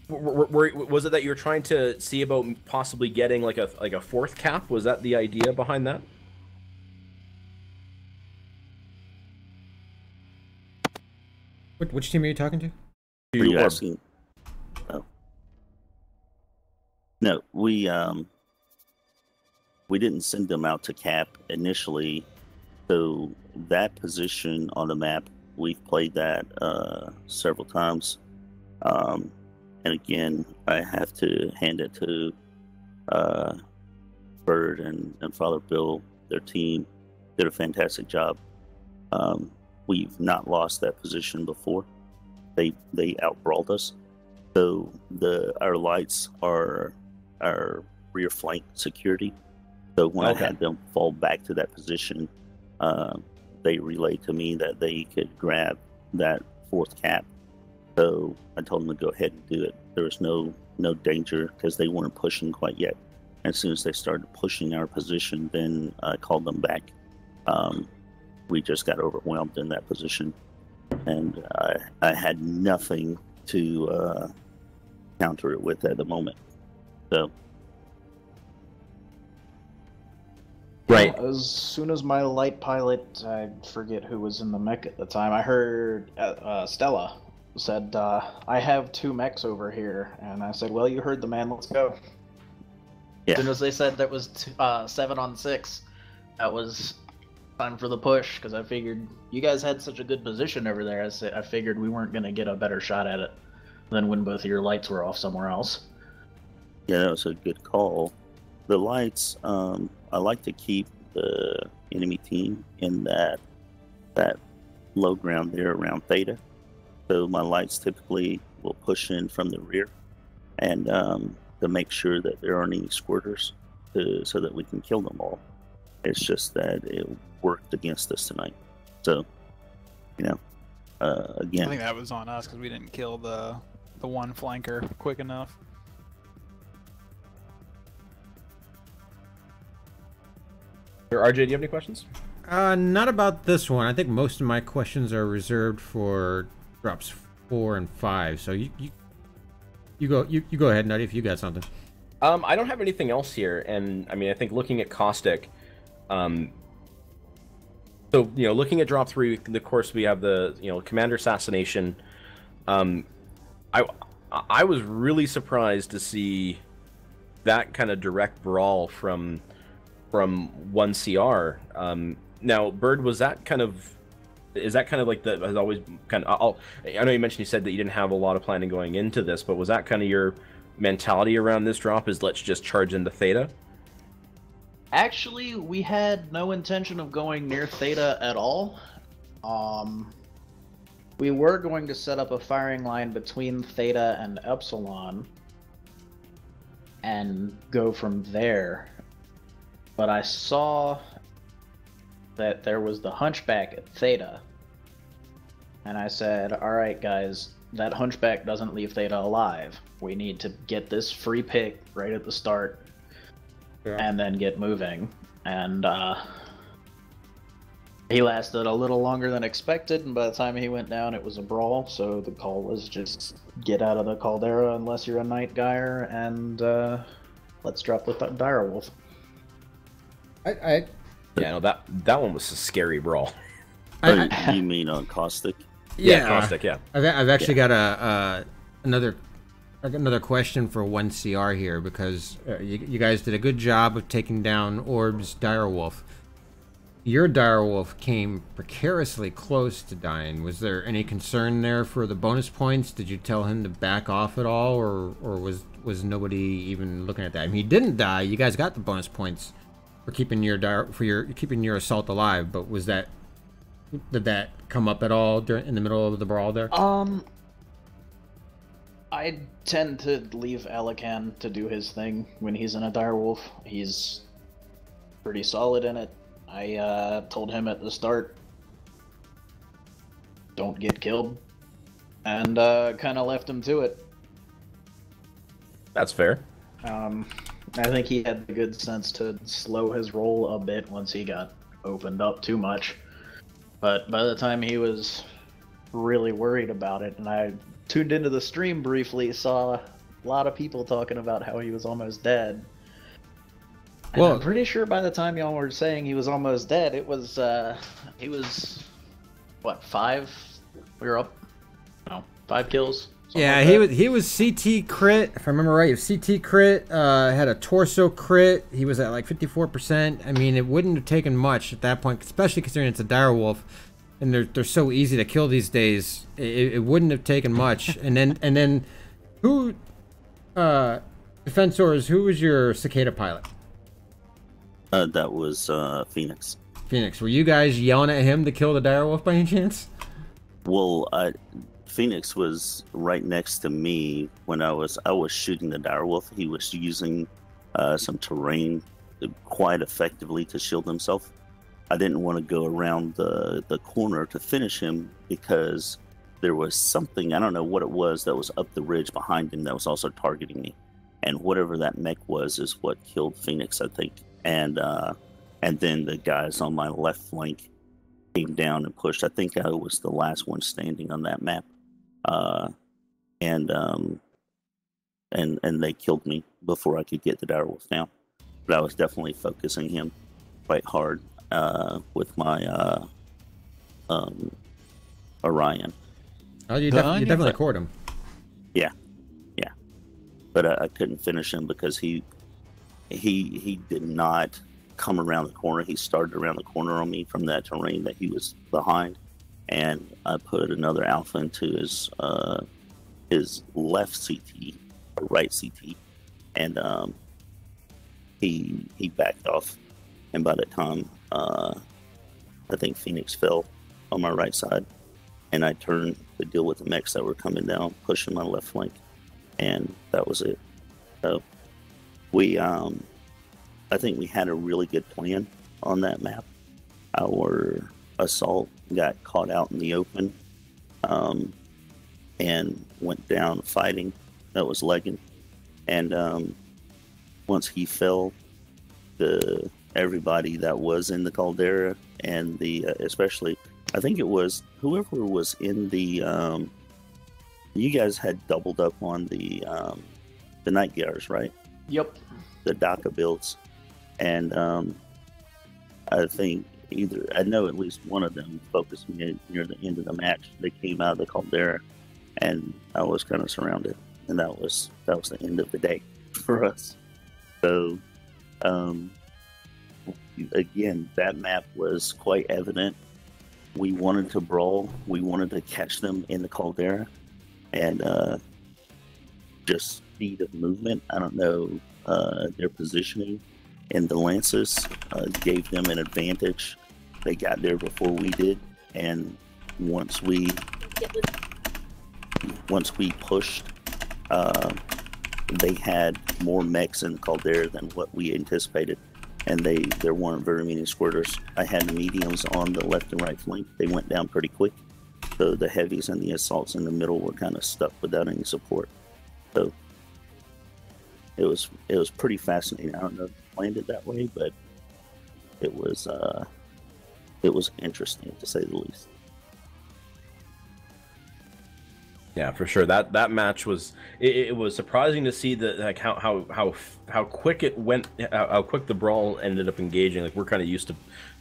O: was it that you were trying to see about possibly getting like a 4th cap? Was that the idea behind that?
L: Which team are you talking to?
P: Are you asking? Oh. No, we didn't send them out to cap initially. So that position on the map, we've played that several times. And again, I have to hand it to Bird and Father Bill. Their team did a fantastic job. We've not lost that position before. They outbrawled us. So our lights are our rear flank security. So when I had them fall back to that position, they relayed to me that they could grab that 4th cap. So I told them to go ahead and do it. There was no danger because they weren't pushing quite yet. As soon as they started pushing our position, then I called them back. We just got overwhelmed in that position, and I had nothing to counter it with at the moment. So,
Q: right. As soon as my light pilot, I forget who was in the mech at the time, I heard Stella said, I have 2 mechs over here, and I said, well, you heard the man, let's go. Yeah. As soon as they said that was 7 on 6, that was time for the push, because I figured you guys had such a good position over there. I figured we weren't going to get a better shot at it than when both of your lights were off somewhere else.
P: Yeah, that was a good call. The lights, I like to keep the enemy team in that low ground there around Theta. So my lights typically will push in from the rear, and to make sure that there aren't any squirters, so that we can kill them all. It's just that it worked against us tonight. So, you know, again,
R: I think that was on us because we didn't kill the one flanker quick enough.
O: RJ, do you have any questions?
L: Not about this one. I think most of my questions are reserved for drops 4 and 5. So you go ahead, Nutty, if you got something.
O: I don't have anything else here, and I mean, I think looking at Caustic, so, you know, looking at drop 3, of course, we have the, you know, Commander Assassination. I was really surprised to see that kind of direct brawl from 1CR. Now, Bird, is that kind of like the has always kind of? I know you mentioned you said that you didn't have a lot of planning going into this, but was that kind of your mentality around this drop? Is let's just charge into Theta?
Q: Actually, we had no intention of going near Theta at all. We were going to set up a firing line between Theta and Epsilon and go from there. But I saw that there was the Hunchback at Theta. And I said, alright guys, that Hunchback doesn't leave Theta alive. We need to get this free pick right at the start and then get moving. And he lasted a little longer than expected, and by the time he went down it was a brawl, so the call was just get out of the caldera unless you're a night guyer, and let's drop the direwolf.
O: Yeah, no, that one was a scary brawl.
P: You mean on Caustic?
O: Yeah, Caustic, yeah.
L: I've actually got another question for 1CR here, because you guys did a good job of taking down Orb's direwolf. Your direwolf came precariously close to dying. Was there any concern there for the bonus points? Did you tell him to back off at all, or was nobody even looking at that? I mean, he didn't die. You guys got the bonus points for keeping your assault alive. But did that come up at all in the middle of the brawl there?
Q: I tend to leave Alakan to do his thing when he's in a direwolf. He's pretty solid in it. I told him at the start, don't get killed, and kind of left him to it.
O: That's fair.
Q: I think he had the good sense to slow his roll a bit once he got opened up too much. But by the time he was really worried about it, and I tuned into the stream briefly, saw a lot of people talking about how he was almost dead. And well, I'm pretty sure by the time y'all were saying he was almost dead, it was, he was, what, 5? We were up, 5 kills?
L: Yeah, like he was CT crit, if I remember right. CT crit, had a torso crit. He was at like 54%. I mean, it wouldn't have taken much at that point, especially considering it's a direwolf, and they're so easy to kill these days. It wouldn't have taken much. And then, who, Defensors, who was your Cicada pilot?
P: That was Phoenix.
L: Phoenix, were you guys yelling at him to kill the direwolf by any chance?
P: Well, Phoenix was right next to me when I was shooting the direwolf. He was using some terrain quite effectively to shield himself. I didn't want to go around the corner to finish him because there was something, I don't know what it was, that was up the ridge behind him that was also targeting me. And whatever that mech was is what killed Phoenix, I think. And then the guys on my left flank came down and pushed. I think I was the last one standing on that map. And they killed me before I could get the direwolf down. But I was definitely focusing him quite hard with my Orion.
L: Oh, you definitely caught him.
P: Yeah. But I couldn't finish him because he did not come around the corner. He started around the corner on me from that terrain that he was behind, and I put another alpha into his left CT or right CT, and he backed off. And by the time I think Phoenix fell on my right side, and I turned to deal with the mechs that were coming down, pushing my left flank, and that was it. So we I think we had a really good plan on that map. Our assault got caught out in the open and went down fighting. That was Leggin. And once he fell, everybody that was in the caldera and especially, I think it was whoever was in the you guys had doubled up on the night gears, right?
Q: Yep.
P: The DACA builds. And I think I know at least one of them focused me near the end of the match. They came out of the caldera and I was kind of surrounded, and that was the end of the day for us. So, again, that map was quite evident. We wanted to brawl. We wanted to catch them in the caldera, and just speed of movement. I don't know, their positioning and the lances gave them an advantage. They got there before we did, and once we pushed, they had more mechs in the caldera than what we anticipated, and there weren't very many squirters. I had the mediums on the left and right flank. They went down pretty quick, so the heavies and the assaults in the middle were kind of stuck without any support. So it was pretty fascinating. I don't know if I planned it that way, but it was interesting, to say the least.
O: Yeah, for sure. That match was it was surprising to see that, like, how quick it went, how quick the brawl ended up engaging. Like, we're kind of used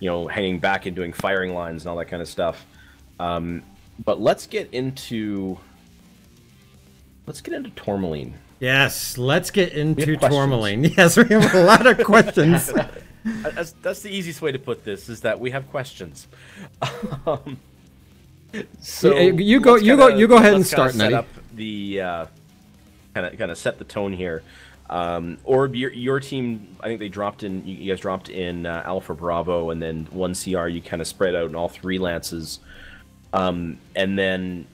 O: to, hanging back and doing firing lines and all that kind of stuff. But let's get into Tourmaline.
N: Yes, let's get into Tourmaline. Yes, we have a lot of questions.
O: That's the easiest way to put this, is that we have questions. So
N: you go ahead and start,
O: set up the kind of set the tone here. Orb, your team, I think they dropped in. You guys dropped in Alpha Bravo, and then 1 CR. You kind of spread out in all 3 lances, and then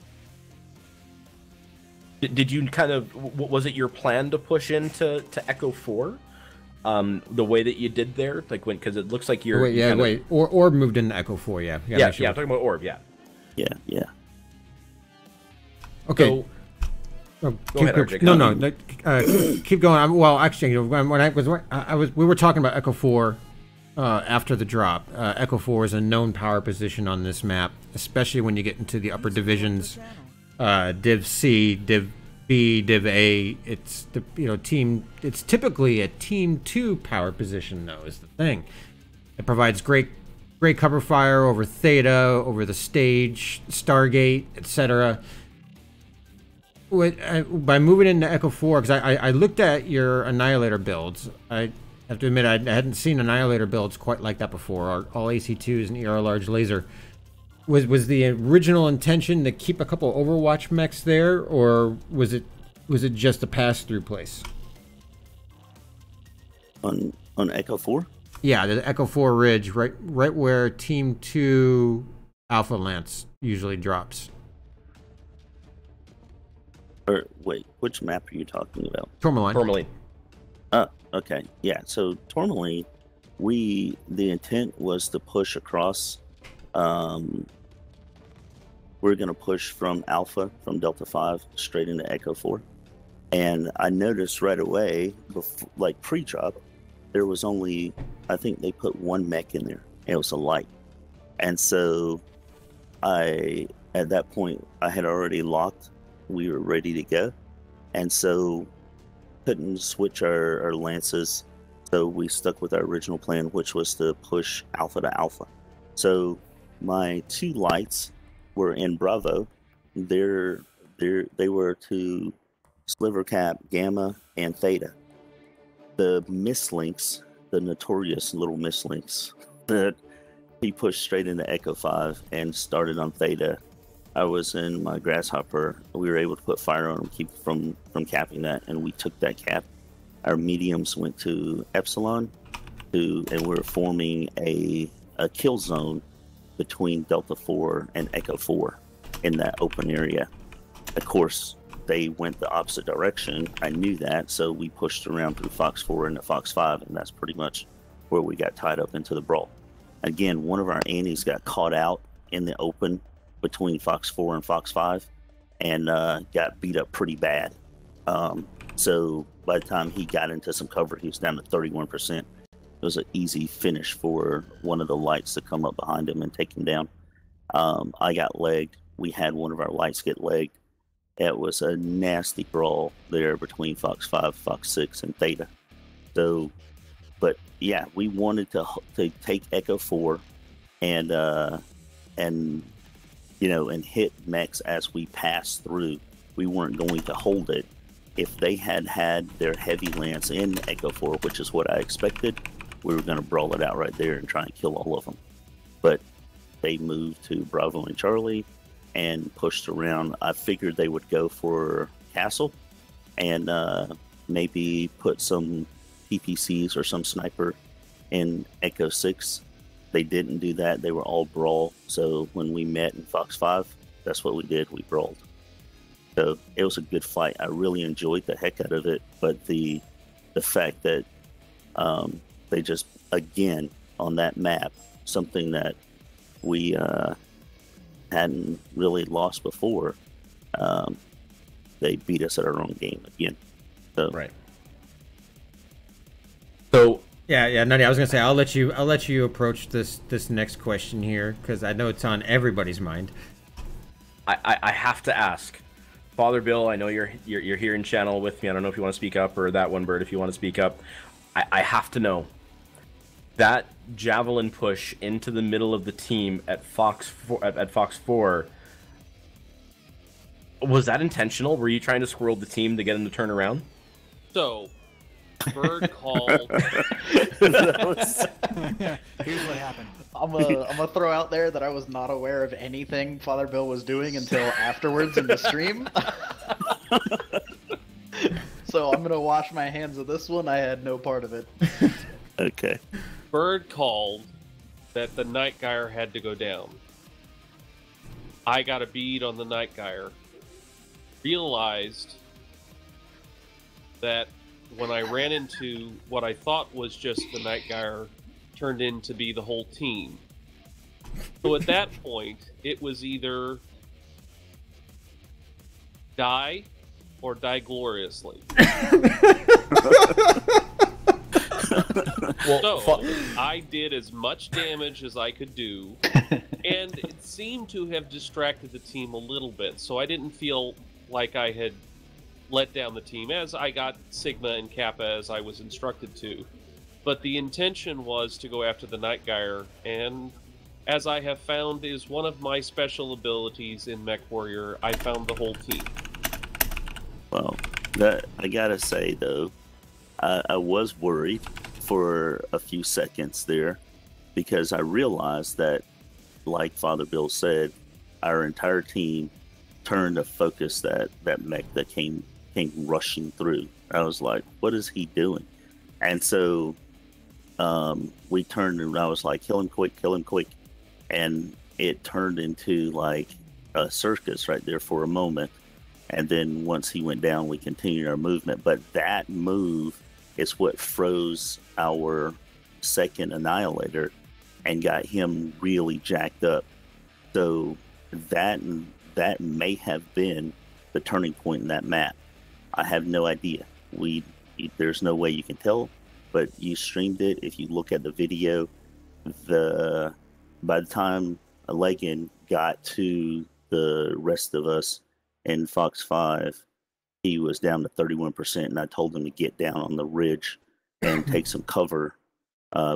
O: did you kind of, was it your plan to push into Echo 4? The way that you did there, like, because it looks like you're.
N: Orb moved into Echo 4. Yeah.
O: I'm talking about Orb. Yeah.
P: Yeah.
N: Okay.
O: Go ahead, RJ.
N: Keep going. Well, actually, we were talking about Echo 4 after the drop. Echo 4 is a known power position on this map, especially when you get into the upper divisions. Div C, Div B, Div A. It's It's typically a Team 2 power position, though, is the thing. It provides great cover fire over Theta, over the stage, Stargate, etc. By moving into Echo 4, because I looked at your Annihilator builds. I have to admit, I hadn't seen Annihilator builds quite like that before. All AC2s and ER large laser. Was the original intention to keep a couple Overwatch mechs there, or was it just a pass-through place?
P: On Echo 4?
N: Yeah, the Echo 4 Ridge, right where Team 2 Alpha Lance usually drops.
P: Wait, which map are you talking about?
N: Tourmaline.
P: Okay. Yeah, so Tourmaline, the intent was to push across. We're going to push from Alpha, from Delta 5, straight into Echo 4. And I noticed right away, like pre-drop, there was only, I think they put 1 mech in there. It was a light. And so at that point, I had already locked. We were ready to go. And so couldn't switch our lances. So we stuck with our original plan, which was to push Alpha to Alpha. So my 2 lights were in Bravo. They were to Sliver Cap, Gamma, and Theta. The mislinks, the notorious little mislinks that he pushed straight into Echo 5 and started on Theta. I was in my Grasshopper. We were able to put fire on him, keep from capping that, and we took that cap. Our mediums went to Epsilon, and we're forming a kill zone between Delta 4 and Echo 4 in that open area. Of course, they went the opposite direction. I knew that, so we pushed around through Fox 4 into Fox 5, and that's pretty much where we got tied up into the brawl. Again, one of our Annies got caught out in the open between Fox 4 and Fox 5 and got beat up pretty bad. So by the time he got into some cover, he was down to 31%. It was an easy finish for one of the lights to come up behind him and take him down. I got legged. We had one of our lights get legged. It was a nasty brawl there between Fox 5, Fox 6, and Theta. So, but yeah, we wanted to take Echo 4 and and hit mechs as we passed through. We weren't going to hold it. If they had had their heavy lance in Echo 4, which is what I expected, we were going to brawl it out right there and try and kill all of them. But they moved to Bravo and Charlie and pushed around. I figured they would go for Castle and maybe put some PPCs or some sniper in Echo 6. They didn't do that. They were all brawl. So when we met in Fox 5, that's what we did. We brawled. So it was a good fight. I really enjoyed the heck out of it. But the fact that they just, again, on that map, something that we hadn't really lost before, they beat us at our own game again. So.
O: Right. So
N: yeah, Nutty, I was gonna say I'll let you approach this next question here because I know it's on everybody's mind.
O: I have to ask, Father Bill. I know you're here in channel with me. I don't know if you want to speak up, or that one bird if you want to speak up. I have to know that javelin push into the middle of the team at Fox 4. Was that intentional? Were you trying to squirrel the team to get them to turn around?
S: So, Bird called.
R: Here's what happened.
Q: I'm gonna throw out there that I was not aware of anything Father Bill was doing until afterwards in the stream. So I'm gonna wash my hands of this one. I had no part of it.
P: Okay.
S: Bird called that the Night Gyre had to go down. I got a bead on the Night Gyre. Realized that when I ran into what I thought was just the Night Gyre, turned in to be the whole team. So at that point, it was either die or die gloriously. So I did as much damage as I could do, and it seemed to have distracted the team a little bit, so I didn't feel like I had let down the team, as I got Sigma and Kappa as I was instructed to. But the intention was to go after the Night Gyre, and as I have found is one of my special abilities in Mech Warrior, I found the whole team.
P: Well, I gotta say though, I was worried for a few seconds there because I realized that, like Father Bill said, our entire team turned to focus that mech that came rushing through. I was like, what is he doing? And so we turned and I was like, kill him quick, and it turned into like a circus right there for a moment. And then once he went down, we continued our movement. But that move is what froze our second Annihilator and got him really jacked up. So that may have been the turning point in that map. I have no idea. There's no way you can tell, but you streamed it. If you look at the video, by the time Legan got to the rest of us in Fox 5, he was down to 31%, and I told him to get down on the ridge and take some cover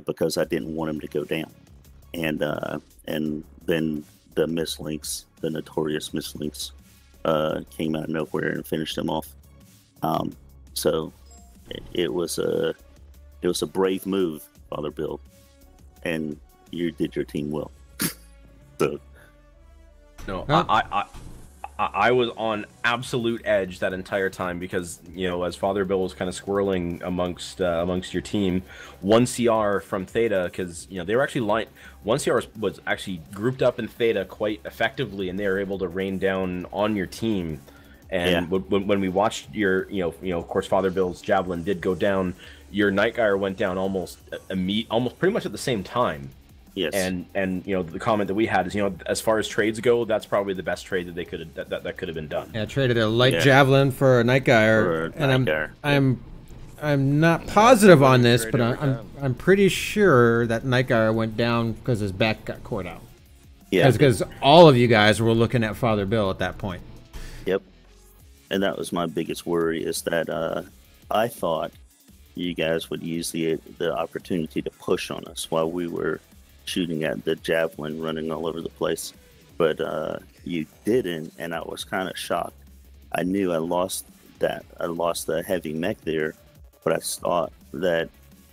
P: because I didn't want him to go down. And then the mislinks, the notorious mislinks, came out of nowhere and finished him off. So it was a brave move, Father Bill, and you did your team well. So
O: no, I was on absolute edge that entire time because, as Father Bill was kind of squirreling amongst your team, 1CR from Theta, because, they were actually 1CR was actually grouped up in Theta quite effectively, and they were able to rain down on your team. And when we watched your, of course, Father Bill's javelin did go down, your Night Gyre went down almost pretty much at the same time.
P: Yes.
O: And the comment that we had is, as far as trades go, that's probably the best trade that they could have that could have been done.
N: Yeah, traded a light javelin for a Night Gyre, and I'm not positive on this, but I'm pretty sure that Night Gyre went down because his back got caught out. Yeah, because all of you guys were looking at Father Bill at that point.
P: Yep, and that was my biggest worry, is that I thought you guys would use the opportunity to push on us while we were shooting at the javelin running all over the place. But you didn't, and I was kind of shocked. I knew I lost the heavy mech there, but I thought that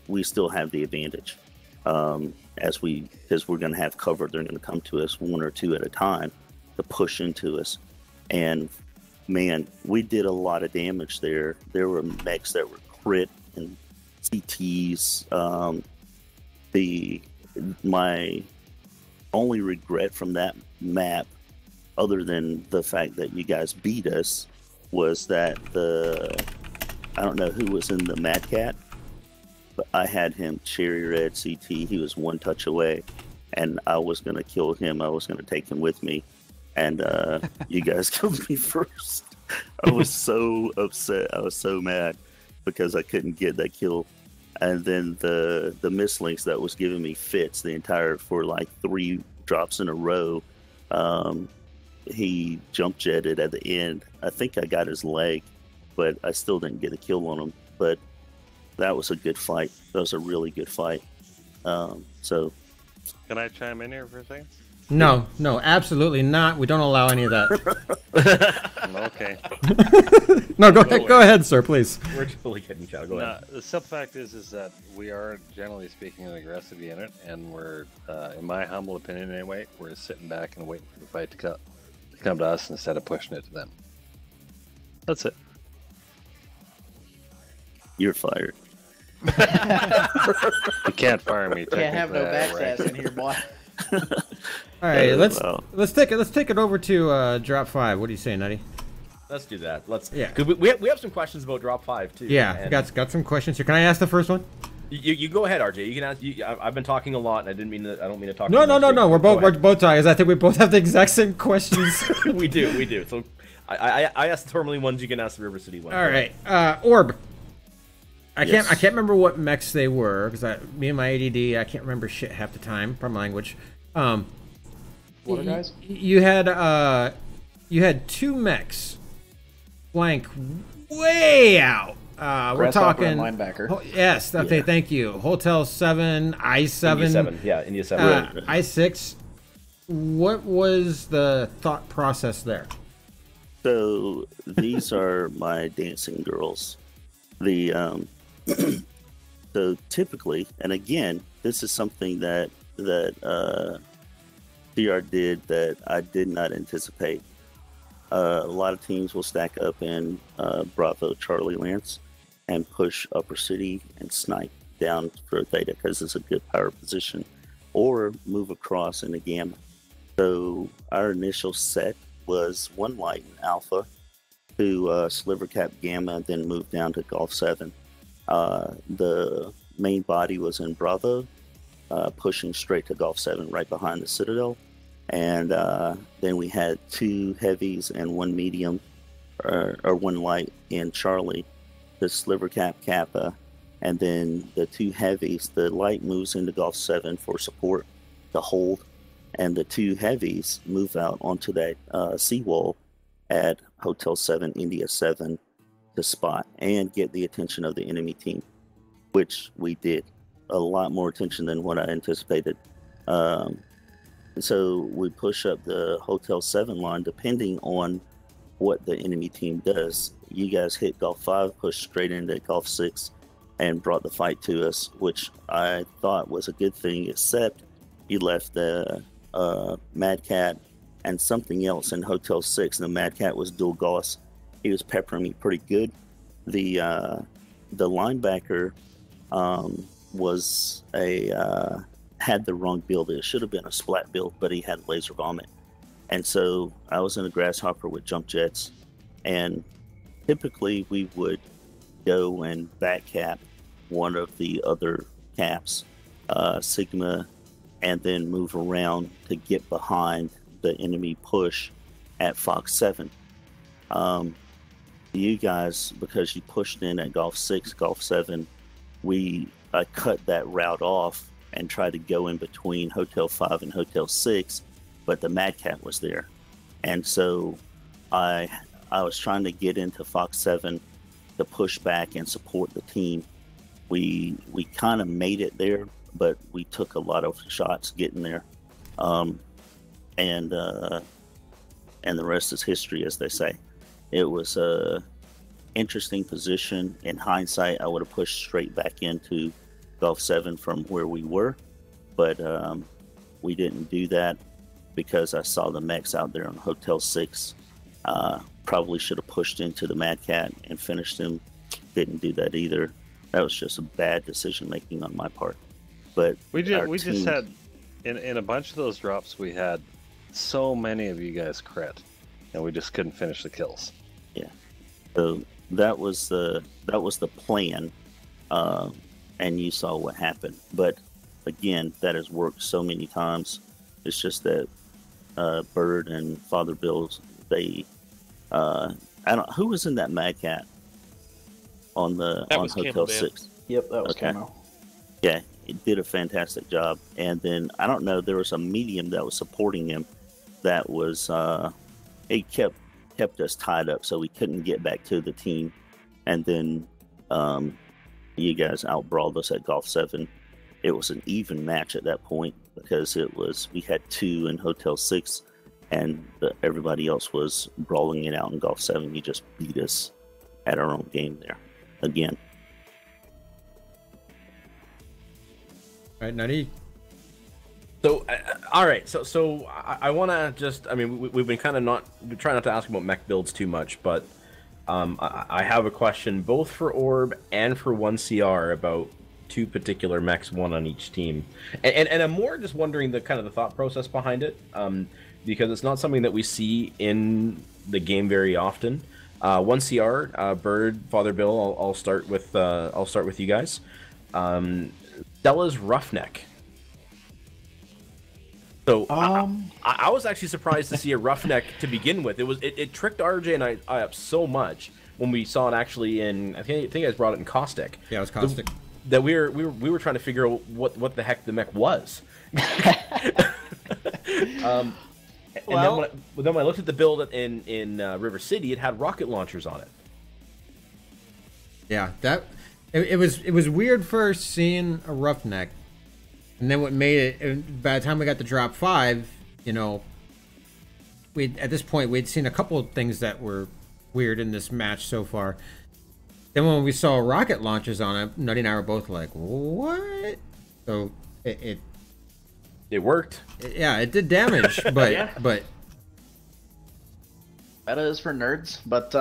P: we still have the advantage. Because we're going to have cover. They're going to come to us one or two at a time to push into us. And man, we did a lot of damage there. There were mechs that were crit and CTs. My only regret from that map, other than the fact that you guys beat us, was that I don't know who was in the Mad Cat, but I had him cherry red CT. He was one touch away, and I was going to kill him. I was going to take him with me, and you guys killed me first. I was so upset. I was so mad because I couldn't get that kill. And then the mislinks that was giving me fits for like 3 drops in a row, he jump jetted at the end. I think I got his leg, but I still didn't get a kill on him. But that was a good fight. That was a really good fight. So,
T: can I chime in here for a second?
N: No, absolutely not. We don't allow any of that.
T: Okay.
N: No, go ahead, sir, please.
O: We're totally kidding, Chow. Go ahead.
T: The simple fact is that we are, generally speaking, an aggressive unit, and we're, in my humble opinion anyway, we're sitting back and waiting for the fight to come to us instead of pushing it to them. That's it.
P: You're fired.
T: You can't fire me.
Q: Can't have no backsass in here, boy.
N: All right, let's take it over to drop 5. What do you say, Nutty?
O: Let's do that.
N: Yeah.
O: Cause we have some questions about drop 5 too.
N: Yeah, got some questions here. Can I ask the first one?
O: You go ahead, RJ. You can ask. I've been talking a lot, and I don't mean to talk.
N: No. We're both talking. I think we both have the exact same questions.
O: we do. So I asked the Tourmaline ones. You can ask the River City ones.
N: All right. ORB. I can't remember what mechs they were because me and my ADD, I can't remember shit half the time from language.
Q: What guys?
N: You had 2 mechs flank way out. We're talking
Q: linebacker.
N: Yes. Okay. Yeah. Thank you. Hotel 7, I-7.
O: India 7. Yeah, India 7.
N: I-6. What was the thought process there?
P: So these are my dancing girls. So typically, and again, this is something that CR did that I did not anticipate. A lot of teams will stack up in Bravo Charlie Lance and push Upper City and snipe down for Theta because it's a good power position, or move across in a Gamma. So our initial set was 1 light in Alpha to Sliver Cap Gamma, and then move down to Golf 7. The main body was in Bravo, pushing straight to Golf 7 right behind the Citadel. And then we had 2 heavies and 1 medium, or 1 light in Charlie, the Sliver Cap Kappa. And then the 2 heavies, the light moves into Golf 7 for support to hold. And the 2 heavies move out onto that seawall at Hotel 7, India 7 to spot and get the attention of the enemy team, which we did. A lot more attention than what I anticipated. So we push up the Hotel 7 line depending on what the enemy team does. You guys hit Golf 5, pushed straight into Golf 6, and brought the fight to us, which I thought was a good thing, except you left the Mad Cat and something else in Hotel 6. The Mad Cat was dual Gauss. He was peppering me pretty good. The linebacker was had the wrong build. It should have been a splat build, but he had laser vomit. And so I was in a grasshopper with jump jets, and typically we would go and back cap one of the other caps, Sigma, and then move around to get behind the enemy push at Fox 7. You guys, because you pushed in at Golf 6, Golf 7, I cut that route off and tried to go in between Hotel 5 and Hotel 6, but the Mad Cat was there. And so I was trying to get into Fox 7 to push back and support the team. We kind of made it there, but we took a lot of shots getting there. and the rest is history, as they say. It was a interesting position. In hindsight, I would have pushed straight back into Gulf 7 from where we were, but we didn't do that because I saw the mechs out there on Hotel 6. Probably should have pushed into the Mad Cat and finished him. Didn't do that either. That was just a bad decision making on my part. But
T: we just had in a bunch of those drops, we had so many of you guys crit, and we just couldn't finish the kills.
P: Yeah, so that was the plan, and you saw what happened. But again, that has worked so many times. It's just that Bird and Father Bill's, they who was in that Mad Cat on Hotel 6.
Q: Yep, that was Camo.
P: Yeah, he did a fantastic job. And then I don't know, there was a medium that was supporting him that was it kept us tied up, so we couldn't get back to the team. And then you guys outbrawled us at Golf 7. It was an even match at that point because we had 2 in Hotel 6, and everybody else was brawling it out in Golf 7. You just beat us at our own game there again.
N: All right, Nutty.
O: So, all right. So I want to just. I mean, we've been kind of trying not to ask about mech builds too much, but I have a question both for Orb and for 1CR about 2 particular mechs, 1 on each team, and I'm more just wondering the thought process behind it, because it's not something that we see in the game very often. 1CR, Bird, Father Bill. I'll start with you guys. Stella's Roughneck. So I was actually surprised to see a Roughneck to begin with. It tricked RJ and I up so much when we saw it actually in. I think you guys brought it in Caustic.
N: Yeah, it was Caustic.
O: That we were trying to figure out what the heck the mech was. And then when I looked at the build in River City, it had rocket launchers on it.
N: Yeah, it was weird first seeing a Roughneck, and then what made it. By the time we got to drop 5, at this point we'd seen a couple of things that were weird in this match so far. Then when we saw rocket launchers on it, Nutty and I were both like, "What?" So it
O: worked.
N: It did damage, but but
Q: meta is for nerds. But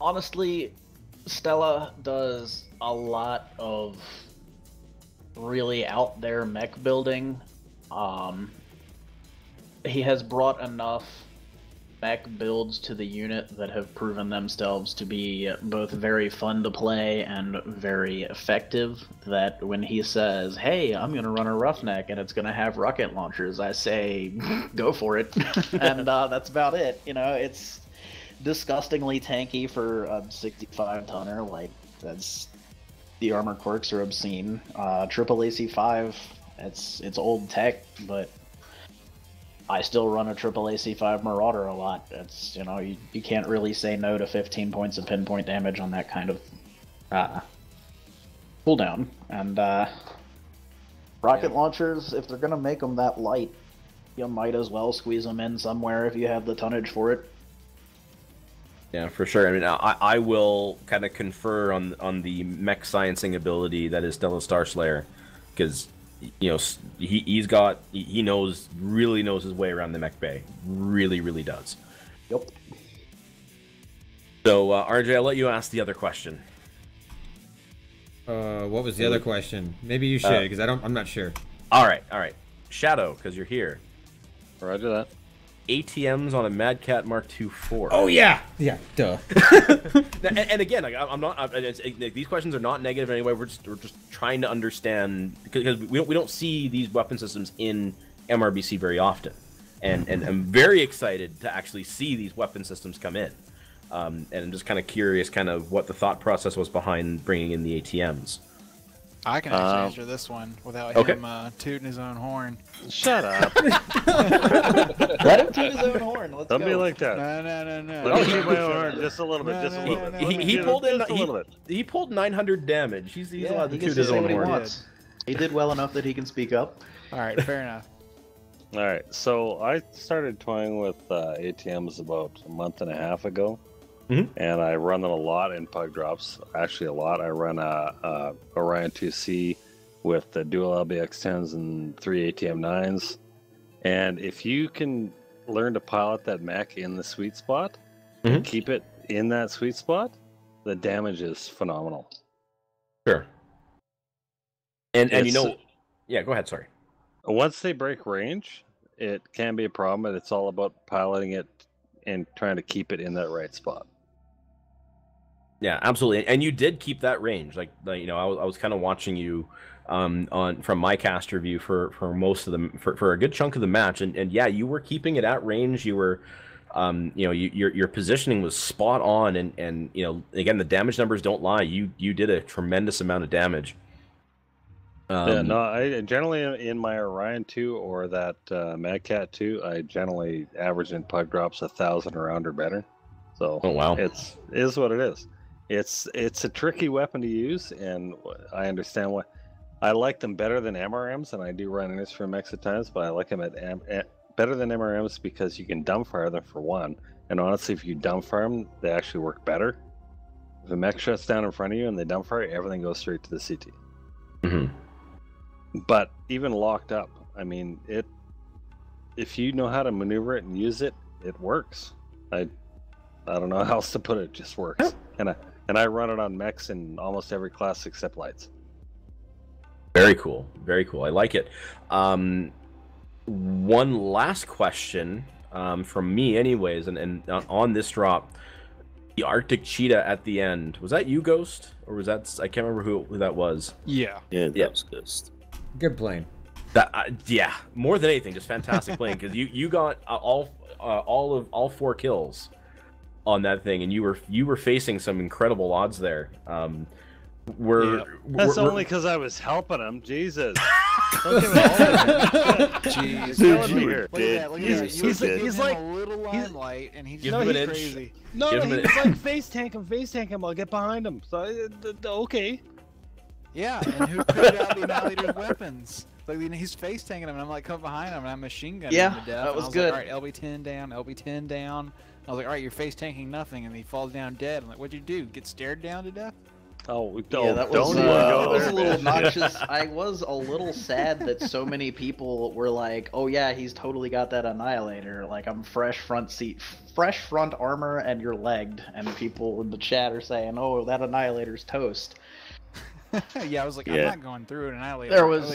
Q: honestly, Stella does a lot of really out there mech building. He has brought enough mech builds to the unit that have proven themselves to be both very fun to play and very effective, that when he says, "Hey, I'm going to run a Roughneck and it's going to have rocket launchers," I say, go for it. And that's about it. It's disgustingly tanky for a 65-tonner. Like, the armor quirks are obscene. Triple AC5, it's old tech, but I still run a triple AC5 Marauder a lot. It's, you can't really say no to 15 points of pinpoint damage on that kind of cooldown. And rocket launchers, if they're going to make them that light, you might as well squeeze them in somewhere if you have the tonnage for it.
O: Yeah, for sure. I mean, I will kind of confer on the mech sciencing ability that is Stella Starslayer, because he really knows his way around the mech bay. Really does.
Q: Yep.
O: So, RJ, I'll let you ask the other question.
N: What was the other question? Maybe you should, because I'm not sure.
O: All right. Shadow, because you're here.
T: Roger that.
O: ATMs on a Mad Cat Mark II 4.
N: Oh yeah, duh.
O: and again, I'm not. These questions are not negative in any way. We're just trying to understand, because we don't see these weapon systems in MRBC very often, and I'm very excited to actually see these weapon systems come in, and I'm just kind of curious, what the thought process was behind bringing in the ATMs.
R: I can actually answer this one without him tooting his own horn.
T: Shut up.
Q: Let him toot his own horn. Let's
T: Don't
Q: go.
T: be like that.
R: No.
T: Let me toot my own horn just a little bit.
O: He pulled 900 damage. He's allowed to
Q: he
O: toot his own horn.
Q: He did well enough that he can speak up.
R: All right, fair enough.
T: All right, so I started toying with ATMs about a month and a half ago, and I run them a lot in pug drops. Actually, a lot. I run a Orion 2C with the dual LBX10s and 3 ATM 9s, and if you can learn to pilot that mech in the sweet spot and keep it in that sweet spot, the damage is phenomenal.
O: Sure. And you know, yeah, go ahead. Sorry.
T: Once they break range, it can be a problem, but it's all about piloting it and trying to keep it in that right spot.
O: Yeah, absolutely. And you did keep that range. Like you know, I was kind of watching you on from my caster view for most of the for a good chunk of the match, and yeah, you were keeping it at range. You were you know, your positioning was spot on, and you know, again, the damage numbers don't lie. You did a tremendous amount of damage.
T: Yeah, no, I generally in my Orion 2 or that Mad Cat 2, I generally average in pug drops 1,000 around or better. So
O: oh wow,
T: it is what it is. It's a tricky weapon to use, and I understand why. I like them better than MRMs, and I do run inners for mechs at times, but I like them at better than MRMs because you can dumbfire them for one. And honestly, if you dumbfire them, they actually work better. If a mech shuts down in front of you and they dumbfire, everything goes straight to the CT. But even locked up, I mean, if you know how to maneuver it and use it, it works. I don't know how else to put it. It just works. And I run it on mechs in almost every class except lights.
O: Very cool. Very cool. I like it. One last question from me anyways, and on this drop, the Arctic Cheetah at the end, was that you, Ghost? Or was that, I can't remember who that was.
R: Yeah.
P: Yeah, that was Ghost.
N: Good plane.
O: That yeah, more than anything, just fantastic playing, because you got all 4 kills on that thing, and you were facing some incredible odds there.
T: That's only because I was helping him. Jesus. Don't give it all.
R: Jeez.
T: Dude,
R: Look
T: you
R: at that. Look at that. He's like a little limelight, and he's crazy.
T: No, he's like face tank him. I'll get behind him. So okay.
R: Yeah, and who put out the Annihilator's weapons? Like he's face tanking him, and I'm like, come behind him, and I'm machine gunning him to death.
Q: That was
R: and I
Q: good.
R: Like, all right, LB10 down, LB10 down. I was like, all right, you're face tanking nothing, and he falls down dead. I'm like, what'd you do? Get stared down to death?
T: Oh,
Q: yeah, that was,
T: don't
Q: that was a little obnoxious. I was a little sad that so many people were like, "Oh yeah, he's totally got that Annihilator." Like I'm fresh front armor, and you're legged, and people in the chat are saying, "Oh, that Annihilator's toast."
R: Yeah, I was like, I'm not going through an Annihilator.
Q: There was,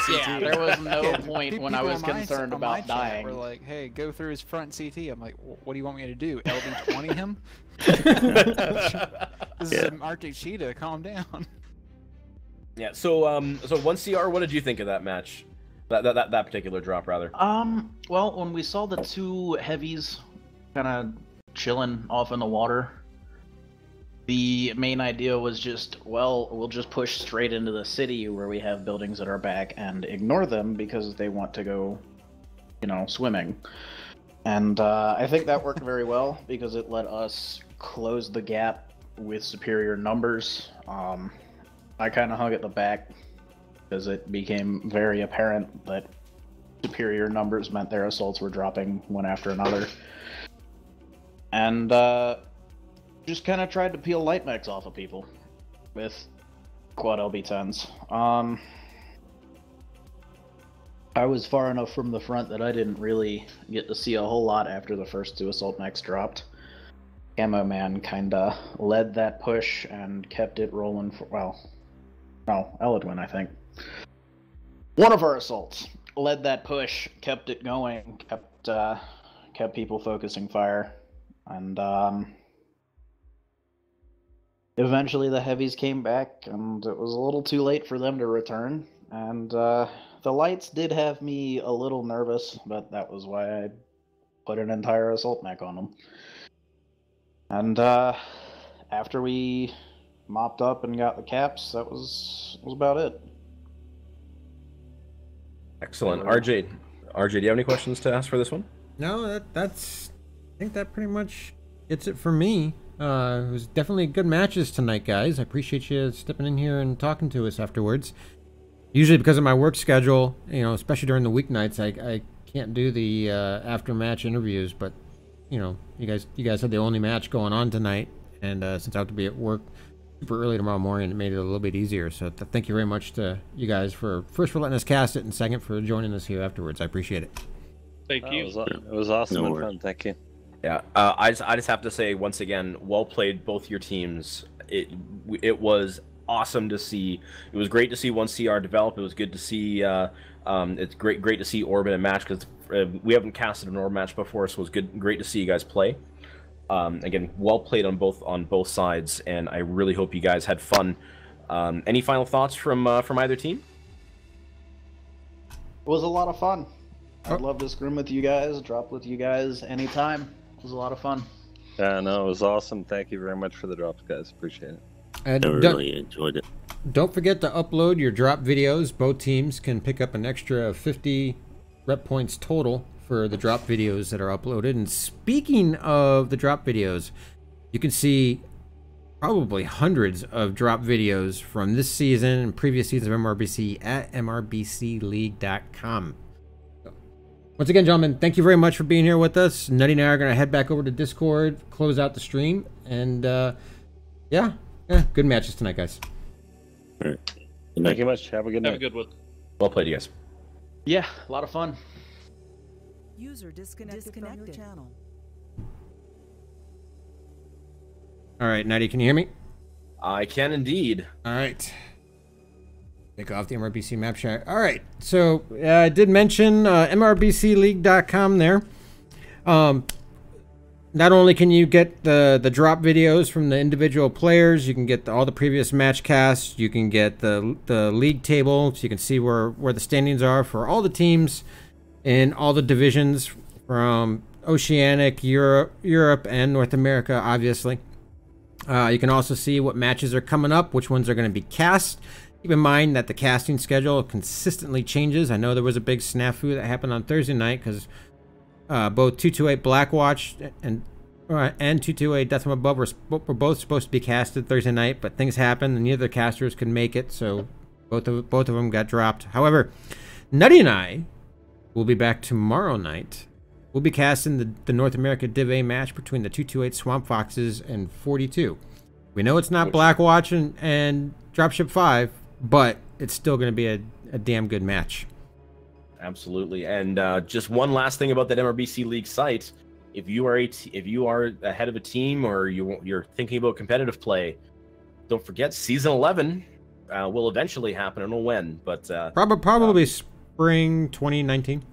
R: yeah,
Q: there was no point when I was concerned about dying.
R: We're like, hey, go through his front CT. I'm like, what do you want me to do? LB20 him? This is an Arctic Cheetah. Calm down.
O: Yeah. So 1CR, what did you think of that match? That particular drop, rather.
Q: Well, when we saw the 2 heavies kind of chilling off in the water, the main idea was just, well, we'll just push straight into the city where we have buildings at our back and ignore them because they want to go, you know, swimming. And I think that worked very well because it let us close the gap with superior numbers. I kind of hung at the back because it became very apparent that superior numbers meant their assaults were dropping one after another. And just kind of tried to peel light mechs off of people with quad LB10s. I was far enough from the front that I didn't really get to see a whole lot after the first 2 assault mechs dropped. Camo Man kinda led that push and kept it rolling for, well, no, Eladwin, I think. One of our assaults led that push, kept it going, kept people focusing fire, and eventually the heavies came back, and it was a little too late for them to return, and the lights did have me a little nervous, but that was why I put an entire assault mech on them. And after we mopped up and got the caps, that was about it.
O: Excellent. RJ, do you have any questions to ask for this one?
N: No, that's I think that pretty much gets it for me. It was definitely good matches tonight, guys. I appreciate you stepping in here and talking to us afterwards. Usually because of my work schedule, you know, especially during the weeknights, I can't do the after match interviews, but you know, you guys had the only match going on tonight, and since I have to be at work super early tomorrow morning, it made it a little bit easier. So thank you very much to you guys for letting us cast it, and second for joining us here afterwards. I appreciate it.
S: Thank you.
T: It was awesome and fun. Thank you.
O: Yeah, I just have to say once again, well played, both your teams. It was awesome to see. It was great to see 1CR develop. It was good to see. It's great to see Orb in a match, because we haven't casted an Orb match before, so it was great to see you guys play. Again, well played on both sides, and I really hope you guys had fun. Any final thoughts from either team?
Q: It was a lot of fun. I'd love to scrim with you guys, drop with you guys anytime. It was a lot of fun.
T: Yeah, no, it was awesome. Thank you very much for the drops, guys. Appreciate it.
P: I really enjoyed it.
N: Don't forget to upload your drop videos. Both teams can pick up an extra 50 rep points total for the drop videos that are uploaded. And speaking of the drop videos, you can see probably hundreds of drop videos from this season and previous seasons of MRBC at mrbcleague.com. Once again, gentlemen, thank you very much for being here with us. Nutty and I are going to head back over to Discord, close out the stream, and yeah, good matches tonight, guys.
P: All right.
T: Thank you much. Have a good night.
S: Have a good one.
O: Well played, you guys.
Q: Yeah, a lot of fun.
D: User disconnected from your channel.
N: All right, Nutty, can you hear me?
O: I can indeed.
N: All right. Take off the MRBC map share. All right, so I did mention mrbcleague.com there. Not only can you get the drop videos from the individual players, you can get all the previous match casts, you can get the league table, so you can see where the standings are for all the teams in all the divisions from Oceanic, Europe, and North America, obviously. You can also see what matches are coming up, which ones are going to be cast. Keep in mind that the casting schedule consistently changes. I know there was a big snafu that happened on Thursday night because both 228 Blackwatch and 228 Death from Above were both supposed to be casted Thursday night, but things happened and neither casters could make it, so both of them got dropped. However, Nutty and I will be back tomorrow night. We'll be casting the North America Div A match between the 228 Swamp Foxes and 42. We know it's not Blackwatch and Dropship 5, but it's still going to be a damn good match.
O: Absolutely. And just one last thing about that MRBC League site: if you are ahead of a team or you're thinking about competitive play, don't forget season 11 will eventually happen. I don't know when, but
N: probably spring 2019.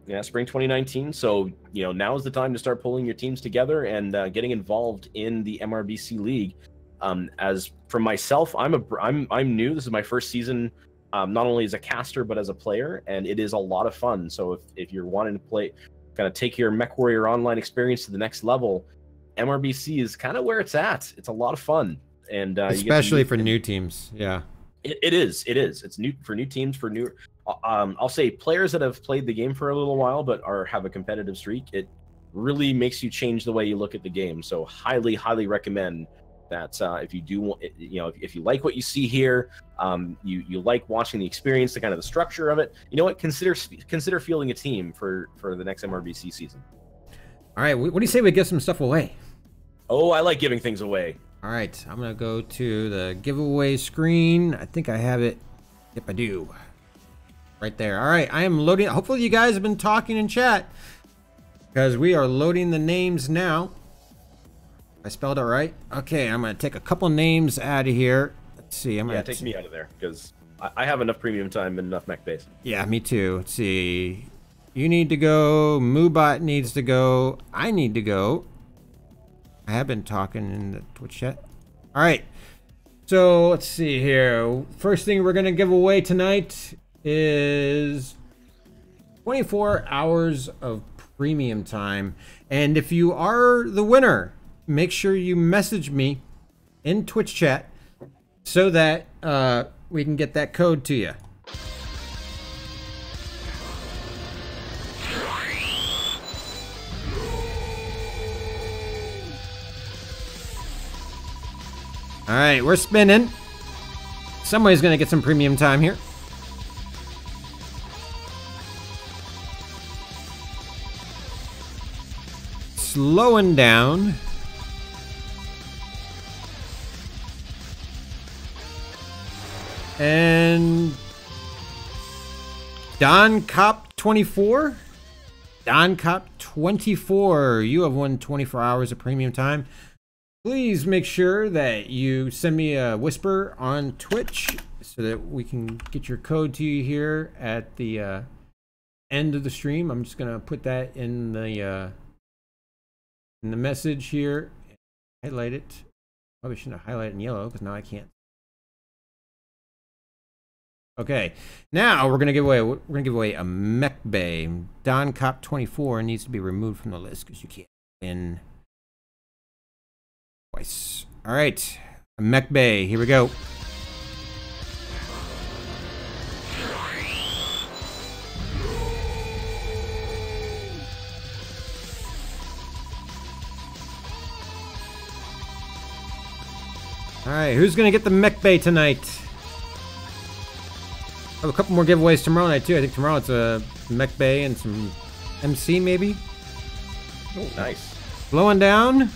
O: Yeah, spring 2019. So now is the time to start pulling your teams together and getting involved in the MRBC League. As for myself, I'm new. This is my first season, not only as a caster but as a player, and it is a lot of fun. So if you're wanting to play, kind of take your MechWarrior Online experience to the next level, MRBC is kind of where it's at. It's a lot of fun, and
N: especially for new teams. Yeah,
O: it is. It's new for new teams, for new. I'll say players that have played the game for a little while but have a competitive streak. It really makes you change the way you look at the game. So highly recommend that if you do want, if you like what you see here, you like watching the experience, the kind of the structure of it, consider fielding a team for the next MRBC season.
N: All right, what do you say we give some stuff away?
O: Oh, I like giving things away.
N: All right, I'm gonna go to the giveaway screen. I think I have it. Yep, I do. Right there. All right, I am loading. Hopefully you guys have been talking in chat, because we are loading the names now. I spelled it right? Okay, I'm going to take a couple names out of here. Let's see.
O: Take me out of there, because I have enough premium time and enough mech base.
N: Yeah, me too. Let's see. You need to go. Moobot needs to go. I need to go. I have been talking in the Twitch chat. All right. So, let's see here. First thing we're going to give away tonight is 24 hours of premium time. And if you are the winner, make sure you message me in Twitch chat so that we can get that code to you. All right, we're spinning. Somebody's going to get some premium time here. slowing down. And Don Cop 24. Don Cop 24. You have won 24 hours of premium time. Please make sure that you send me a whisper on Twitch so that we can get your code to you here at the end of the stream. I'm just gonna put that in the message here. Highlight it. Probably shouldn't have highlighted in yellow because now I can't. Okay, now we're gonna give away a mech bay. Don Cop 24 needs to be removed from the list because you can't win twice. All right, a mech bay. Here we go. All right, who's gonna get the mech bay tonight? I have a couple more giveaways tomorrow night too. I think tomorrow it's a mech bay and some MC maybe.
O: Oh, nice.
N: Blowing down.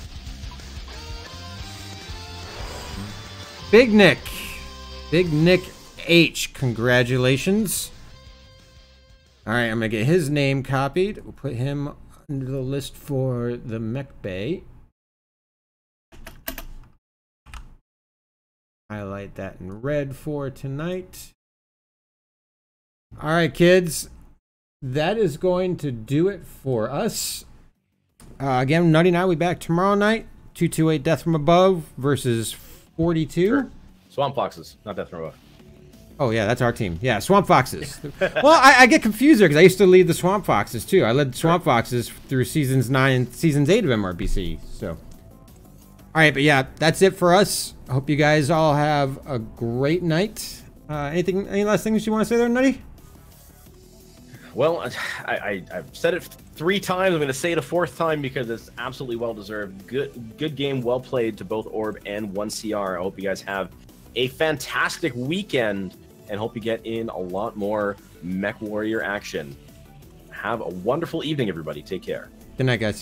N: Big Nick. Big Nick H. Congratulations. All right, I'm gonna get his name copied. We'll put him under the list for the mech bay. Highlight that in red for tonight. All right, kids, that is going to do it for us. Again, Nutty and I will be back tomorrow night. 228 Death from Above versus 42.
O: Sure. Swamp Foxes, not Death from Above.
N: Oh, yeah, that's our team. Yeah, Swamp Foxes. Well, I get confused there because I used to lead the Swamp Foxes, too. I led Swamp Foxes through Seasons 9 and Seasons 8 of MRBC, so. All right, but yeah, that's it for us. I hope you guys all have a great night. Any last things you want to say there, Nutty?
O: Well, I've said it 3 times. I'm going to say it a 4th time because it's absolutely well-deserved. Good game, well played to both ORB and 1CR. I hope you guys have a fantastic weekend and hope you get in a lot more Mech Warrior action. Have a wonderful evening, everybody. Take care.
N: Good night, guys.